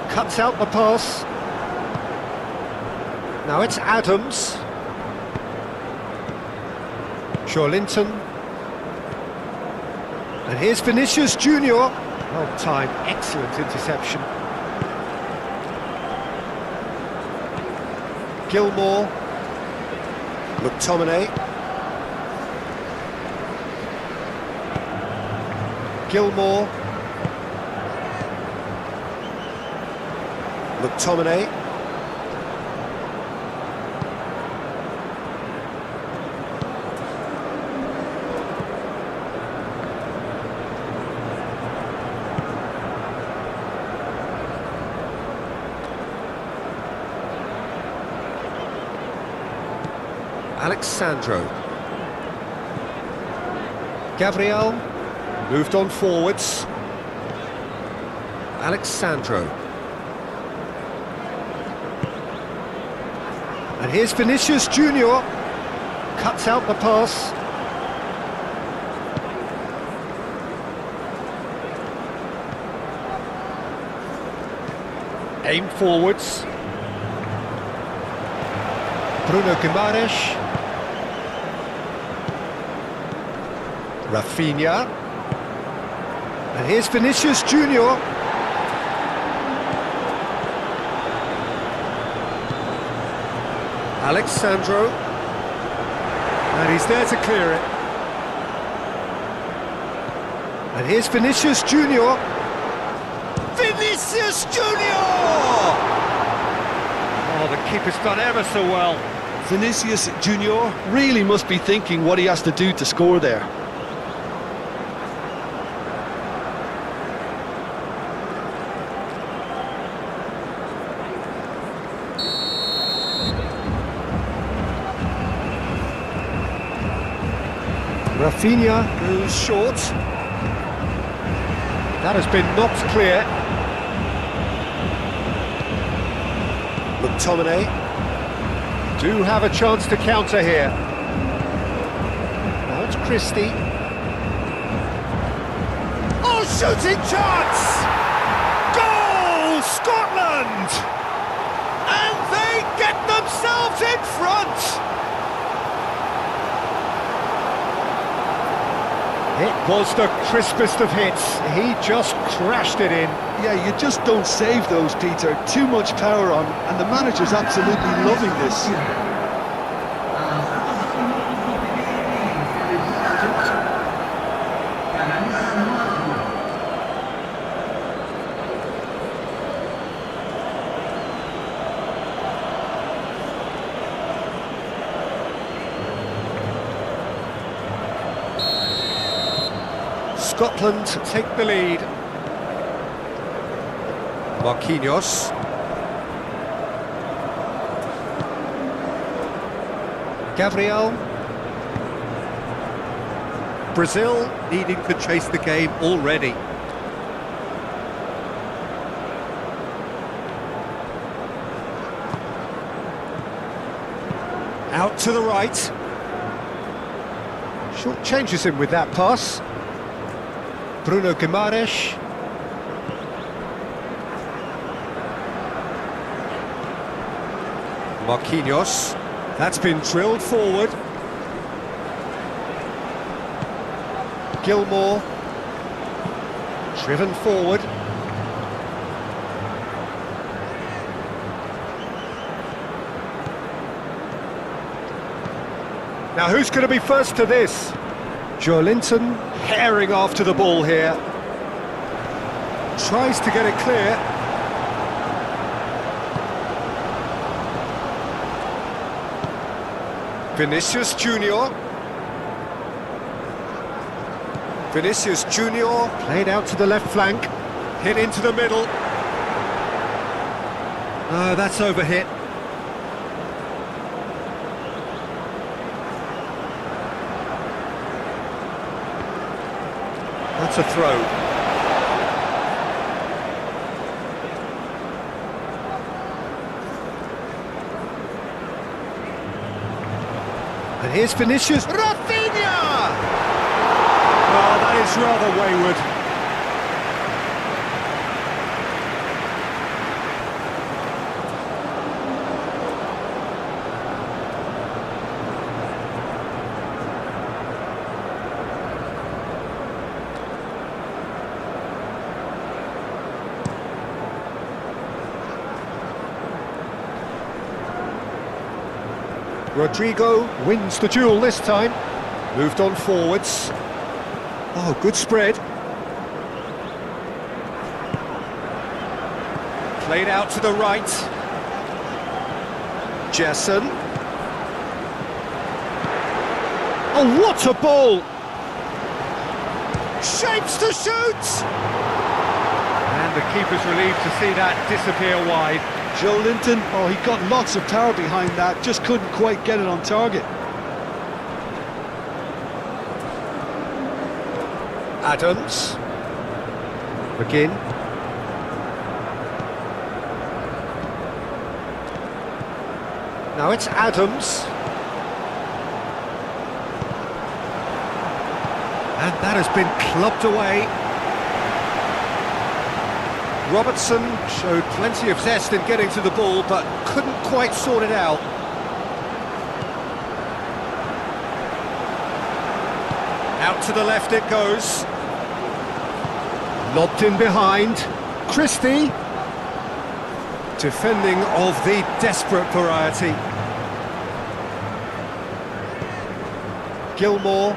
Cuts out the pass. Now it's Adams. Linton. And here's Vinicius Junior. Well timed, excellent interception. Gilmore. McTominay. Gilmore. McTominay. Alexandro. Gabriel moved on forwards. Alexandro. And here's Vinicius Junior. Cuts out the pass. Aim forwards. Bruno Guimaraes. Rafinha. And here's Vinicius Junior. Alexandro. And he's there to clear it. And here's Vinicius Junior. Vinicius Junior! Oh, the keeper's done ever so well. Vinicius Junior really must be thinking what he has to do to score there. Rafinha goes short. That has been knocked clear. McTominay do have a chance to counter here. Now it's Christie. Oh, shooting chance! Goal, Scotland! And they get themselves in front! It was the crispest of hits. He just crashed it in. Yeah, you just don't save those, Peter. Too much power on, and the manager's absolutely loving this. Scotland take the lead. Marquinhos. Gabriel. Brazil needing to chase the game already. Out to the right. Short changes him with that pass. Bruno Guimaraes. Marquinhos. That's been drilled forward. Gilmour. Driven forward. Now who's going to be first to this? Joelinton herring after the ball here. Tries to get it clear. Vinicius Junior. Vinicius Junior played out to the left flank. Hit into the middle. Oh, that's overhit. That's a throw. And here's Vinicius. Rafinha! Oh, that is rather wayward. Rodrigo wins the duel this time. Moved on forwards. Oh, good spread. Played out to the right. Jessen. Oh, what a ball! Shapes to shoot! And the keeper's relieved to see that disappear wide. Joelinton, oh, he got lots of power behind that, just couldn't quite get it on target. Adams. McGinn. Now it's Adams. And that has been clubbed away. Robertson showed plenty of zest in getting to the ball, but couldn't quite sort it out. Out to the left it goes. Lobbed in behind. Christie. Defending of the desperate variety. Gilmour.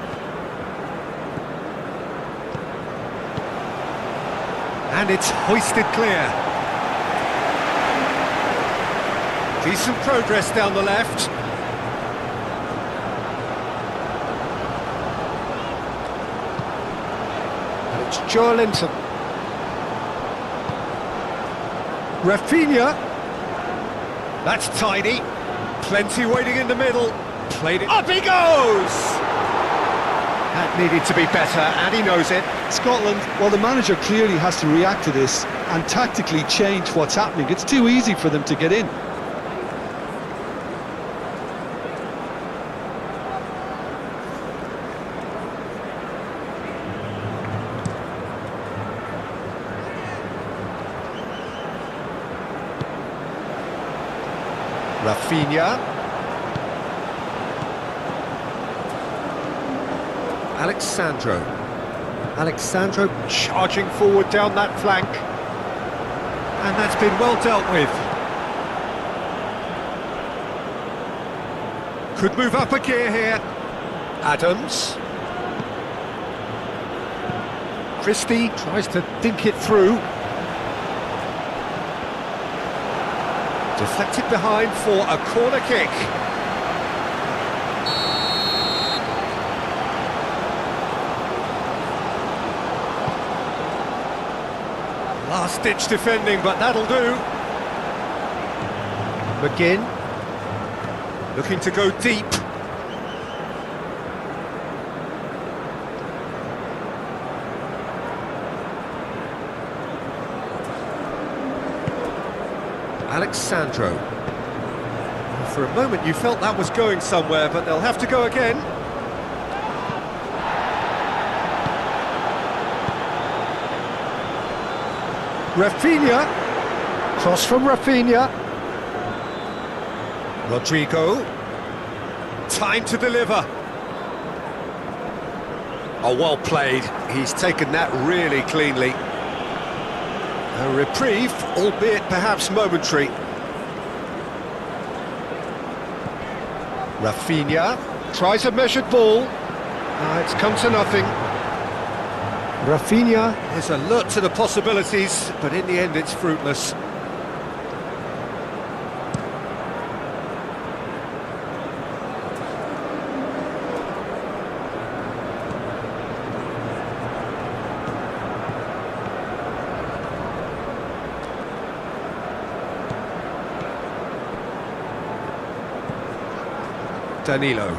And it's hoisted clear. Decent progress down the left. And it's Joelinton. Rafinha. That's tidy. Plenty waiting in the middle. Played it. Up he goes! That needed to be better, and he knows it. Scotland, well, the manager clearly has to react to this and tactically change what's happening. It's too easy for them to get in. Rafinha. Alexandro charging forward down that flank. And that's been well dealt with. Could move up a gear here. Adams. Christie tries to dink it through. Deflected behind for a corner kick. Last-ditch defending, but that'll do. McGinn. Looking to go deep. Alexandro. For a moment you felt that was going somewhere, but they'll have to go again. Rafinha. Cross from Rafinha. Rodrigo. Time to deliver. Oh, well played. He's taken that really cleanly. A reprieve, albeit perhaps momentary. Rafinha tries a measured ball. It's come to nothing. Rafinha is alert to the possibilities, but in the end it's fruitless. Danilo.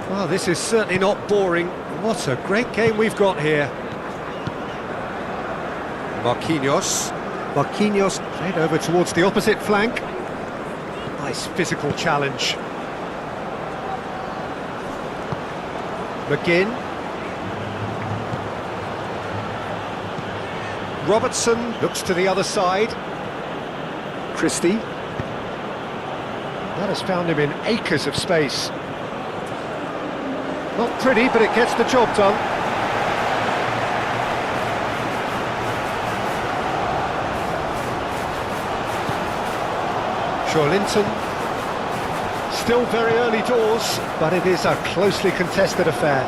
Well, this is certainly not boring. What a great game we've got here. Marquinhos. Marquinhos played over towards the opposite flank. Nice physical challenge. McGinn. Robertson looks to the other side. Christie. That has found him in acres of space. Not pretty, but it gets the job done. Linton. Still very early doors, but it is a closely contested affair.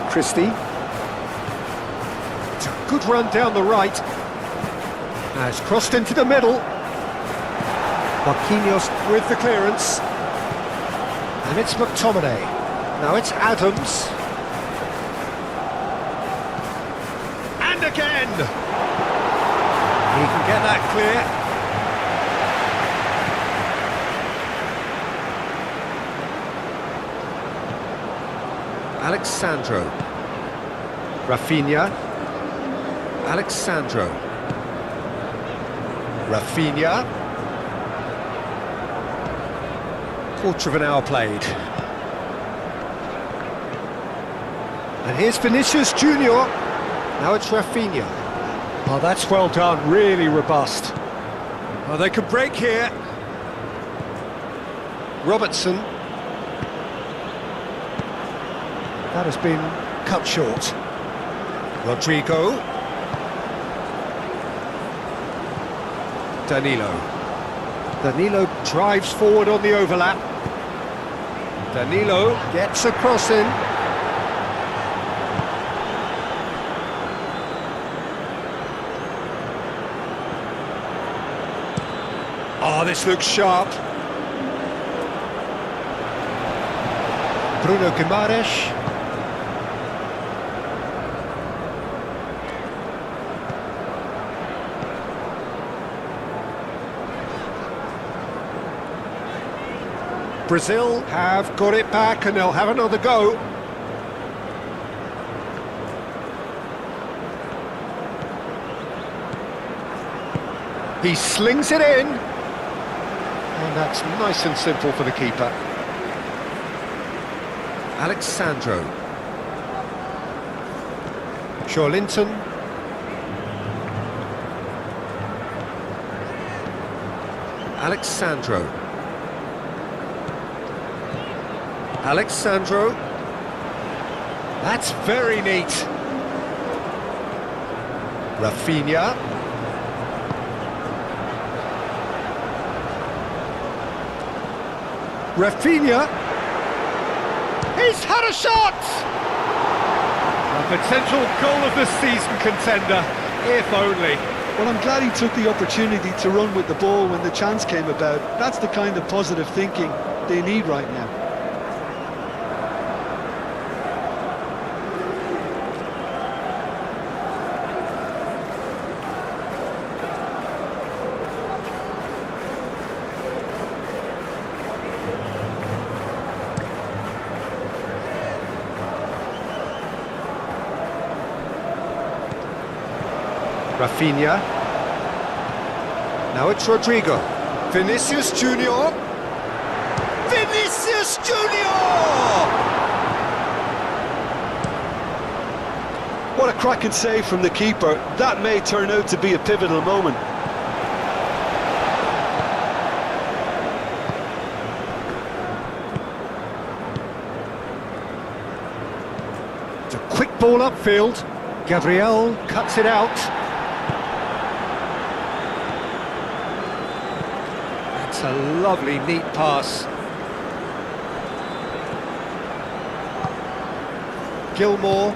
Christie. It's a good run down the right. Has crossed into the middle. Marquinhos with the clearance. And it's McTominay. Now it's Adams. And again! He can get that clear. Alexandro. Rafinha. Alexandro. Rafinha. Quarter of an hour played. And here's Vinicius Junior. Now it's Rafinha. Oh, that's well done, really robust. Oh, they could break here. Robertson. That has been cut short. Rodrigo. Danilo. Danilo drives forward on the overlap. Danilo gets a cross in. Oh, this looks sharp. Bruno Guimaraes. Brazil have got it back and they'll have another go. He slings it in. And that's nice and simple for the keeper. Alexandro. Linton. Alexandro. Alexandro. That's very neat. Rafinha. Rafinha. He's had a shot! A potential goal of the season contender, if only. Well, I'm glad he took the opportunity to run with the ball when the chance came about. That's the kind of positive thinking they need right now. Rafinha. Now it's Rodrigo. Vinicius Junior. Vinicius Junior! What a cracking save from the keeper. That may turn out to be a pivotal moment. It's a quick ball upfield. Gabriel cuts it out. That's a lovely, neat pass. Gilmore.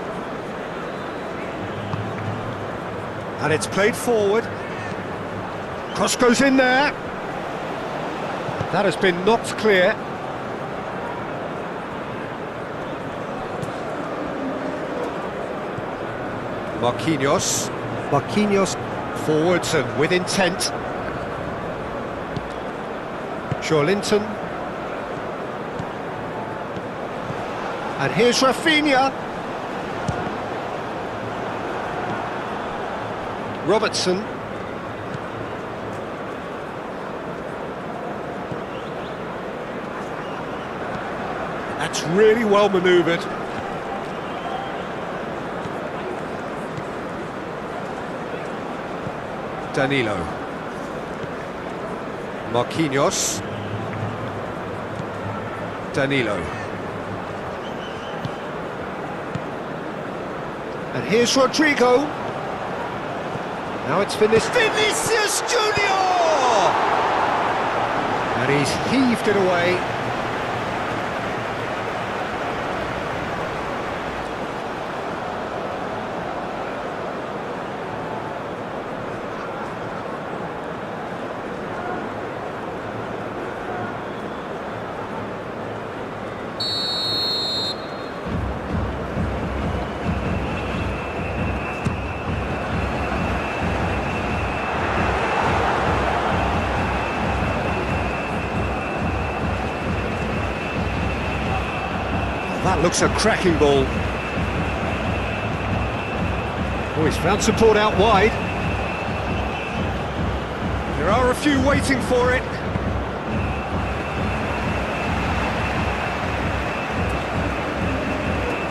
And it's played forward. Cross goes in there. That has been knocked clear. Marquinhos forwards and with intent. Linton. And here's Rafinha. Robertson. That's really well manoeuvred. Danilo. Marquinhos. Danilo. And here's Rodrigo. Now it's finished. Vinicius Junior! And he's heaved it away. That looks a cracking ball. Oh, he's found support out wide. There are a few waiting for it.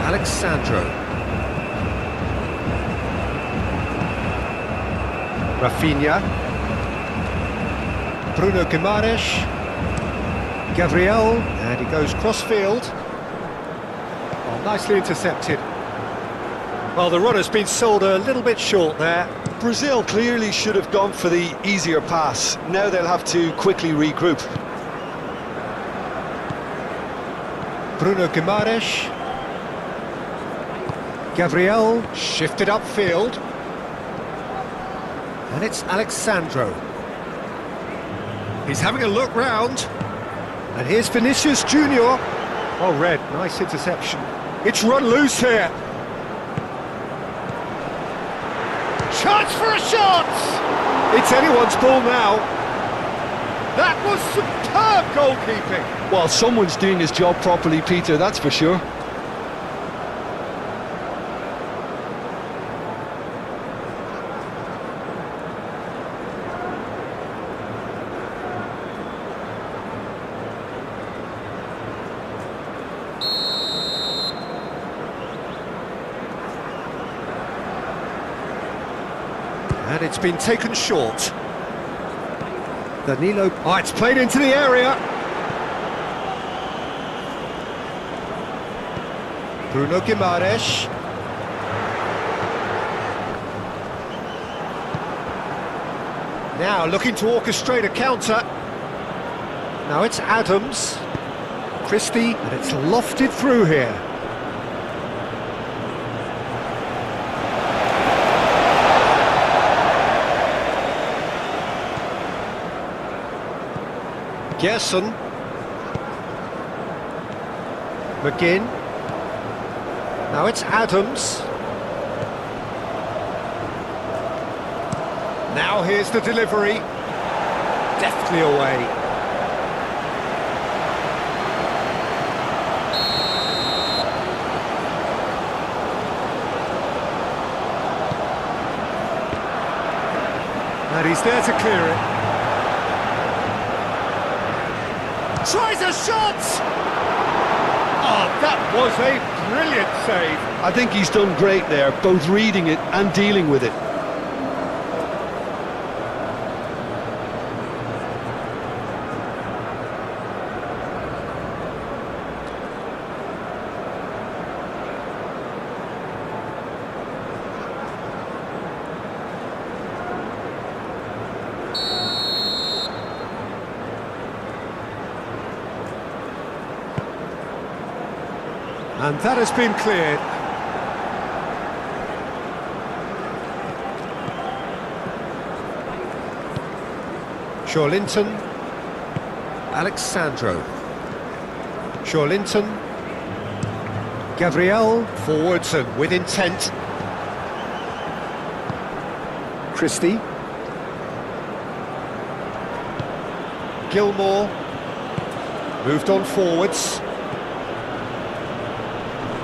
Alexandro. Rafinha. Bruno Guimaraes. Gabriel. And he goes cross-field. Nicely intercepted. Well, the runner's been sold a little bit short there. Brazil clearly should have gone for the easier pass. Now they'll have to quickly regroup. Bruno Guimaraes. Gabriel shifted upfield. And it's Alexandro. He's having a look round. And here's Vinicius Junior. Oh, red, nice interception. It's run loose here. Chance for a shot! It's anyone's ball now. That was superb goalkeeping. Well, someone's doing his job properly, Peter, that's for sure. And it's been taken short. Danilo. Oh, it's played into the area. Bruno Guimaraes. Now looking to orchestrate a counter. Now it's Adams. Christie. And it's lofted through here. Gerson. McGinn. Now it's Adams. Now here's the delivery. Deftly away. And he's there to clear it. tries a shot! Oh, that was a brilliant save. I think he's done great there, both reading it and dealing with it. And that has been cleared. Shawlinton. Alexandro. Shawlinton. Gabriel. Forwards and with intent. Christie. Gilmore. Moved on forwards.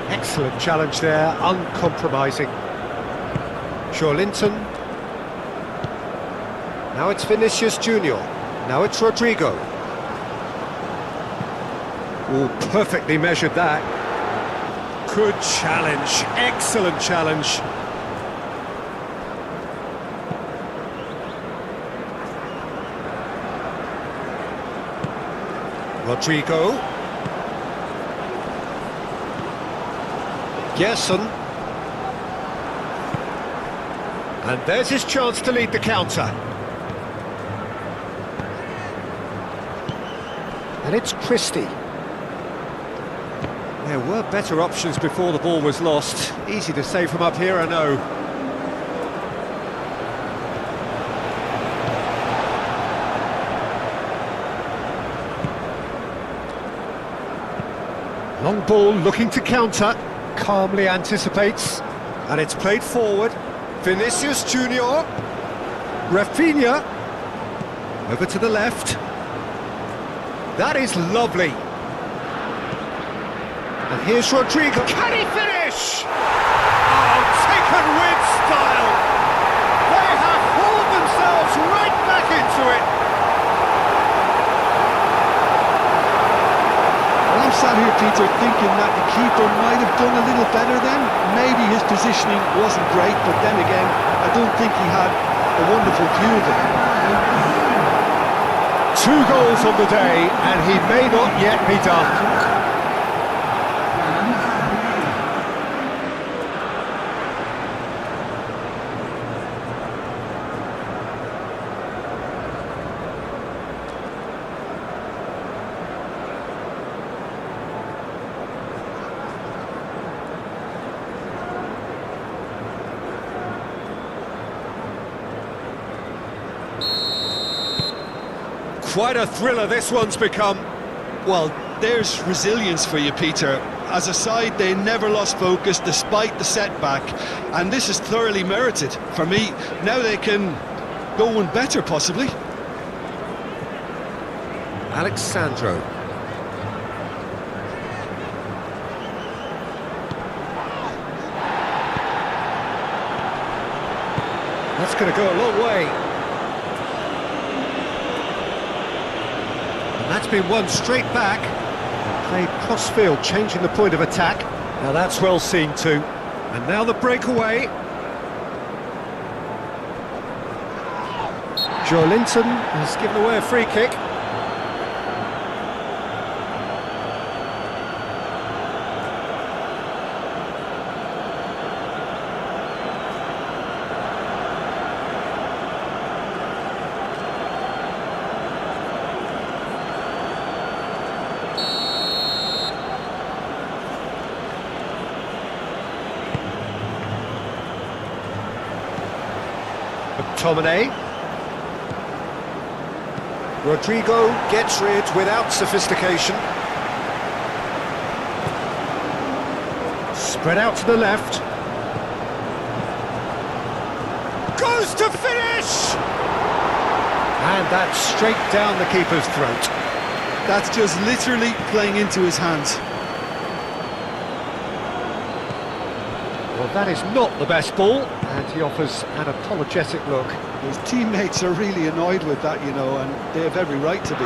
Excellent challenge there, uncompromising. Shawlinton. Now it's Vinicius Junior. Now it's Rodrigo. Oh, perfectly measured that. Good challenge, excellent challenge. Rodrigo. Gerson. And there's his chance to lead the counter. And it's Christie. There were better options before the ball was lost. Easy to say from up here, I know. Long ball looking to counter. Calmly anticipates, and it's played forward. Vinicius Junior. Rafinha. Over to the left. That is lovely. And here's Rodrigo. Can he finish? Oh, taken with style. They have hauled themselves right back into it. I'm sat here, Peter, thinking that the keeper might have done a little better then. Maybe his positioning wasn't great, but then again, I don't think he had a wonderful view of it. 2 goals on the day, and he may not yet be done. Quite a thriller this one's become. Well, there's resilience for you, Peter. As a side, they never lost focus despite the setback, and this is thoroughly merited. For me, now they can go one better, possibly. Alexandro. That's going to go a long way. That's been won straight back. Played cross-field, changing the point of attack. Now that's well seen too. And now the breakaway. Shawlinton has given away a free kick. McTominay. Rodrigo gets rid without sophistication. Spread out to the left. Goes to finish! And that's straight down the keeper's throat. That's just literally playing into his hands. Well, that is not the best ball, and he offers an apologetic look. His teammates are really annoyed with that, you know, and they have every right to be.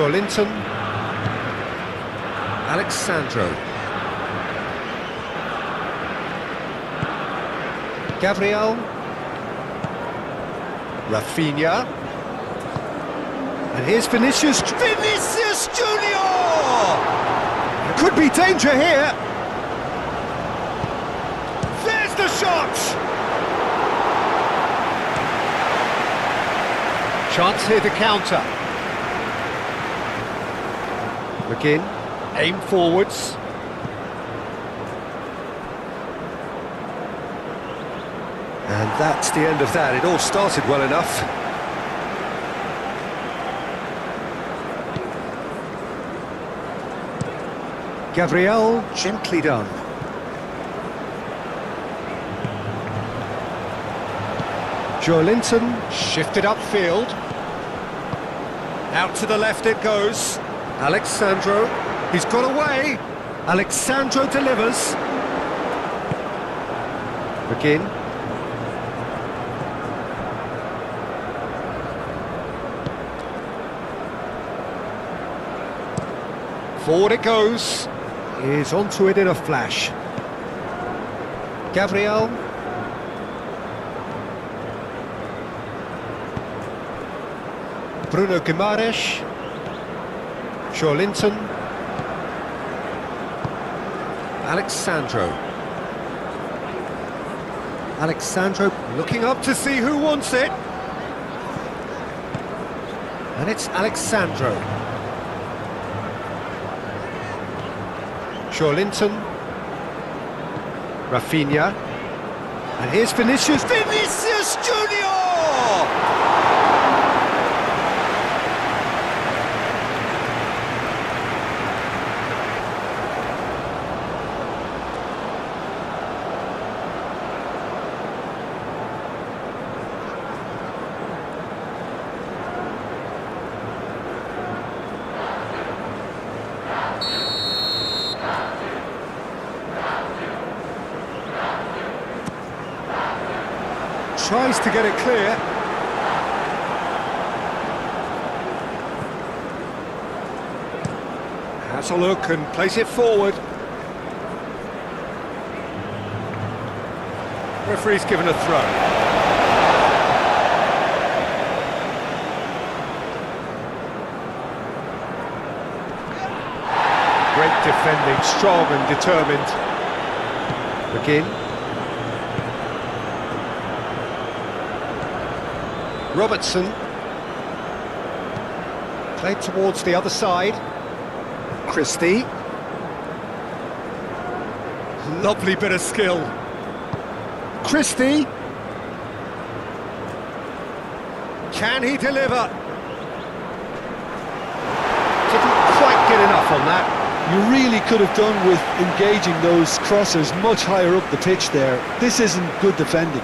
Linton. Alexandro. Gabriel. Rafinha. And here's Vinicius. Vinicius Junior! Could be danger here. There's the shot! Chance here to counter. McGinn, aim forwards. And that's the end of that. It all started well enough. Gabriel, gently done. Linton, shifted upfield. Out to the left it goes. Alexandro, he's got away. Alexandro delivers. McGinn. Forward it goes. He's onto it in a flash. Gabriel. Bruno Guimaraes. Linton. Alexandro. Alexandro looking up to see who wants it. And it's Alexandro. Linton. Rafinha. And here's Vinicius. Vinicius Junior! Tries to get it clear. Has a look and plays it forward. Referee's given a throw. Great defending, strong and determined. McGinn. Robertson, played towards the other side. Christie, lovely bit of skill. Christie, can he deliver? Didn't quite get enough on that. You really could have done with engaging those crossers much higher up the pitch there. This isn't good defending.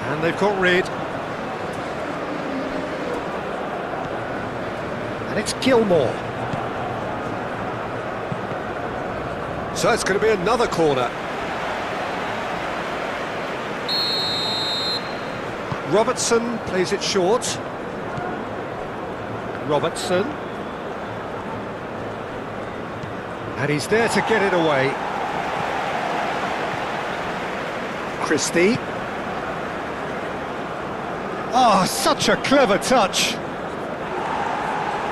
And they've got rid. And it's Gilmore. So it's going to be another corner. Robertson plays it short. Robertson. And he's there to get it away. Christie. Oh, such a clever touch.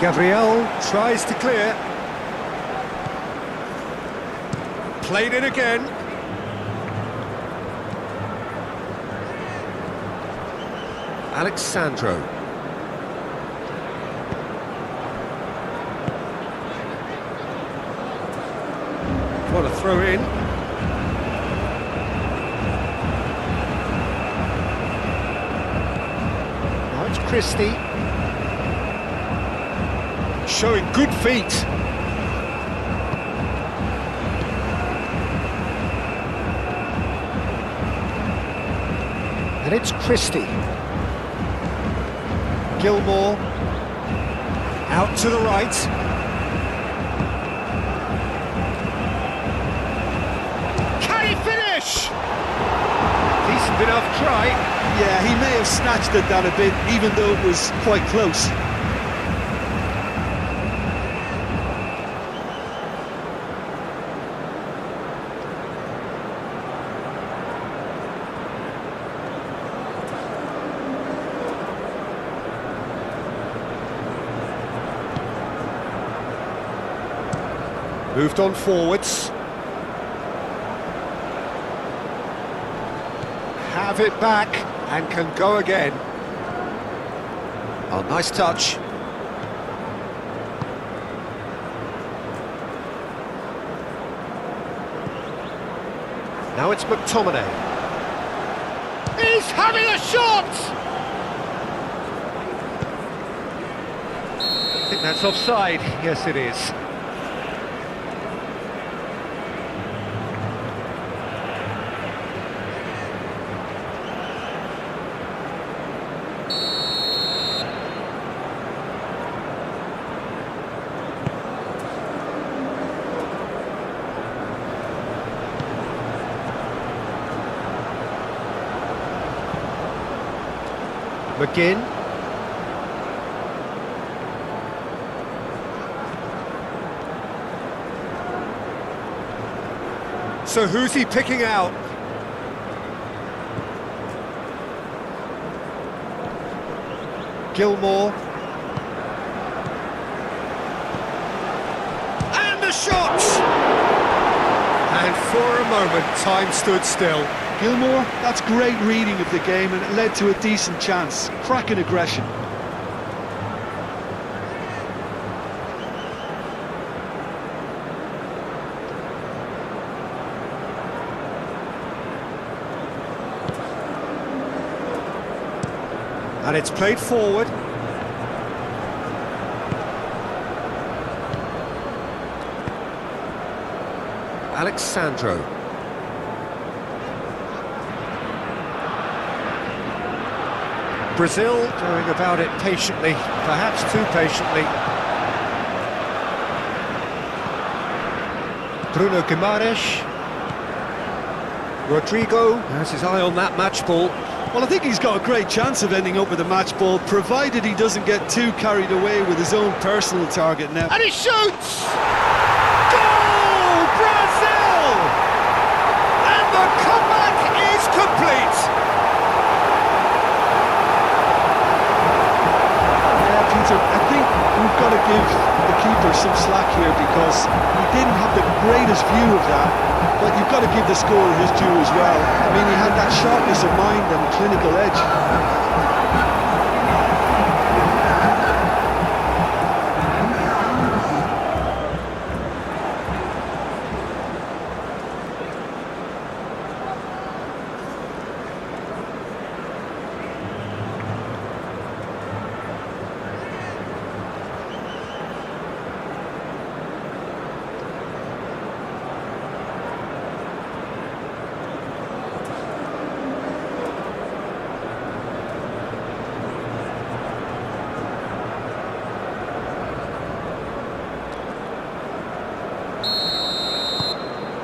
Gabriel tries to clear. Played it again. Alexandro. What a throw in. Now it's Christie. Showing good feet. And it's Christie. Gilmore. Out to the right. Guimaraes! Decent enough try. Yeah, he may have snatched at that a bit, even though it was quite close. Moved on forwards. Have it back and can go again. Oh, nice touch. Now it's McTominay. He's having a shot! I think that's offside. Yes, it is. McGinn. So who's he picking out? Gilmore. And the shot! And for a moment, time stood still. Gilmore, that's great reading of the game, and it led to a decent chance. Cracking aggression. And it's played forward. Alexandro. Brazil going about it patiently, perhaps too patiently. Bruno Guimaraes. Rodrigo has his eye on that match ball. Well, I think he's got a great chance of ending up with a match ball, provided he doesn't get too carried away with his own personal target now. And he shoots! Goal! Brazil! And the comeback is complete! Peter, I think we've got to give the keeper some slack here, because he didn't have the greatest view of that, but you've got to give the scorer his due as well. I mean, he had that sharpness of mind and clinical edge.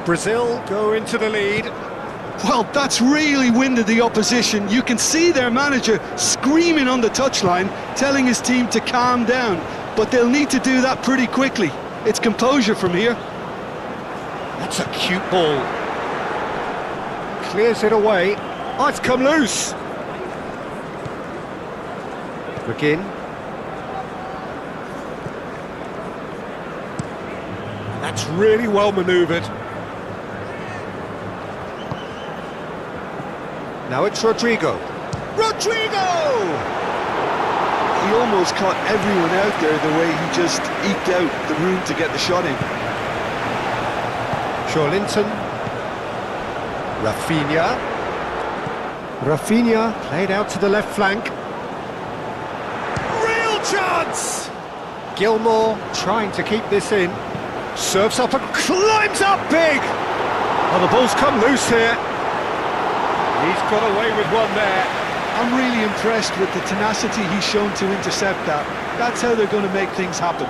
Brazil go into the lead. Well, that's really winded the opposition. You can see their manager screaming on the touchline, telling his team to calm down. But they'll need to do that pretty quickly. It's composure from here. That's a cute ball. Clears it away. Oh, it's come loose. McGinn. That's really well manoeuvred. Now it's Rodrigo. Rodrigo! He almost caught everyone out there the way he just eked out the room to get the shot in. Linton. Rafinha. Rafinha played out to the left flank. Real chance! Gilmore trying to keep this in. Serves up and climbs up big! Oh, the ball's come loose here. He's got away with one there. I'm really impressed with the tenacity he's shown to intercept that. That's how they're going to make things happen.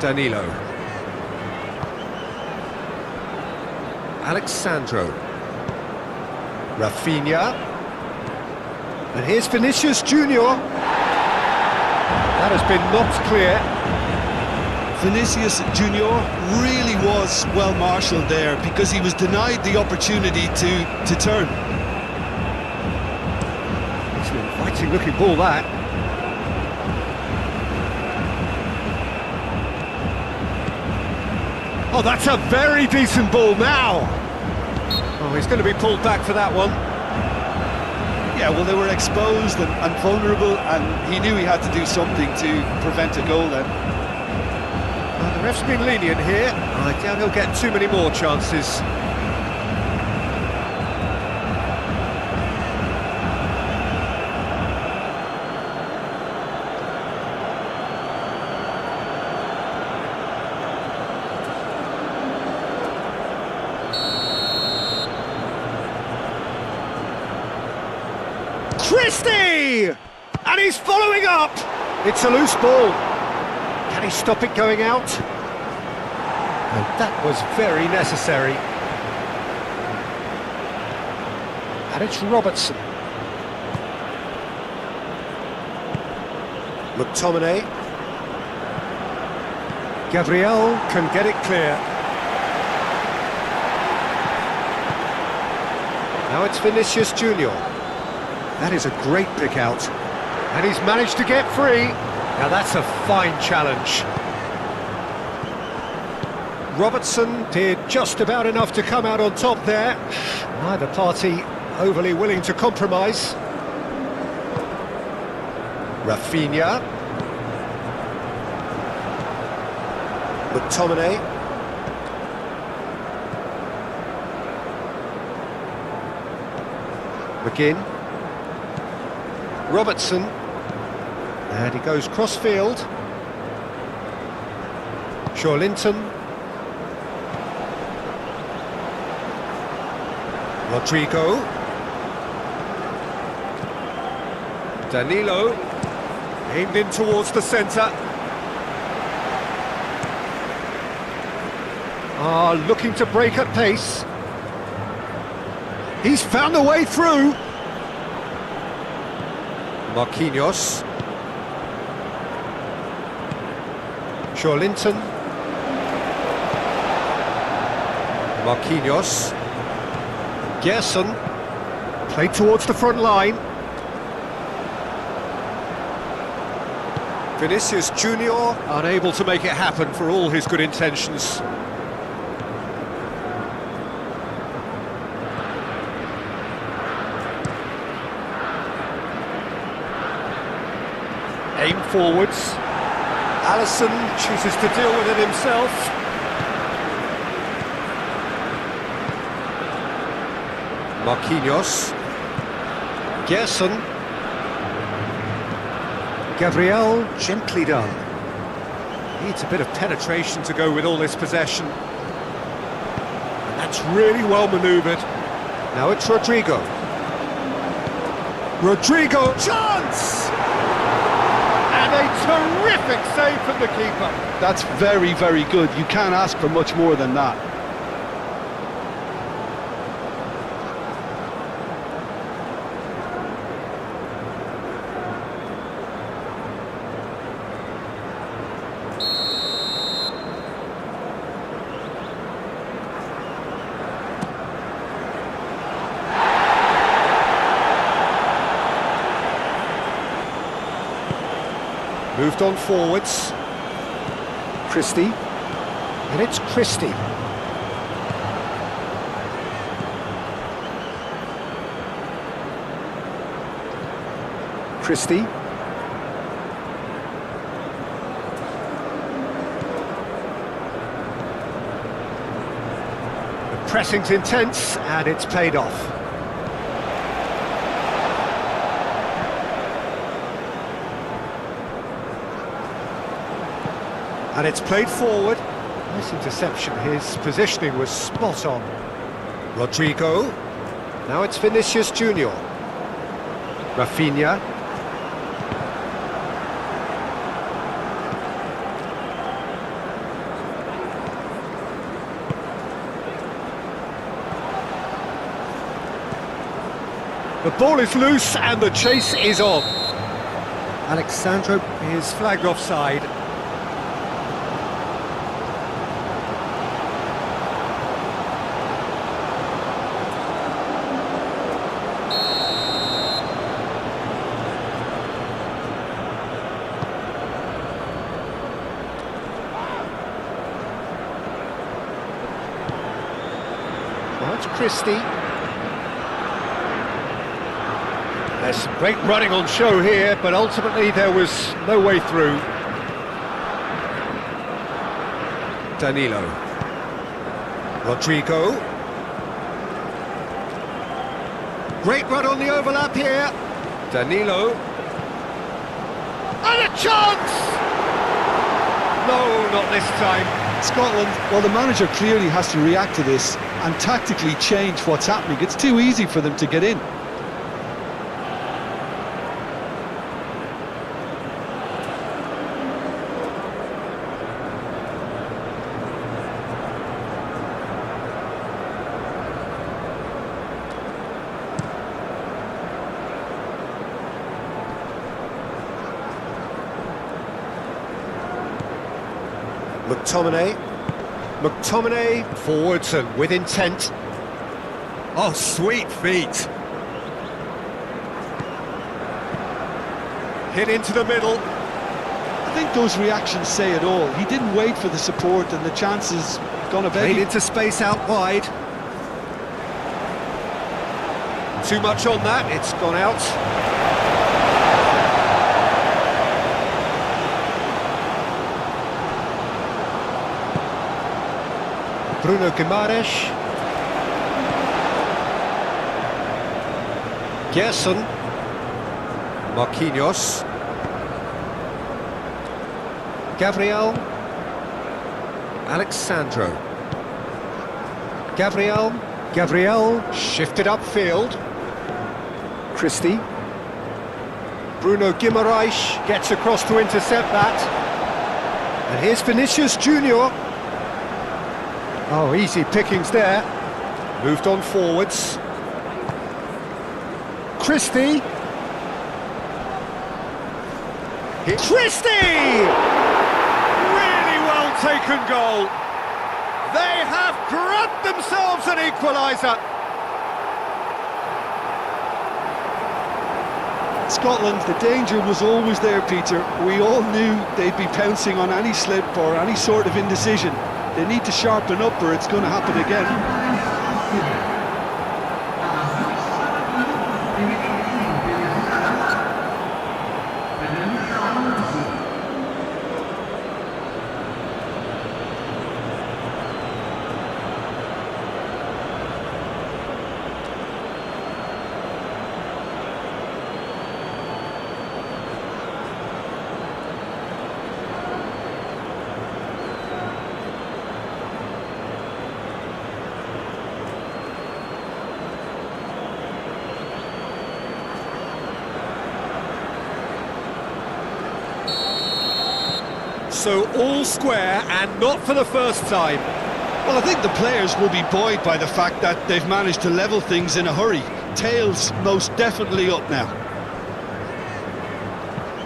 Danilo. Alexandro. Rafinha. And here's Vinicius Junior. That has been knocked clear. Vinicius Junior really was well marshalled there because he was denied the opportunity to turn. It's an inviting looking ball, that. Oh, that's a very decent ball now. Oh, he's going to be pulled back for that one. Yeah, well, they were exposed and vulnerable, and he knew he had to do something to prevent a goal then. The ref's been lenient here. I doubt he'll get too many more chances. Christie! And he's following up! It's a loose ball. Can he stop it going out? And that was very necessary. And it's Robertson. McTominay. Gabriel can get it clear. Now it's Vinicius Junior. That is a great pick out. And he's managed to get free. Now that's a fine challenge. Robertson did just about enough to come out on top there. Neither party overly willing to compromise. Rafinha. McTominay. McGinn. Robertson, and he goes cross-field. Linton. Rodrigo. Danilo, aimed in towards the centre. Looking to break at pace. He's found a way through. Marquinhos. Linton. Marquinhos. Gerson. Played towards the front line. Vinicius Junior unable to make it happen for all his good intentions. Aim forwards. Alisson chooses to deal with it himself. Marquinhos. Gerson. Gabriel, gently done. Needs a bit of penetration to go with all this possession. And that's really well manoeuvred. Now it's Rodrigo. Rodrigo, chance! And a terrific save from the keeper. That's very, very good. You can't ask for much more than that. Moved on forwards. Christie. And it's Christie. Christie. The pressing's intense and it's paid off. And it's played forward. Nice interception. His positioning was spot on. Rodrigo. Now it's Vinicius Junior. Rafinha. The ball is loose and the chase is on. Alexandro is flagged offside. Well, it's Christie. There's some great running on show here, but ultimately there was no way through. Danilo. Rodrigo. Great run on the overlap here. Danilo. And a chance! No, not this time. Scotland, well, the manager clearly has to react to this and tactically change what's happening. It's too easy for them to get in. McTominay forwards and with intent. Oh, sweet feet. Hit into the middle. I think those reactions say it all. He didn't wait for the support and the chances gone away. Played into space out wide. Too much on that, it's gone out. Bruno Guimaraes. Gerson. Marquinhos. Gabriel. Alexandro. Gabriel shifted upfield. Christie. Bruno Guimaraes gets across to intercept that. And here's Vinicius Junior. Oh, easy pickings there. Moved on forwards. Christie. Christie! Really well taken goal. They have grabbed themselves an equaliser. Scotland, the danger was always there, Peter. We all knew they'd be pouncing on any slip or any sort of indecision. They need to sharpen up or it's going to happen again. So all square and not for the first time. Well, I think the players will be buoyed by the fact that they've managed to level things in a hurry. Tails most definitely up now.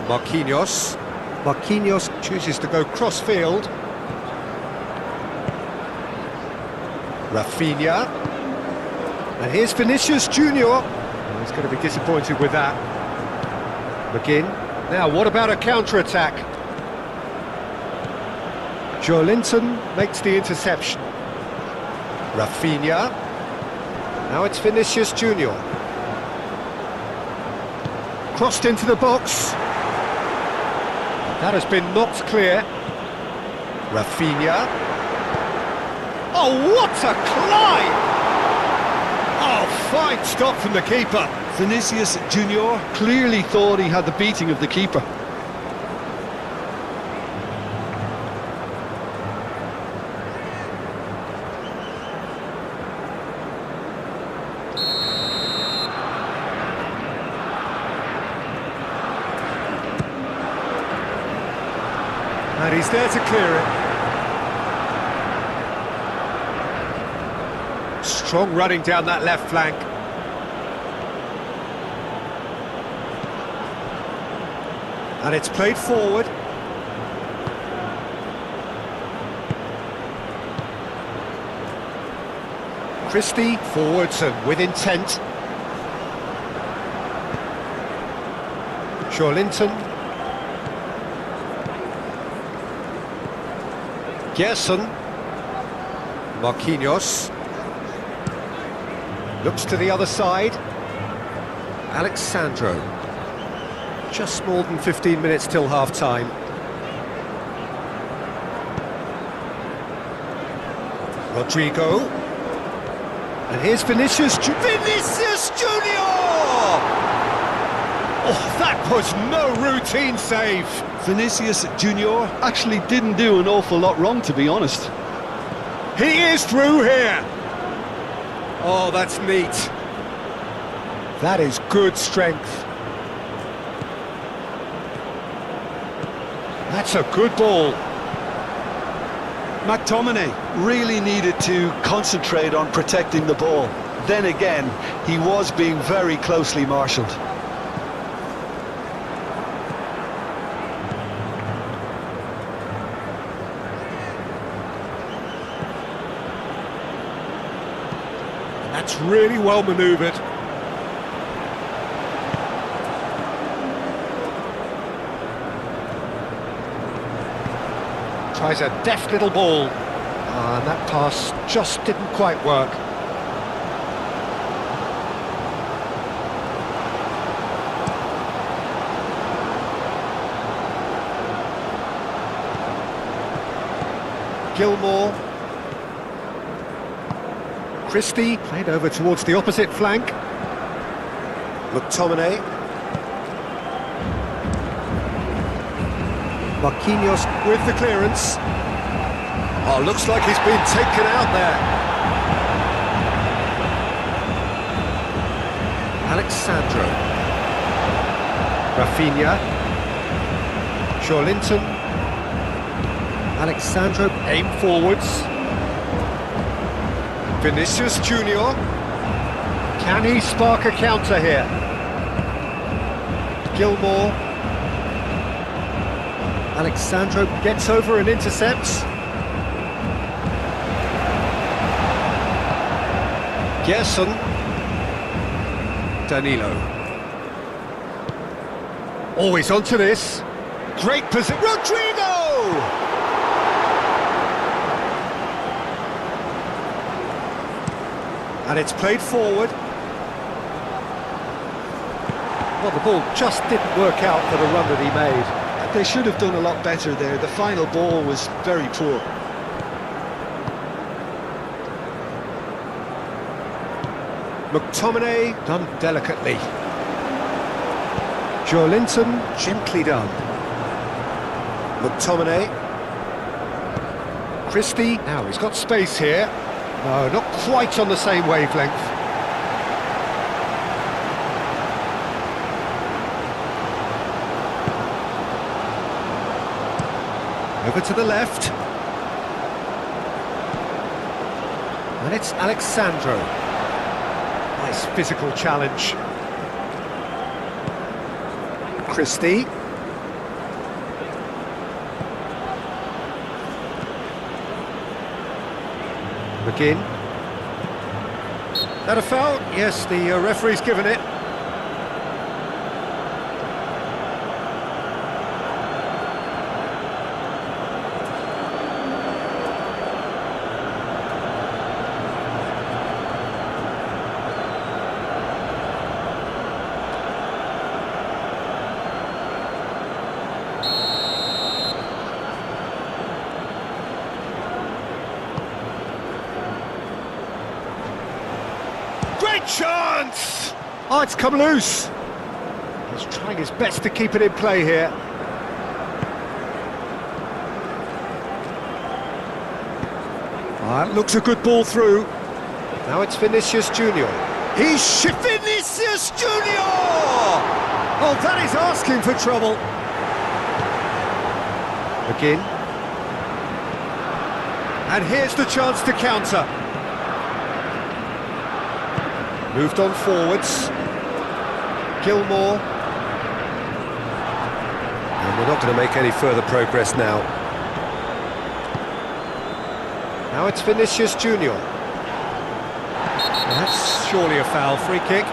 Marquinhos chooses to go cross-field. Rafinha. And here's Vinicius Junior. Oh, he's going to be disappointed with that. McGinn. Now, what about a counter-attack? Joelinton makes the interception. Rafinha. Now it's Vinicius Junior. Crossed into the box. That has been knocked clear. Rafinha. Oh, what a climb! Oh, fine stop from the keeper. Vinicius Junior clearly thought he had the beating of the keeper. And he's there to clear it. Strong running down that left flank. And it's played forward. Christie forwards and with intent. Linton. Gerson. Marquinhos. Looks to the other side. Alexandro. Just more than 15 minutes till half-time. Rodrigo. And here's Vinicius Junior! Oh, that was no routine save. Vinicius Junior actually didn't do an awful lot wrong, to be honest. He is through here. Oh, that's neat. That is good strength. That's a good ball. McTominay really needed to concentrate on protecting the ball. Then again, he was being very closely marshalled. That's really well manoeuvred. Tries a deft little ball. And that pass just didn't quite work. Gilmore. Christie played over towards the opposite flank. McTominay. Marquinhos with the clearance. Oh, looks like he's been taken out there. Alexandro. Rafinha. Linton. Alexandro aim forwards. Vinicius Junior. Can he spark a counter here? Gilmore. Alexandro gets over and intercepts. Gerson. Danilo. Always onto this. Great position. Rodrigo! And it's played forward. Well, the ball just didn't work out for the run that he made. They should have done a lot better there. The final ball was very poor. McTominay done delicately. Linton gently done. McTominay. Christie, now he's got space here. No, not quite on the same wavelength. Over to the left. And it's Alexandro. Nice physical challenge. Christie. McGinn. That a foul? Yes, the referee's given it. Great chance! Oh, it's come loose. He's trying his best to keep it in play here. That looks a good ball through. Now it's Vinicius Junior. Vinicius Junior! Oh, that is asking for trouble. Again. And here's the chance to counter. Moved on forwards. Gilmore. And we're not going to make any further progress now. Now it's Vinicius Junior. That's surely a foul. Free kick.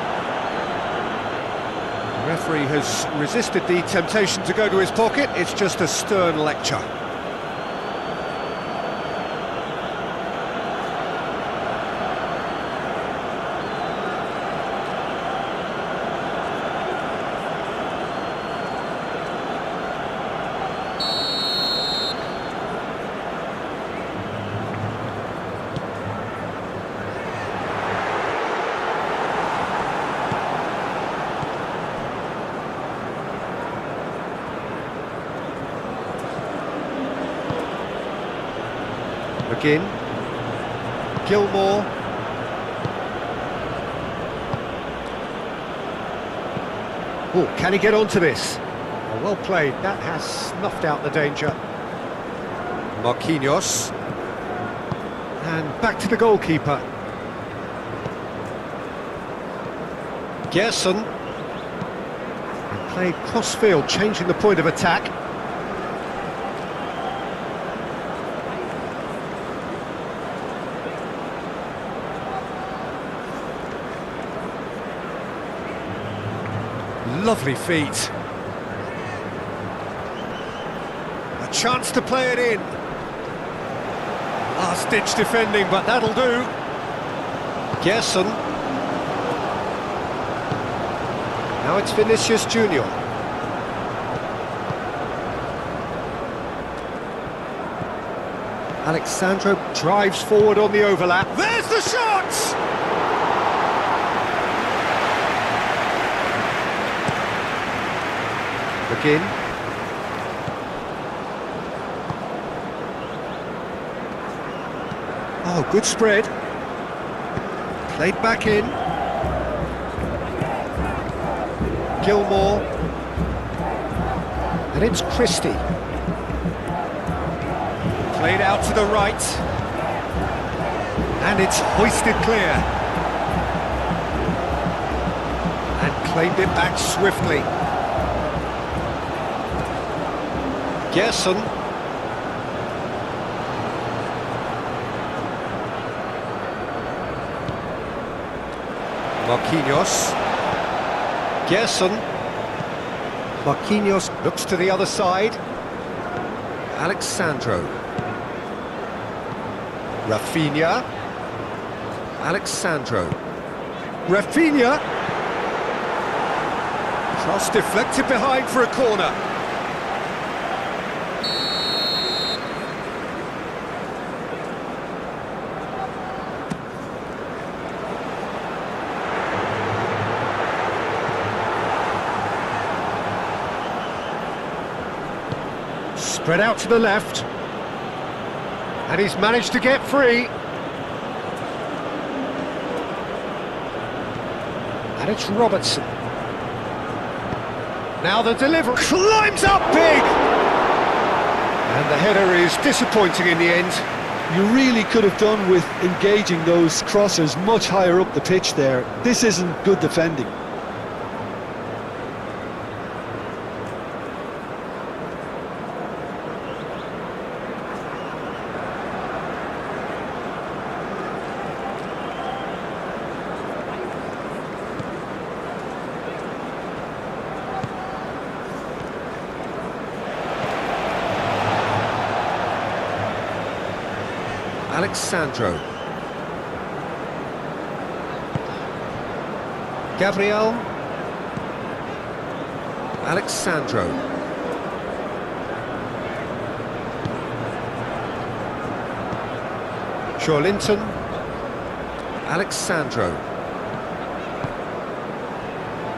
The referee has resisted the temptation to go to his pocket. It's just a stern lecture. McGinn, Gilmore, oh, can he get onto this? Oh, well played, that has snuffed out the danger. Marquinhos, and back to the goalkeeper. Gerson, and played cross-field, changing the point of attack. Lovely feet. A chance to play it in. Last-ditch defending, but that'll do. Gerson. Now it's Vinicius Junior. Alexandro drives forward on the overlap. There's the shot! McGinn. Oh, good spread. Played back in. Gilmore. And it's Christie. Played out to the right. And it's hoisted clear. And claimed it back swiftly. Gerson. Marquinhos. Gerson. Marquinhos looks to the other side. Alexandro. Rafinha. Alexandro. Rafinha. Cross deflected behind for a corner. Spread out to the left. And he's managed to get free. And it's Robertson. Now the delivery climbs up big! And the header is disappointing in the end. You really could have done with engaging those crossers much higher up the pitch there. This isn't good defending. Alexandro. Gabriel. Alexandro. Linton. Alexandro.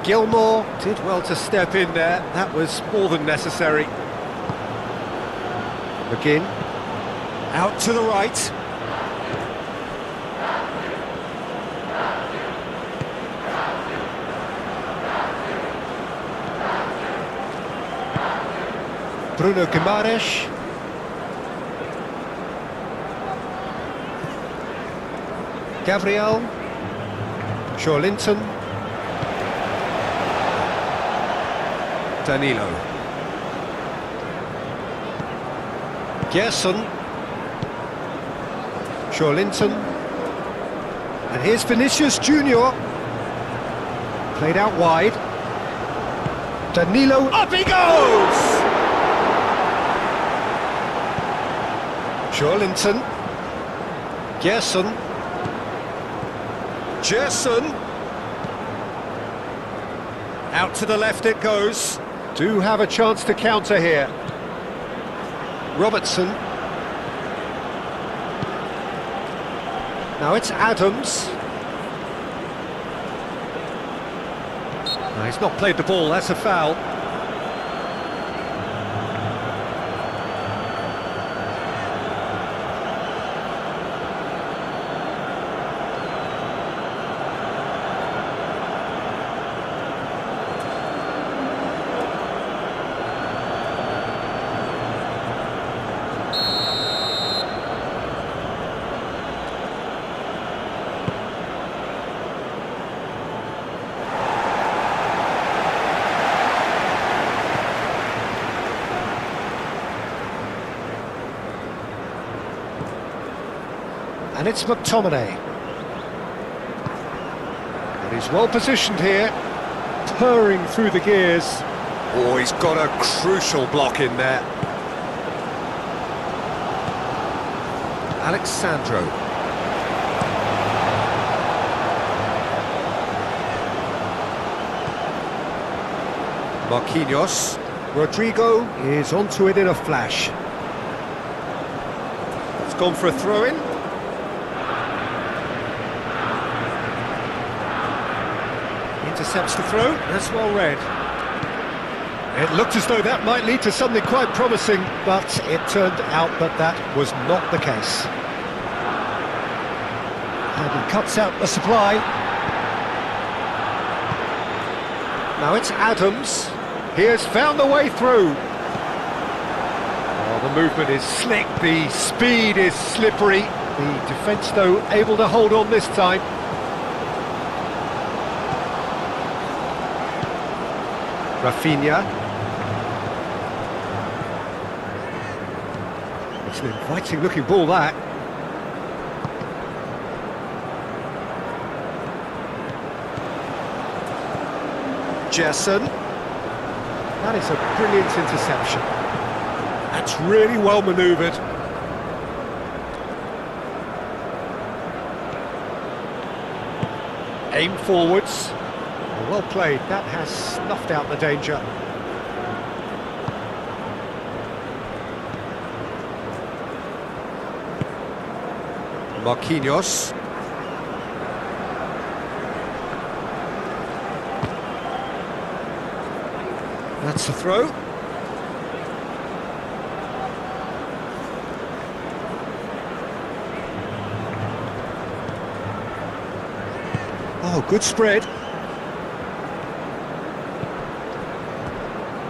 Gilmore did well to step in there. That was more than necessary. McGinn. Out to the right. Bruno Guimaraes. Gabriel. Linton. Danilo. Gerson. Linton. And here's Vinicius Junior. Played out wide. Danilo, up he goes! Linton. Gerson. Out to the left it goes. Do have a chance to counter here. Robertson. Now it's Adams. No, he's not played the ball, that's a foul. And it's McTominay. And he's well positioned here, purring through the gears. Oh, he's got a crucial block in there. Alexandro. Marquinhos. Rodrigo is onto it in a flash. It's gone for a throw-in. Intercepts the throw, that's well read. It looked as though that might lead to something quite promising, but it turned out that that was not the case. And he cuts out the supply. Now it's Adams. He has found the way through. Oh, the movement is slick, the speed is slippery. The defence, though, able to hold on this time. Rafinha. It's an inviting looking ball, that. Gerson. That is a brilliant interception. That's really well manoeuvred. Aim forwards. Well played, that has snuffed out the danger. Marquinhos. That's the throw. Oh, good spread.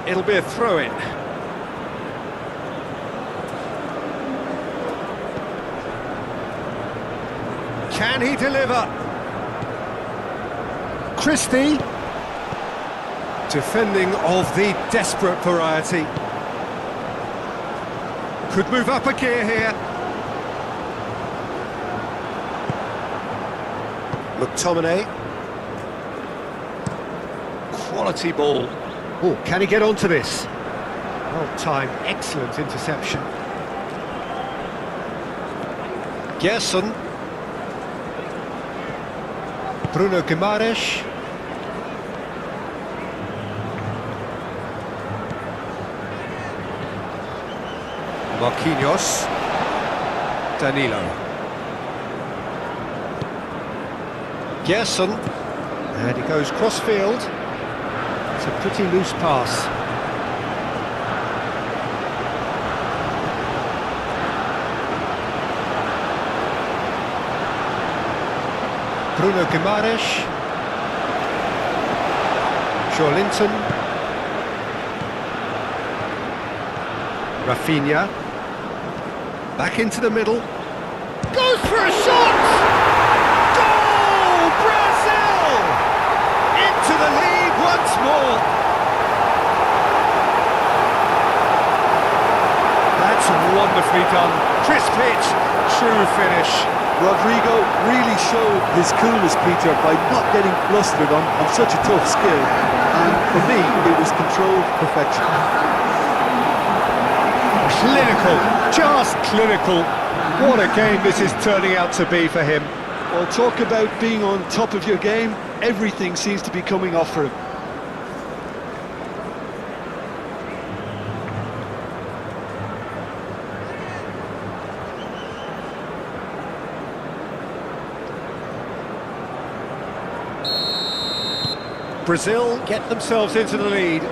It'll be a throw-in. Can he deliver? Christie. Defending of the desperate variety. Could move up a gear here. McTominay. Quality ball. Oh, can he get onto this? Well timed, excellent interception. Gerson. Bruno Guimaraes. Marquinhos. Danilo. Gerson. And he goes cross-field. It's a pretty loose pass. Bruno Guimaraes. Linton. Rafinha. Back into the middle. Goes for a shot! Goal! Brazil! Into the lead once more. That's wonderfully done. Crisp hit, true finish. Rodrigo really showed his coolness, Peter, by not getting flustered on such a tough skill. And for me, it was controlled perfection. Clinical, just clinical. What a game this is turning out to be for him. Well, talk about being on top of your game. Everything seems to be coming off for him. Brazil get themselves into the lead.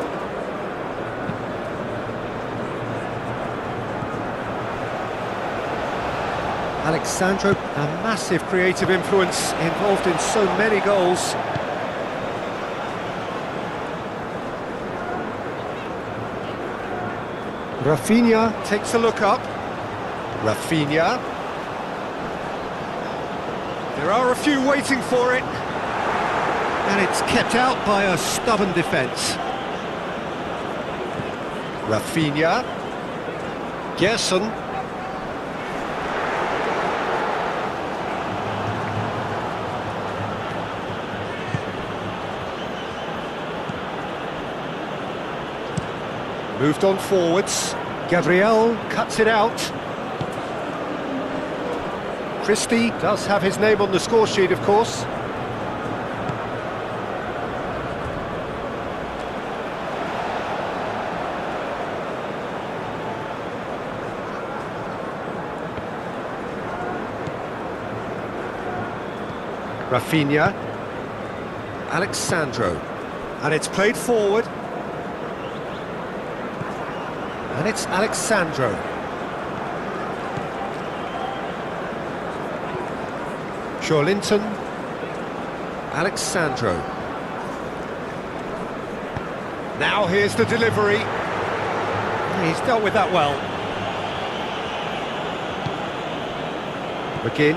Alexandro, a massive creative influence, involved in so many goals. Rafinha takes a look up. Rafinha. There are a few waiting for it. And it's kept out by a stubborn defence. Rafinha. Gerson. Moved on forwards. Gabriel cuts it out. Christie does have his name on the score sheet, of course. Rafinha, Alexandro, and it's played forward, and it's Alexandro. Linton, Alexandro. Now here's the delivery. He's dealt with that well. McGinn.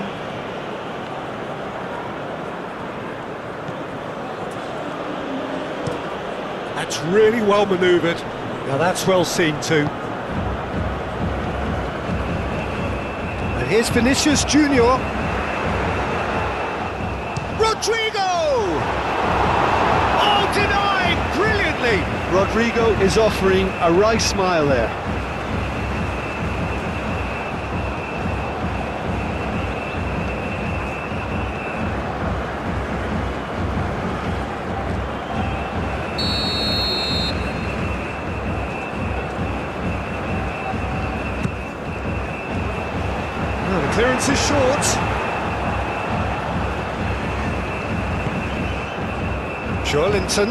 That's really well manoeuvred. Now that's well seen too. And here's Vinicius Junior. Rodrigo! Oh, denied brilliantly! Rodrigo is offering a wry smile there. Clearance is short. Linton.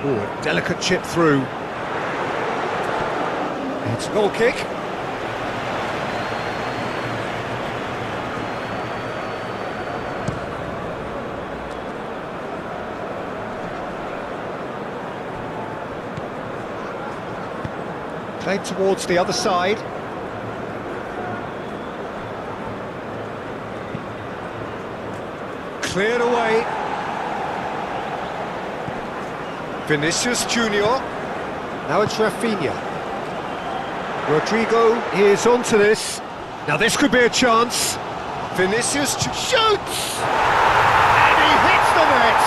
Oh, a delicate chip through. It's a goal kick. Played towards the other side. Cleared away. Vinicius Junior. Now it's Rafinha. Rodrigo is onto this. Now this could be a chance. Vinicius shoots! And he hits the net!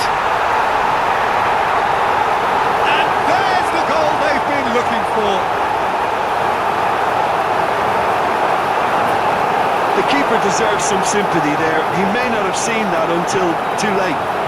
And there's the goal they've been looking for. The keeper deserves some sympathy there. He may not have seen that until too late.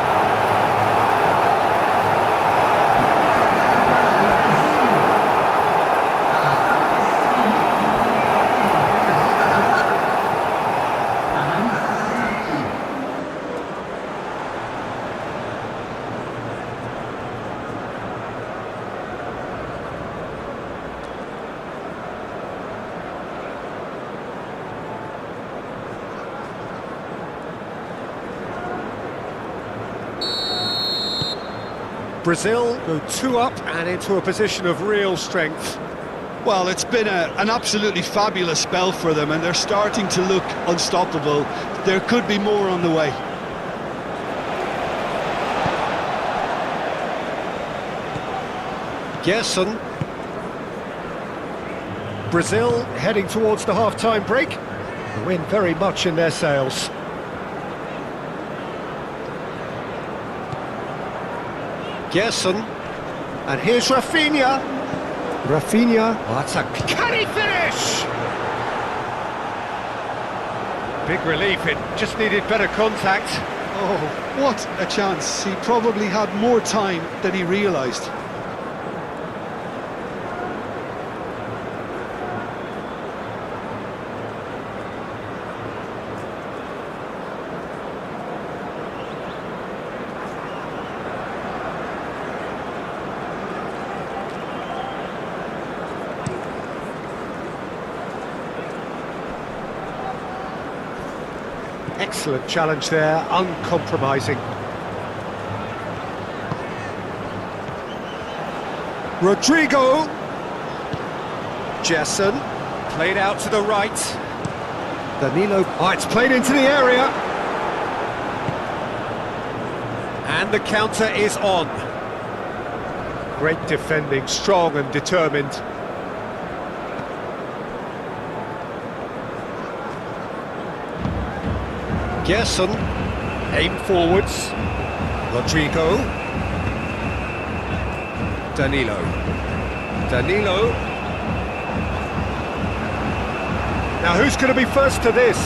Brazil go 2 up and into a position of real strength. Well, it's been an absolutely fabulous spell for them, and they're starting to look unstoppable. There could be more on the way. Gerson. Brazil heading towards the half-time break. The wind very much in their sails. Gerson, and here's Rafinha. Rafinha, oh, that's a... Can he finish? Big relief, it just needed better contact. Oh, what a chance. He probably had more time than he realised. Excellent challenge there, uncompromising. Rodrigo. Gerson, played out to the right. Danilo, oh, it's played into the area. And the counter is on. Great defending, strong and determined. Gerson, aim forwards. Rodrigo. Danilo. Danilo. Now who's going to be first to this?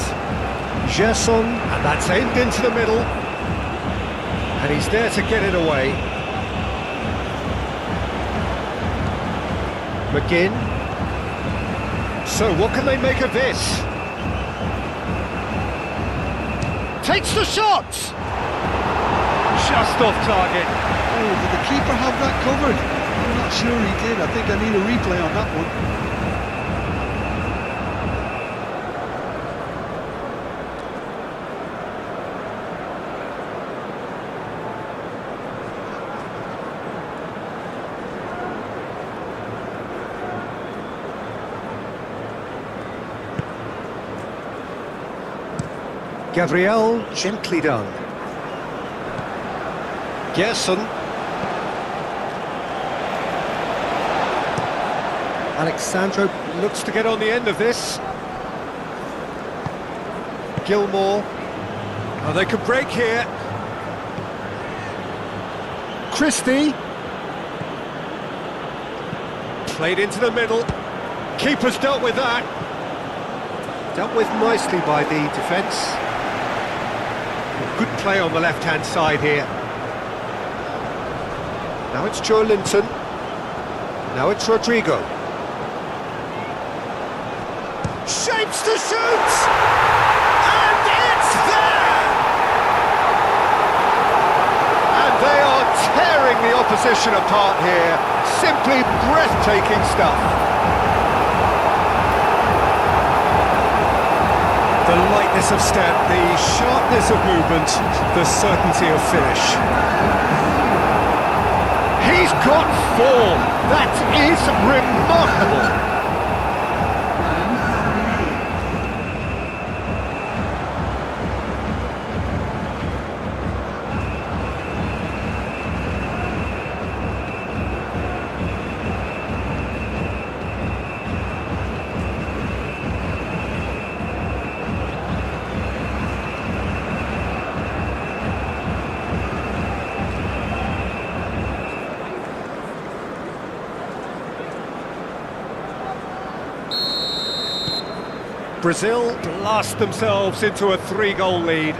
Gerson, and that's aimed into the middle. And he's there to get it away. McGinn. So what can they make of this? Takes the shot! Just off target. Oh, did the keeper have that covered? I'm not sure he did. I think I need a replay on that one. Gabriel, gently done. Gerson. Alexandro looks to get on the end of this. Gilmore. Oh, they could break here. Christie. Played into the middle. Keeper's dealt with that. Dealt with nicely by the defence. Good play on the left-hand side here. Now it's Joe Linton. Now it's Rodrigo. Shapes to shoot! And it's there! And they are tearing the opposition apart here. Simply breathtaking stuff. The lightness of step, the sharpness of movement, the certainty of finish. He's got form. That is remarkable. Brazil blast themselves into a 3-goal lead.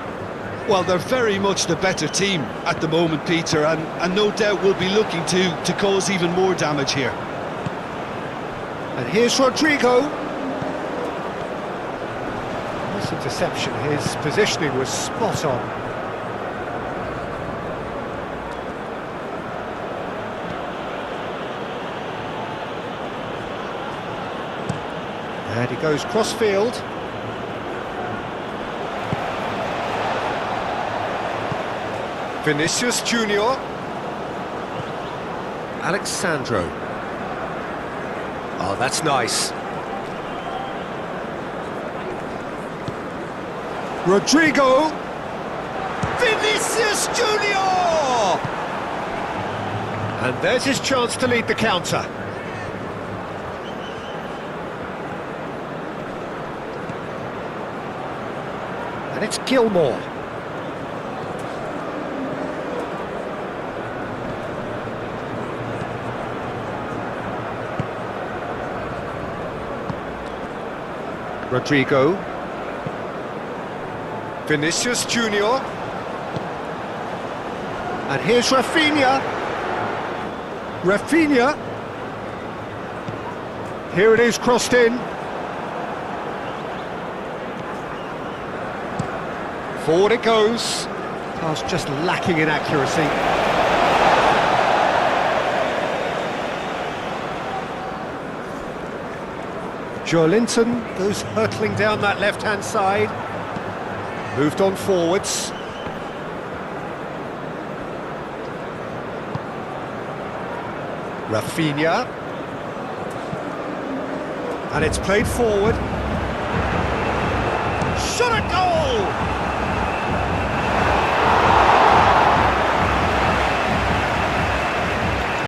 Well, they're very much the better team at the moment, Peter, and no doubt will be looking to cause even more damage here. And here's Rodrigo. Nice interception, his positioning was spot on. And he goes cross-field. Vinicius Junior. Alexandro. Oh, that's nice. Rodrigo. Vinicius Junior. And there's his chance to lead the counter. And it's Gilmore. Rodrigo. Vinicius Junior. And here's Rafinha. Rafinha. Here it is, crossed in. Forward it goes. Pass just lacking in accuracy. Joelinton goes hurtling down that left-hand side. Moved on forwards. Rafinha. And it's played forward. Shot at goal!